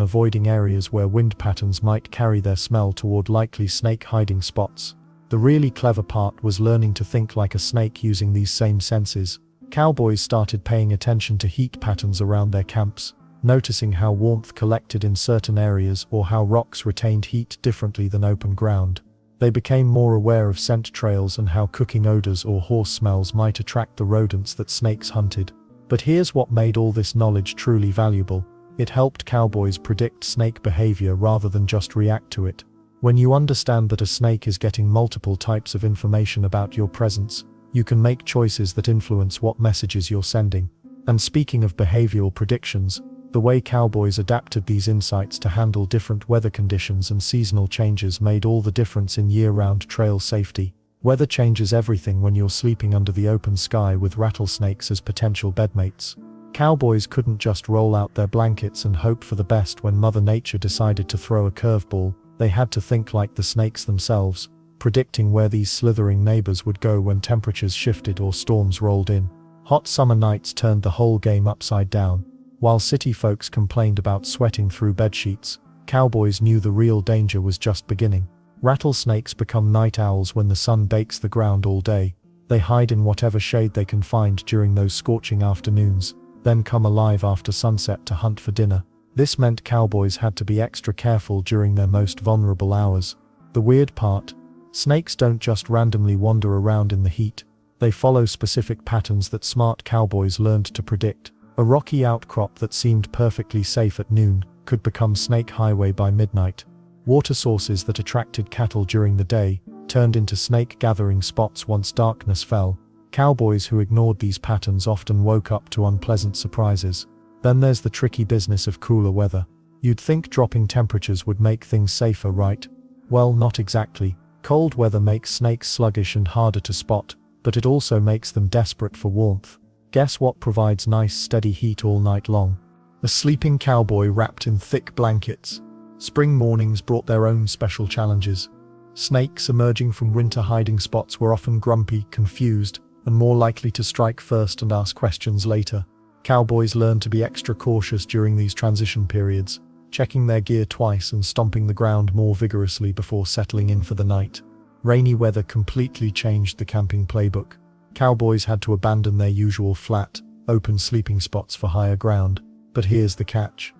avoiding areas where wind patterns might carry their smell toward likely snake hiding spots. The really clever part was learning to think like a snake using these same senses. Cowboys started paying attention to heat patterns around their camps, noticing how warmth collected in certain areas or how rocks retained heat differently than open ground. They became more aware of scent trails and how cooking odors or horse smells might attract the rodents that snakes hunted. But here's what made all this knowledge truly valuable. It helped cowboys predict snake behavior rather than just react to it. When you understand that a snake is getting multiple types of information about your presence, you can make choices that influence what messages you're sending. And speaking of behavioral predictions, the way cowboys adapted these insights to handle different weather conditions and seasonal changes made all the difference in year-round trail safety. Weather changes everything when you're sleeping under the open sky with rattlesnakes as potential bedmates. Cowboys couldn't just roll out their blankets and hope for the best when Mother Nature decided to throw a curveball. They had to think like the snakes themselves, predicting where these slithering neighbors would go when temperatures shifted or storms rolled in. Hot summer nights turned the whole game upside down. While city folks complained about sweating through bedsheets, cowboys knew the real danger was just beginning. Rattlesnakes become night owls when the sun bakes the ground all day. They hide in whatever shade they can find during those scorching afternoons, then come alive after sunset to hunt for dinner. This meant cowboys had to be extra careful during their most vulnerable hours. The weird part: snakes don't just randomly wander around in the heat. They follow specific patterns that smart cowboys learned to predict. A rocky outcrop that seemed perfectly safe at noon could become snake highway by midnight. Water sources that attracted cattle during the day turned into snake gathering spots once darkness fell. Cowboys who ignored these patterns often woke up to unpleasant surprises. Then there's the tricky business of cooler weather. You'd think dropping temperatures would make things safer, right? Well, not exactly. Cold weather makes snakes sluggish and harder to spot, but it also makes them desperate for warmth. Guess what provides nice steady heat all night long? A sleeping cowboy wrapped in thick blankets. Spring mornings brought their own special challenges. Snakes emerging from winter hiding spots were often grumpy, confused, and more likely to strike first and ask questions later. Cowboys learned to be extra cautious during these transition periods, checking their gear twice and stomping the ground more vigorously before settling in for the night. Rainy weather completely changed the camping playbook. Cowboys had to abandon their usual flat, open sleeping spots for higher ground. But here's the catch.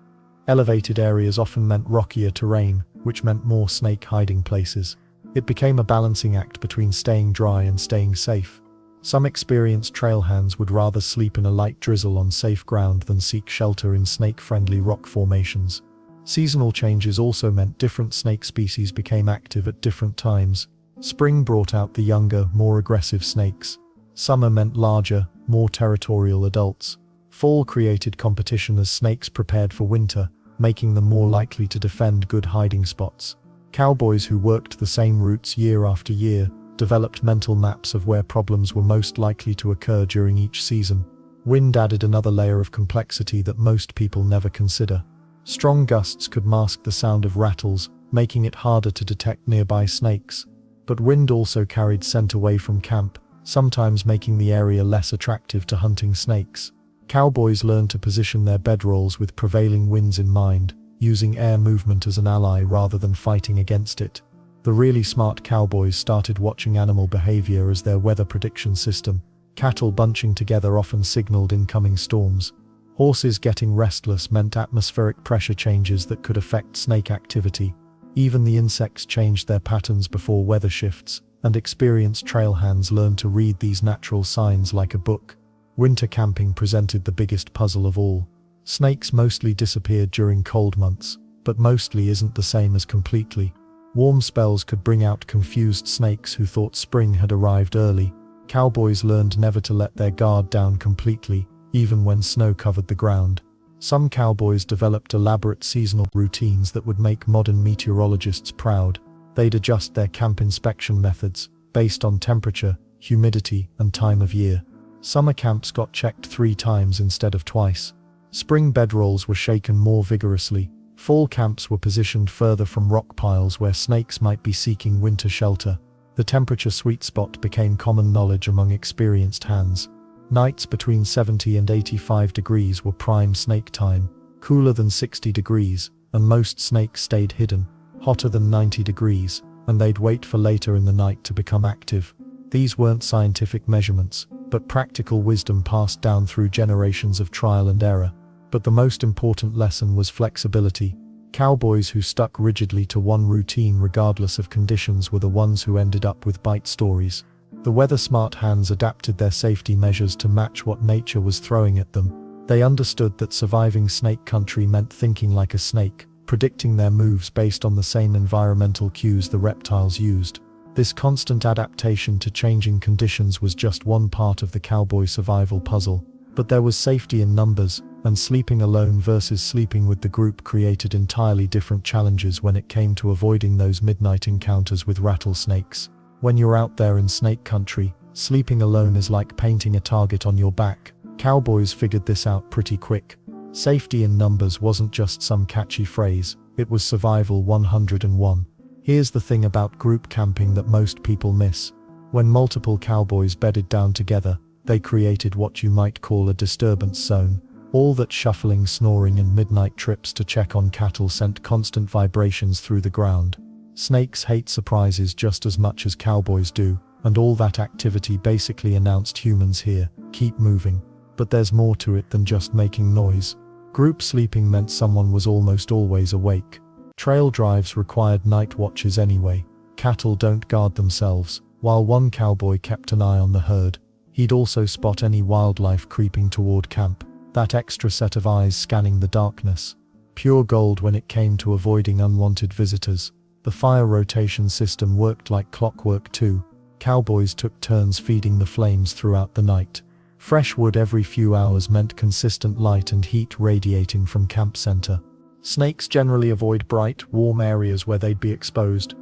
Elevated areas often meant rockier terrain, which meant more snake hiding places. It became a balancing act between staying dry and staying safe. Some experienced trail hands would rather sleep in a light drizzle on safe ground than seek shelter in snake-friendly rock formations. Seasonal changes also meant different snake species became active at different times. Spring brought out the younger, more aggressive snakes. Summer meant larger, more territorial adults. Fall created competition as snakes prepared for winter, making them more likely to defend good hiding spots. Cowboys who worked the same routes year after year developed mental maps of where problems were most likely to occur during each season. Wind added another layer of complexity that most people never consider. Strong gusts could mask the sound of rattles, making it harder to detect nearby snakes. But wind also carried scent away from camp, sometimes making the area less attractive to hunting snakes. Cowboys learned to position their bedrolls with prevailing winds in mind, using air movement as an ally rather than fighting against it. The really smart cowboys started watching animal behavior as their weather prediction system. Cattle bunching together often signaled incoming storms. Horses getting restless meant atmospheric pressure changes that could affect snake activity. Even the insects changed their patterns before weather shifts, and experienced trail hands learned to read these natural signs like a book. Winter camping presented the biggest puzzle of all. Snakes mostly disappeared during cold months, but mostly isn't the same as completely. Warm spells could bring out confused snakes who thought spring had arrived early. Cowboys learned never to let their guard down completely, even when snow covered the ground. Some cowboys developed elaborate seasonal routines that would make modern meteorologists proud. They'd adjust their camp inspection methods based on temperature, humidity, and time of year. Summer camps got checked 3 times instead of twice. Spring bedrolls were shaken more vigorously. Fall camps were positioned further from rock piles where snakes might be seeking winter shelter. The temperature sweet spot became common knowledge among experienced hands. Nights between 70 and 85 degrees were prime snake time, cooler than 60 degrees, and most snakes stayed hidden, hotter than 90 degrees, and they'd wait for later in the night to become active. These weren't scientific measurements, but practical wisdom passed down through generations of trial and error. But the most important lesson was flexibility. Cowboys who stuck rigidly to one routine regardless of conditions were the ones who ended up with bite stories. The weather-smart hands adapted their safety measures to match what nature was throwing at them. They understood that surviving snake country meant thinking like a snake, predicting their moves based on the same environmental cues the reptiles used. This constant adaptation to changing conditions was just one part of the cowboy survival puzzle. But there was safety in numbers, and sleeping alone versus sleeping with the group created entirely different challenges when it came to avoiding those midnight encounters with rattlesnakes. When you're out there in snake country, sleeping alone is like painting a target on your back. Cowboys figured this out pretty quick. Safety in numbers wasn't just some catchy phrase, it was survival 101. Here's the thing about group camping that most people miss. When multiple cowboys bedded down together, they created what you might call a disturbance zone. All that shuffling, snoring, and midnight trips to check on cattle sent constant vibrations through the ground. Snakes hate surprises just as much as cowboys do, and all that activity basically announced humans here, keep moving. But there's more to it than just making noise. Group sleeping meant someone was almost always awake. Trail drives required night watches anyway. Cattle don't guard themselves. While one cowboy kept an eye on the herd, he'd also spot any wildlife creeping toward camp. That extra set of eyes scanning the darkness. Pure gold when it came to avoiding unwanted visitors. The fire rotation system worked like clockwork too. Cowboys took turns feeding the flames throughout the night. Fresh wood every few hours meant consistent light and heat radiating from camp center. Snakes generally avoid bright, warm areas where they'd be exposed.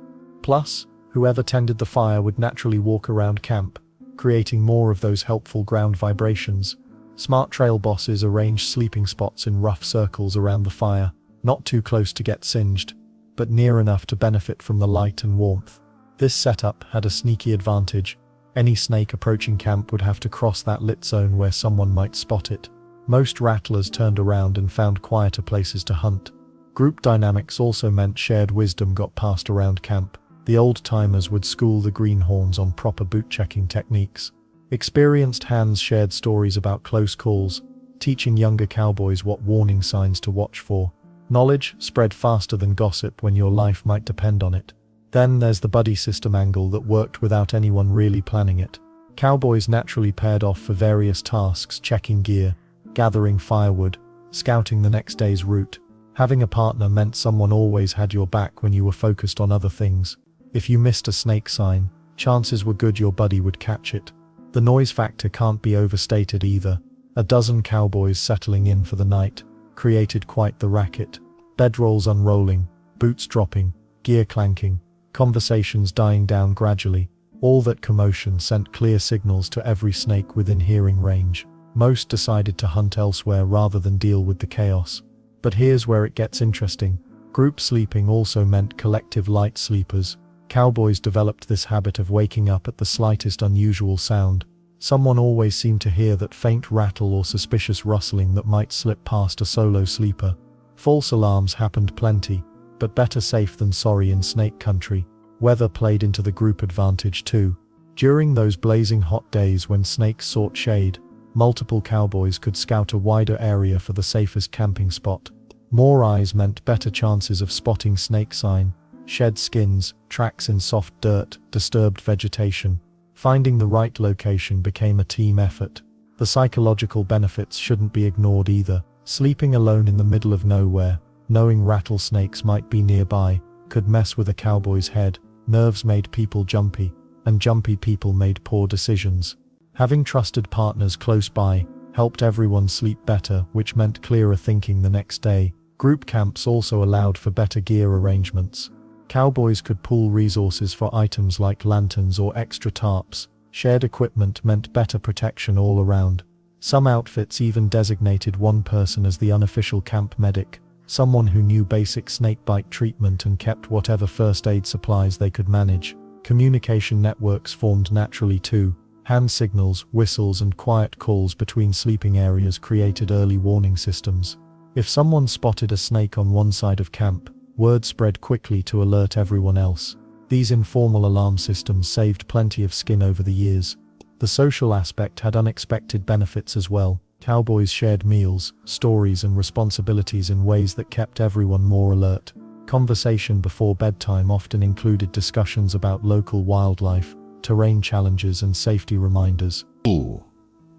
Plus, whoever tended the fire would naturally walk around camp, creating more of those helpful ground vibrations. Smart trail bosses arranged sleeping spots in rough circles around the fire, not too close to get singed, but near enough to benefit from the light and warmth. This setup had a sneaky advantage. Any snake approaching camp would have to cross that lit zone where someone might spot it. Most rattlers turned around and found quieter places to hunt. Group dynamics also meant shared wisdom got passed around camp. The old-timers would school the greenhorns on proper boot-checking techniques. Experienced hands shared stories about close calls, teaching younger cowboys what warning signs to watch for. Knowledge spread faster than gossip when your life might depend on it. Then there's the buddy system angle that worked without anyone really planning it. Cowboys naturally paired off for various tasks, checking gear, gathering firewood, scouting the next day's route. Having a partner meant someone always had your back when you were focused on other things. If you missed a snake sign, chances were good your buddy would catch it. The noise factor can't be overstated either. A dozen cowboys settling in for the night created quite the racket. Bedrolls unrolling, boots dropping, gear clanking, conversations dying down gradually. All that commotion sent clear signals to every snake within hearing range. Most decided to hunt elsewhere rather than deal with the chaos. But here's where it gets interesting. Group sleeping also meant collective light sleepers. Cowboys developed this habit of waking up at the slightest unusual sound. Someone always seemed to hear that faint rattle or suspicious rustling that might slip past a solo sleeper. False alarms happened plenty, but better safe than sorry in snake country. Weather played into the group advantage too. During those blazing hot days when snakes sought shade, multiple cowboys could scout a wider area for the safest camping spot. More eyes meant better chances of spotting snake sign, shed skins, tracks in soft dirt, disturbed vegetation. Finding the right location became a team effort. The psychological benefits shouldn't be ignored either. Sleeping alone in the middle of nowhere, knowing rattlesnakes might be nearby, could mess with a cowboy's head. Nerves made people jumpy, and jumpy people made poor decisions. Having trusted partners close by helped everyone sleep better, which meant clearer thinking the next day. Group camps also allowed for better gear arrangements. Cowboys could pool resources for items like lanterns or extra tarps. Shared equipment meant better protection all around. Some outfits even designated one person as the unofficial camp medic, someone who knew basic snakebite treatment and kept whatever first aid supplies they could manage. Communication networks formed naturally too. Hand signals, whistles, and quiet calls between sleeping areas created early warning systems. If someone spotted a snake on one side of camp, word spread quickly to alert everyone else. These informal alarm systems saved plenty of skin over the years. The social aspect had unexpected benefits as well. Cowboys shared meals, stories, and responsibilities in ways that kept everyone more alert. Conversation before bedtime often included discussions about local wildlife, terrain challenges, and safety reminders. Ooh.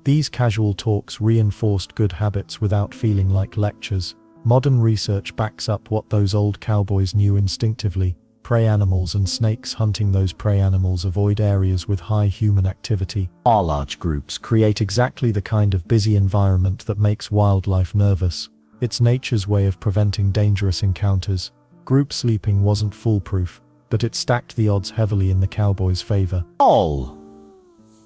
These casual talks reinforced good habits without feeling like lectures. Modern research backs up what those old cowboys knew instinctively. Prey animals and snakes hunting those prey animals avoid areas with high human activity. All large groups create exactly the kind of busy environment that makes wildlife nervous. It's nature's way of preventing dangerous encounters. Group sleeping wasn't foolproof, but it stacked the odds heavily in the cowboys' favor.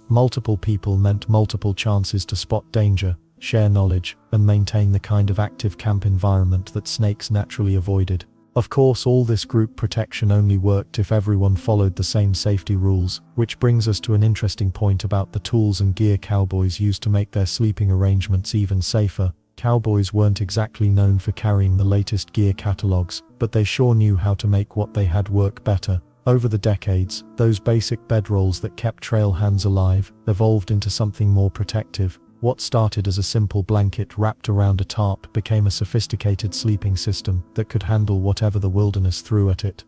Multiple people meant multiple chances to spot danger, share knowledge, and maintain the kind of active camp environment that snakes naturally avoided. Of course, all this group protection only worked if everyone followed the same safety rules, which brings us to an interesting point about the tools and gear cowboys used to make their sleeping arrangements even safer. Cowboys weren't exactly known for carrying the latest gear catalogs, but they sure knew how to make what they had work better. Over the decades, those basic bedrolls that kept trail hands alive evolved into something more protective. What started as a simple blanket wrapped around a tarp became a sophisticated sleeping system that could handle whatever the wilderness threw at it.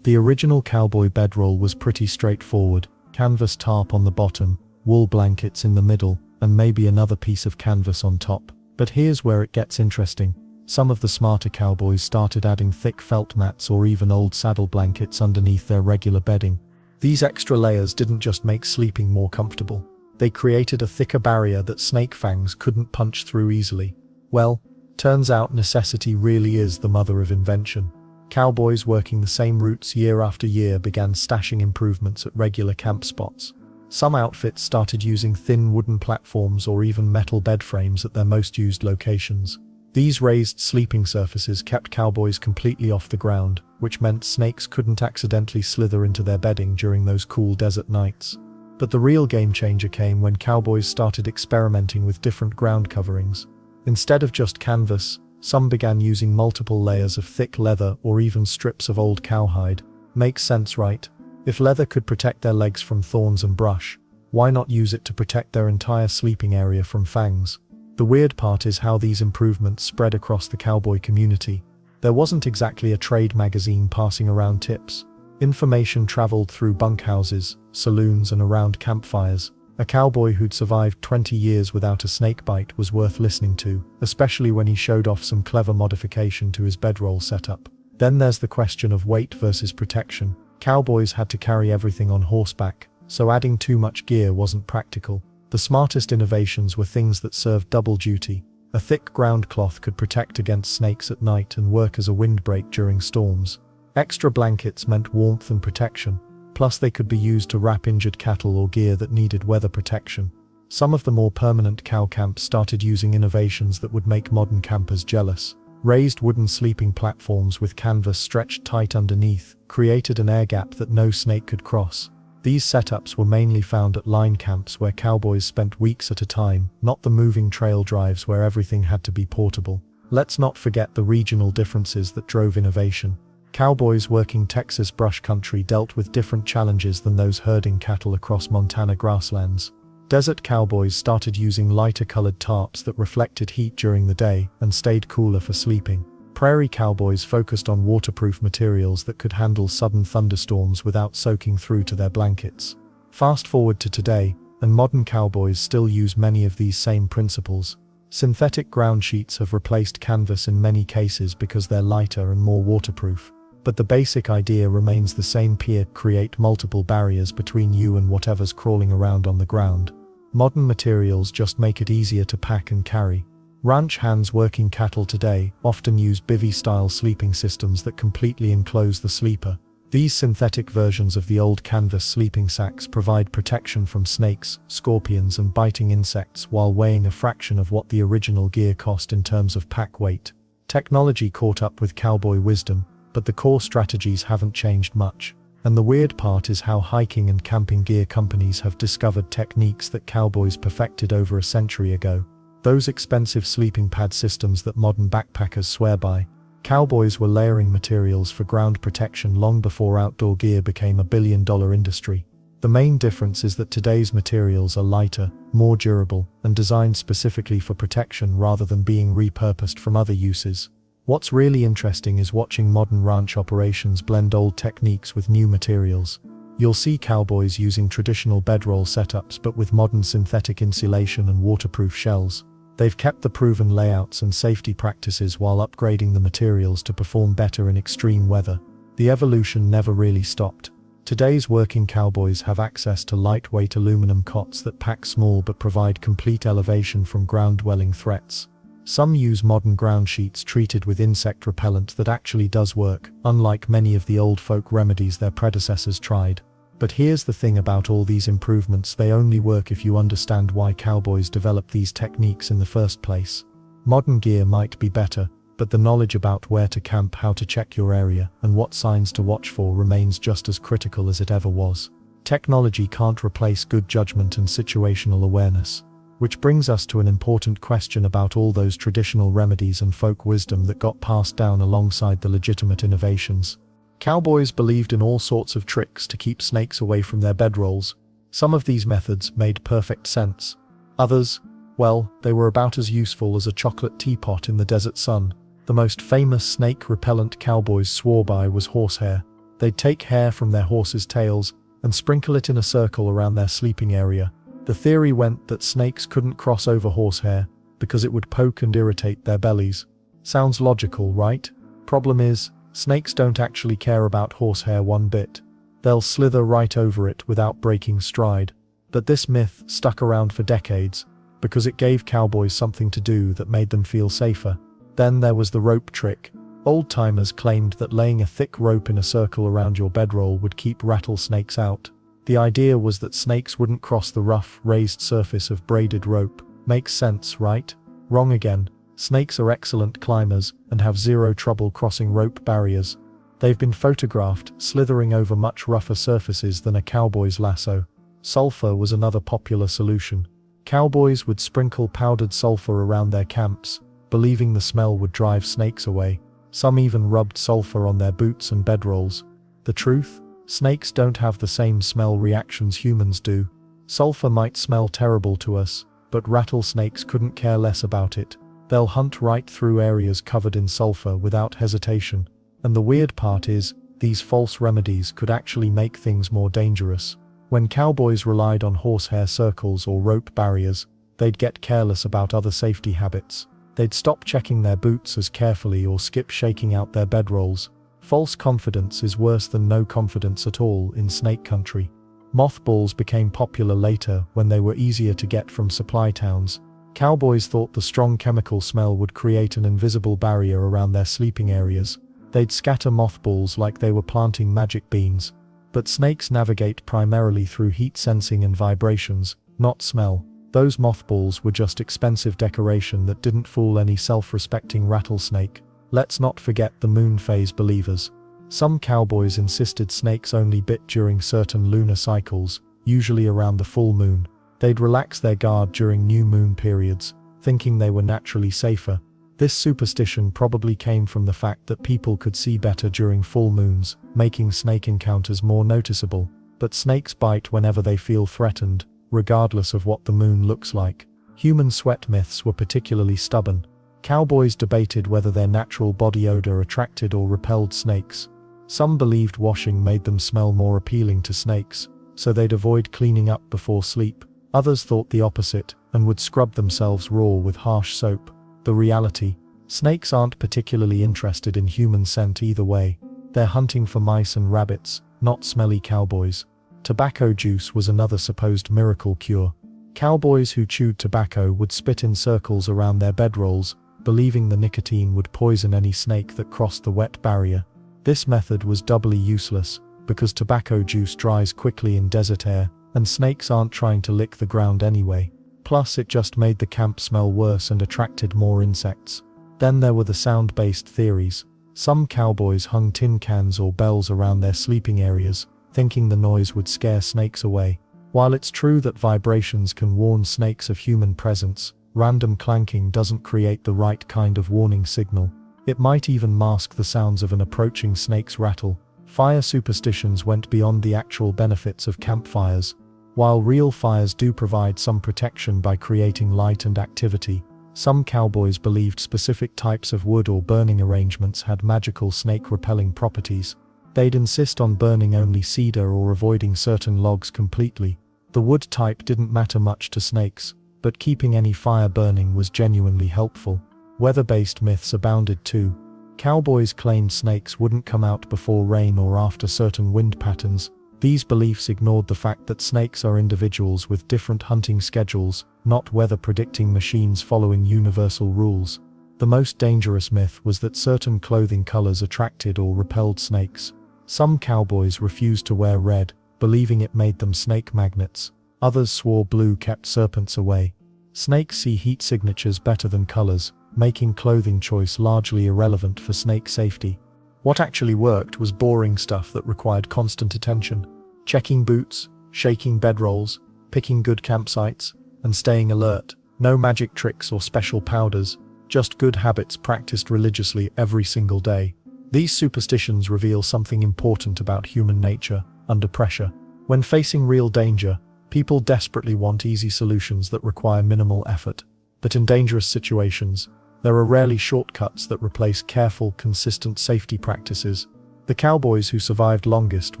The original cowboy bedroll was pretty straightforward: canvas tarp on the bottom, wool blankets in the middle, and maybe another piece of canvas on top. But here's where it gets interesting. Some of the smarter cowboys started adding thick felt mats or even old saddle blankets underneath their regular bedding. These extra layers didn't just make sleeping more comfortable. They created a thicker barrier that snake fangs couldn't punch through easily. Well, turns out necessity really is the mother of invention. Cowboys working the same routes year after year began stashing improvements at regular camp spots. Some outfits started using thin wooden platforms or even metal bed frames at their most used locations. These raised sleeping surfaces kept cowboys completely off the ground, which meant snakes couldn't accidentally slither into their bedding during those cool desert nights. But the real game changer came when cowboys started experimenting with different ground coverings. Instead of just canvas, some began using multiple layers of thick leather or even strips of old cowhide. Makes sense, right? If leather could protect their legs from thorns and brush, why not use it to protect their entire sleeping area from fangs? The weird part is how these improvements spread across the cowboy community. There wasn't exactly a trade magazine passing around tips. Information traveled through bunkhouses, saloons, and around campfires. A cowboy who'd survived 20 years without a snake bite was worth listening to, especially when he showed off some clever modification to his bedroll setup. Then there's the question of weight versus protection. Cowboys had to carry everything on horseback, so adding too much gear wasn't practical. The smartest innovations were things that served double duty. A thick ground cloth could protect against snakes at night and work as a windbreak during storms. Extra blankets meant warmth and protection, plus they could be used to wrap injured cattle or gear that needed weather protection. Some of the more permanent cow camps started using innovations that would make modern campers jealous. Raised wooden sleeping platforms with canvas stretched tight underneath created an air gap that no snake could cross. These setups were mainly found at line camps where cowboys spent weeks at a time, not the moving trail drives where everything had to be portable. Let's not forget the regional differences that drove innovation. Cowboys working Texas brush country dealt with different challenges than those herding cattle across Montana grasslands. Desert cowboys started using lighter-colored tarps that reflected heat during the day and stayed cooler for sleeping. Prairie cowboys focused on waterproof materials that could handle sudden thunderstorms without soaking through to their blankets. Fast forward to today, and modern cowboys still use many of these same principles. Synthetic ground sheets have replaced canvas in many cases because they're lighter and more waterproof. But the basic idea remains the same: create multiple barriers between you and whatever's crawling around on the ground. Modern materials just make it easier to pack and carry. Ranch hands working cattle today often use bivvy-style sleeping systems that completely enclose the sleeper. These synthetic versions of the old canvas sleeping sacks provide protection from snakes, scorpions, and biting insects while weighing a fraction of what the original gear cost in terms of pack weight. Technology caught up with cowboy wisdom, but the core strategies haven't changed much. And the weird part is how hiking and camping gear companies have discovered techniques that cowboys perfected over a century ago. Those expensive sleeping pad systems that modern backpackers swear by. Cowboys were layering materials for ground protection long before outdoor gear became a billion-dollar industry. The main difference is that today's materials are lighter, more durable, and designed specifically for protection rather than being repurposed from other uses. What's really interesting is watching modern ranch operations blend old techniques with new materials. You'll see cowboys using traditional bedroll setups but with modern synthetic insulation and waterproof shells. They've kept the proven layouts and safety practices while upgrading the materials to perform better in extreme weather. The evolution never really stopped. Today's working cowboys have access to lightweight aluminum cots that pack small but provide complete elevation from ground-dwelling threats. Some use modern ground sheets treated with insect repellent that actually does work, unlike many of the old folk remedies their predecessors tried. But here's the thing about all these improvements: they only work if you understand why cowboys developed these techniques in the first place. Modern gear might be better, but the knowledge about where to camp, how to check your area, and what signs to watch for remains just as critical as it ever was. Technology can't replace good judgment and situational awareness. Which brings us to an important question about all those traditional remedies and folk wisdom that got passed down alongside the legitimate innovations. Cowboys believed in all sorts of tricks to keep snakes away from their bedrolls. Some of these methods made perfect sense. Others, well, they were about as useful as a chocolate teapot in the desert sun. The most famous snake repellent cowboys swore by was horsehair. They'd take hair from their horses' tails and sprinkle it in a circle around their sleeping area. The theory went that snakes couldn't cross over horsehair because it would poke and irritate their bellies. Sounds logical, right? Problem is, snakes don't actually care about horsehair one bit. They'll slither right over it without breaking stride. But this myth stuck around for decades because it gave cowboys something to do that made them feel safer. Then there was the rope trick. Old-timers claimed that laying a thick rope in a circle around your bedroll would keep rattlesnakes out. The idea was that snakes wouldn't cross the rough, raised surface of braided rope. Makes sense, right? Wrong again. Snakes are excellent climbers and have zero trouble crossing rope barriers. They've been photographed slithering over much rougher surfaces than a cowboy's lasso. Sulfur was another popular solution. Cowboys would sprinkle powdered sulfur around their camps, believing the smell would drive snakes away. Some even rubbed sulfur on their boots and bedrolls. The truth? Snakes don't have the same smell reactions humans do. Sulfur might smell terrible to us, but rattlesnakes couldn't care less about it. They'll hunt right through areas covered in sulfur without hesitation. And the weird part is, these false remedies could actually make things more dangerous. When cowboys relied on horsehair circles or rope barriers, they'd get careless about other safety habits. They'd stop checking their boots as carefully or skip shaking out their bedrolls. False confidence is worse than no confidence at all in snake country. Mothballs became popular later when they were easier to get from supply towns. Cowboys thought the strong chemical smell would create an invisible barrier around their sleeping areas. They'd scatter mothballs like they were planting magic beans. But snakes navigate primarily through heat sensing and vibrations, not smell. Those mothballs were just expensive decoration that didn't fool any self-respecting rattlesnake. Let's not forget the moon phase believers. Some cowboys insisted snakes only bit during certain lunar cycles, usually around the full moon. They'd relax their guard during new moon periods, thinking they were naturally safer. This superstition probably came from the fact that people could see better during full moons, making snake encounters more noticeable. But snakes bite whenever they feel threatened, regardless of what the moon looks like. Human sweat myths were particularly stubborn. Cowboys debated whether their natural body odor attracted or repelled snakes. Some believed washing made them smell more appealing to snakes, so they'd avoid cleaning up before sleep. Others thought the opposite, and would scrub themselves raw with harsh soap. The reality: snakes aren't particularly interested in human scent either way. They're hunting for mice and rabbits, not smelly cowboys. Tobacco juice was another supposed miracle cure. Cowboys who chewed tobacco would spit in circles around their bedrolls, believing the nicotine would poison any snake that crossed the wet barrier. This method was doubly useless, because tobacco juice dries quickly in desert air, and snakes aren't trying to lick the ground anyway. Plus, it just made the camp smell worse and attracted more insects. Then there were the sound-based theories. Some cowboys hung tin cans or bells around their sleeping areas, thinking the noise would scare snakes away. While it's true that vibrations can warn snakes of human presence, random clanking doesn't create the right kind of warning signal. It might even mask the sounds of an approaching snake's rattle. Fire superstitions went beyond the actual benefits of campfires. While real fires do provide some protection by creating light and activity, some cowboys believed specific types of wood or burning arrangements had magical snake-repelling properties. They'd insist on burning only cedar or avoiding certain logs completely. The wood type didn't matter much to snakes, but keeping any fire burning was genuinely helpful. Weather-based myths abounded too. Cowboys claimed snakes wouldn't come out before rain or after certain wind patterns. These beliefs ignored the fact that snakes are individuals with different hunting schedules, not weather-predicting machines following universal rules. The most dangerous myth was that certain clothing colors attracted or repelled snakes. Some cowboys refused to wear red, believing it made them snake magnets. Others swore blue kept serpents away. Snakes see heat signatures better than colors, making clothing choice largely irrelevant for snake safety. What actually worked was boring stuff that required constant attention. Checking boots, shaking bedrolls, picking good campsites, and staying alert. No magic tricks or special powders, just good habits practiced religiously every single day. These superstitions reveal something important about human nature under pressure. When facing real danger, people desperately want easy solutions that require minimal effort. But in dangerous situations, there are rarely shortcuts that replace careful, consistent safety practices. The cowboys who survived longest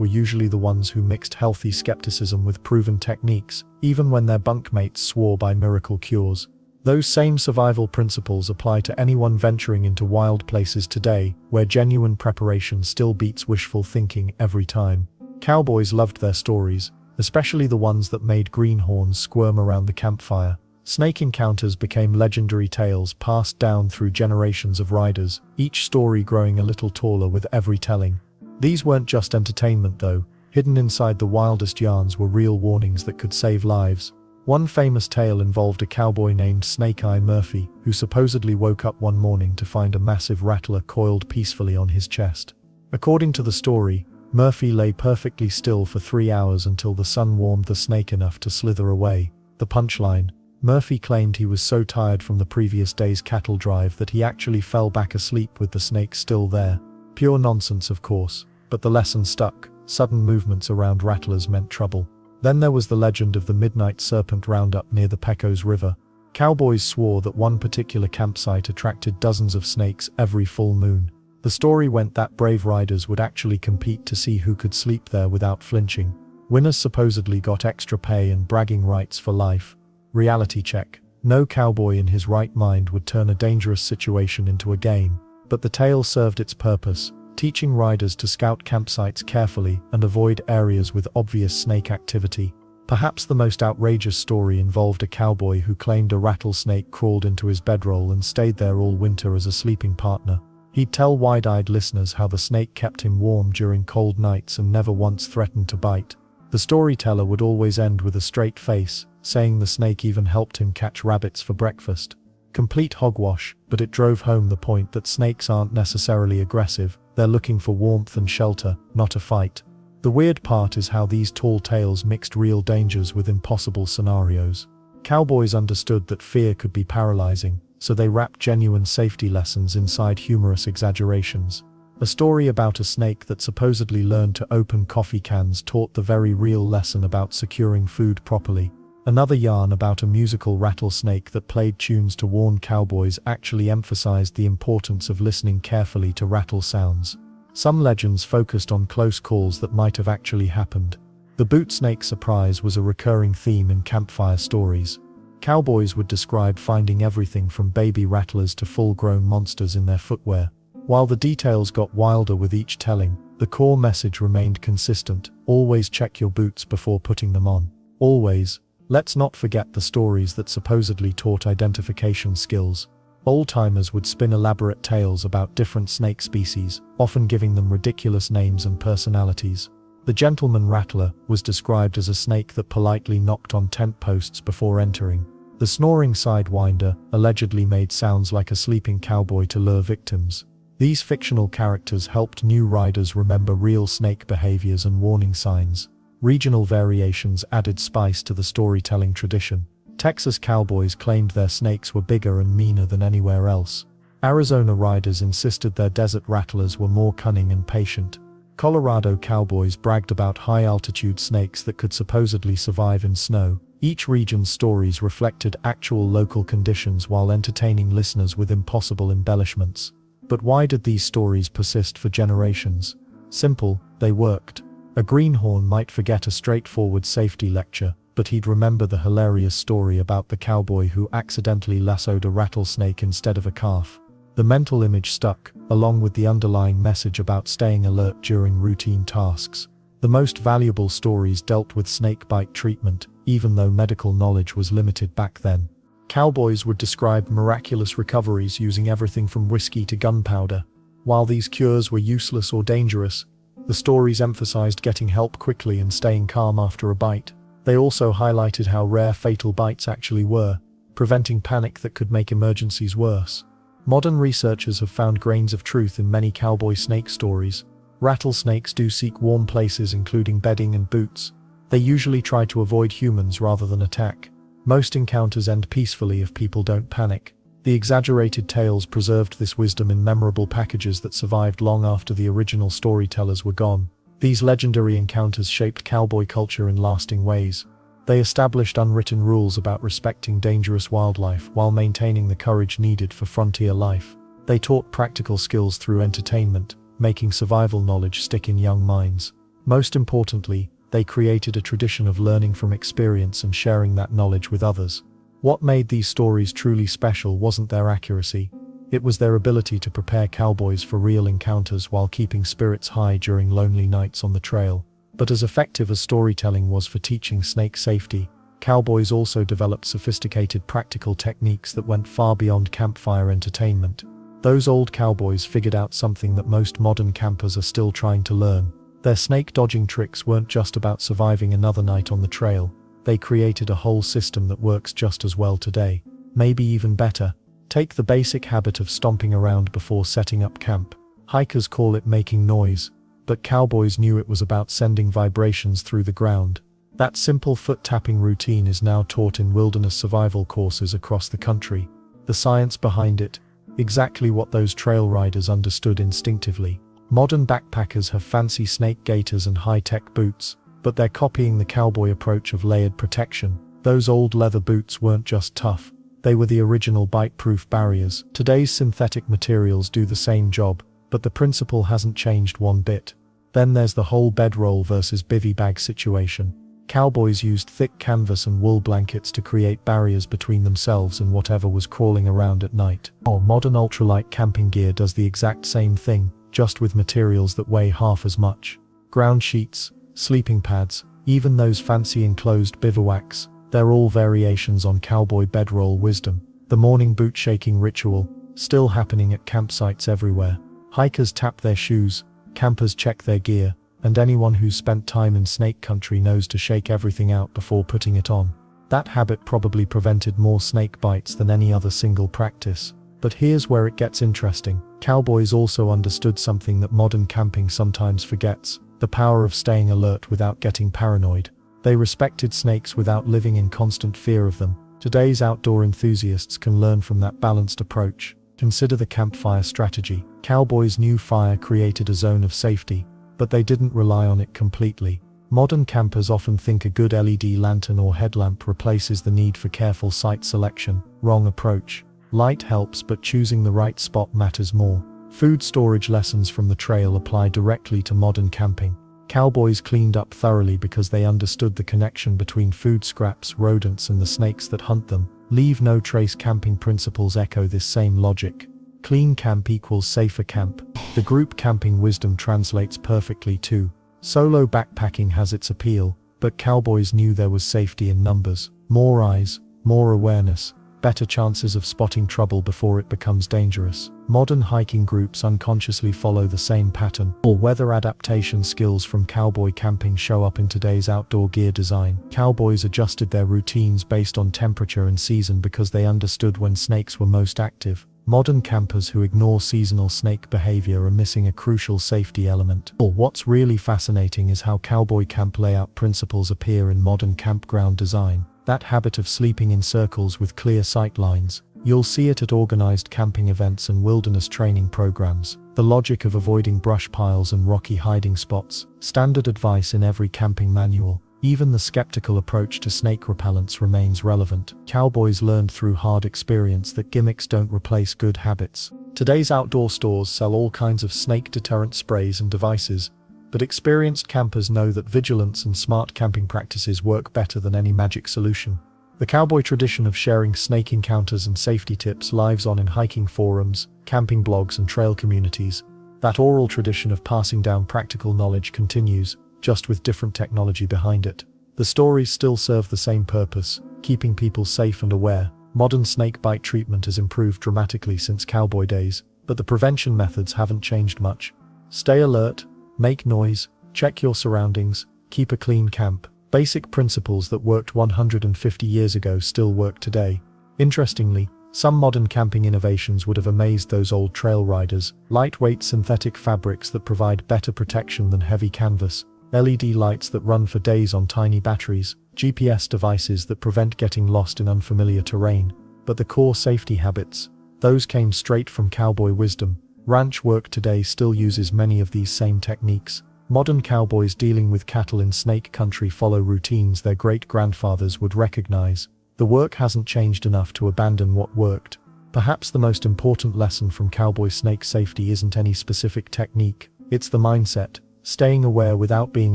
were usually the ones who mixed healthy skepticism with proven techniques, even when their bunkmates swore by miracle cures. Those same survival principles apply to anyone venturing into wild places today, where genuine preparation still beats wishful thinking every time. Cowboys loved their stories, especially the ones that made greenhorns squirm around the campfire. Snake encounters became legendary tales passed down through generations of riders, each story growing a little taller with every telling. These weren't just entertainment though. Hidden inside the wildest yarns were real warnings that could save lives. One famous tale involved a cowboy named Snake-Eye Murphy, who supposedly woke up one morning to find a massive rattler coiled peacefully on his chest. According to the story, Murphy lay perfectly still for 3 hours until the sun warmed the snake enough to slither away. The punchline: Murphy claimed he was so tired from the previous day's cattle drive that he actually fell back asleep with the snake still there. Pure nonsense, of course, but the lesson stuck. Sudden movements around rattlers meant trouble. Then there was the legend of the Midnight Serpent Roundup near the Pecos River. Cowboys swore that one particular campsite attracted dozens of snakes every full moon. The story went that brave riders would actually compete to see who could sleep there without flinching. Winners supposedly got extra pay and bragging rights for life. Reality check: no cowboy in his right mind would turn a dangerous situation into a game. But the tale served its purpose, teaching riders to scout campsites carefully and avoid areas with obvious snake activity. Perhaps the most outrageous story involved a cowboy who claimed a rattlesnake crawled into his bedroll and stayed there all winter as a sleeping partner. He'd tell wide-eyed listeners how the snake kept him warm during cold nights and never once threatened to bite. The storyteller would always end with a straight face, saying the snake even helped him catch rabbits for breakfast. Complete hogwash, but it drove home the point that snakes aren't necessarily aggressive, they're looking for warmth and shelter, not a fight. The weird part is how these tall tales mixed real dangers with impossible scenarios. Cowboys understood that fear could be paralyzing, so they wrapped genuine safety lessons inside humorous exaggerations. A story about a snake that supposedly learned to open coffee cans taught the very real lesson about securing food properly. Another yarn about a musical rattlesnake that played tunes to warn cowboys actually emphasized the importance of listening carefully to rattle sounds. Some legends focused on close calls that might have actually happened. The boot snake surprise was a recurring theme in campfire stories. Cowboys would describe finding everything from baby rattlers to full-grown monsters in their footwear. While the details got wilder with each telling, the core message remained consistent: always check your boots before putting them on. Always. Let's not forget the stories that supposedly taught identification skills. Old-timers would spin elaborate tales about different snake species, often giving them ridiculous names and personalities. The gentleman rattler was described as a snake that politely knocked on tent posts before entering. The snoring sidewinder allegedly made sounds like a sleeping cowboy to lure victims. These fictional characters helped new riders remember real snake behaviors and warning signs. Regional variations added spice to the storytelling tradition. Texas cowboys claimed their snakes were bigger and meaner than anywhere else. Arizona riders insisted their desert rattlers were more cunning and patient. Colorado cowboys bragged about high-altitude snakes that could supposedly survive in snow. Each region's stories reflected actual local conditions while entertaining listeners with impossible embellishments. But why did these stories persist for generations? Simple, they worked. A greenhorn might forget a straightforward safety lecture, but he'd remember the hilarious story about the cowboy who accidentally lassoed a rattlesnake instead of a calf. The mental image stuck, along with the underlying message about staying alert during routine tasks. The most valuable stories dealt with snake bite treatment, even though medical knowledge was limited back then. Cowboys would describe miraculous recoveries using everything from whiskey to gunpowder. While these cures were useless or dangerous, the stories emphasized getting help quickly and staying calm after a bite. They also highlighted how rare fatal bites actually were, preventing panic that could make emergencies worse. Modern researchers have found grains of truth in many cowboy snake stories. Rattlesnakes do seek warm places, including bedding and boots. They usually try to avoid humans rather than attack. Most encounters end peacefully if people don't panic. The exaggerated tales preserved this wisdom in memorable packages that survived long after the original storytellers were gone. These legendary encounters shaped cowboy culture in lasting ways. They established unwritten rules about respecting dangerous wildlife while maintaining the courage needed for frontier life. They taught practical skills through entertainment, making survival knowledge stick in young minds. Most importantly, they created a tradition of learning from experience and sharing that knowledge with others. What made these stories truly special wasn't their accuracy. It was their ability to prepare cowboys for real encounters while keeping spirits high during lonely nights on the trail. But as effective as storytelling was for teaching snake safety, cowboys also developed sophisticated practical techniques that went far beyond campfire entertainment. Those old cowboys figured out something that most modern campers are still trying to learn. Their snake dodging tricks weren't just about surviving another night on the trail. They created a whole system that works just as well today, maybe even better. Take the basic habit of stomping around before setting up camp. Hikers call it making noise, but cowboys knew it was about sending vibrations through the ground. That simple foot-tapping routine is now taught in wilderness survival courses across the country. The science behind it, exactly what those trail riders understood instinctively. Modern backpackers have fancy snake gaiters and high-tech boots, but they're copying the cowboy approach of layered protection. Those old leather boots weren't just tough, they were the original bite-proof barriers. Today's synthetic materials do the same job, but the principle hasn't changed one bit. Then there's the whole bedroll versus bivy bag situation. Cowboys used thick canvas and wool blankets to create barriers between themselves and whatever was crawling around at night. Modern ultralight camping gear does the exact same thing, just with materials that weigh half as much. Ground sheets, sleeping pads, even those fancy enclosed bivouacs, they're all variations on cowboy bedroll wisdom. The morning boot shaking ritual, still happening at campsites everywhere. Hikers tap their shoes, campers check their gear, and anyone who's spent time in snake country knows to shake everything out before putting it on. That habit probably prevented more snake bites than any other single practice. But here's where it gets interesting. Cowboys also understood something that modern camping sometimes forgets: the power of staying alert without getting paranoid. They respected snakes without living in constant fear of them. Today's outdoor enthusiasts can learn from that balanced approach. Consider the campfire strategy. Cowboys knew fire created a zone of safety, but they didn't rely on it completely. Modern campers often think a good LED lantern or headlamp replaces the need for careful site selection. Wrong approach. Light helps, but choosing the right spot matters more. Food storage lessons from the trail apply directly to modern camping. Cowboys cleaned up thoroughly because they understood the connection between food scraps, rodents, and the snakes that hunt them. Leave no trace camping principles echo this same logic. Clean camp equals safer camp. The group camping wisdom translates perfectly too. Solo backpacking has its appeal, but cowboys knew there was safety in numbers. More eyes, more awareness, better chances of spotting trouble before it becomes dangerous. Modern hiking groups unconsciously follow the same pattern. Or weather adaptation skills from cowboy camping show up in today's outdoor gear design. Cowboys adjusted their routines based on temperature and season because they understood when snakes were most active. Modern campers who ignore seasonal snake behavior are missing a crucial safety element. What's really fascinating is how cowboy camp layout principles appear in modern campground design. That habit of sleeping in circles with clear sight lines. You'll see it at organized camping events and wilderness training programs. The logic of avoiding brush piles and rocky hiding spots. Standard advice in every camping manual. Even the skeptical approach to snake repellents remains relevant. Cowboys learned through hard experience that gimmicks don't replace good habits. Today's outdoor stores sell all kinds of snake deterrent sprays and devices, but experienced campers know that vigilance and smart camping practices work better than any magic solution. The cowboy tradition of sharing snake encounters and safety tips lives on in hiking forums, camping blogs, and trail communities. That oral tradition of passing down practical knowledge continues, just with different technology behind it. The stories still serve the same purpose: keeping people safe and aware. Modern snake bite treatment has improved dramatically since cowboy days, but the prevention methods haven't changed much. Stay alert, make noise, check your surroundings, keep a clean camp. Basic principles that worked 150 years ago still work today. Interestingly, some modern camping innovations would have amazed those old trail riders. Lightweight synthetic fabrics that provide better protection than heavy canvas. LED lights that run for days on tiny batteries. GPS devices that prevent getting lost in unfamiliar terrain. But the core safety habits, those came straight from cowboy wisdom. Ranch work today still uses many of these same techniques. Modern cowboys dealing with cattle in snake country follow routines their great-grandfathers would recognize. The work hasn't changed enough to abandon what worked. Perhaps the most important lesson from cowboy snake safety isn't any specific technique, it's the mindset. Staying aware without being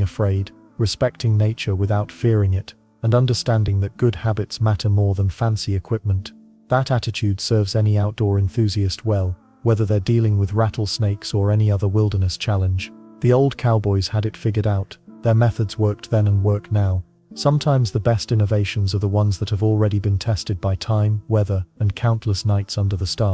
afraid, respecting nature without fearing it, and understanding that good habits matter more than fancy equipment. That attitude serves any outdoor enthusiast well, whether they're dealing with rattlesnakes or any other wilderness challenge. The old cowboys had it figured out. Their methods worked then and work now. Sometimes the best innovations are the ones that have already been tested by time, weather, and countless nights under the stars.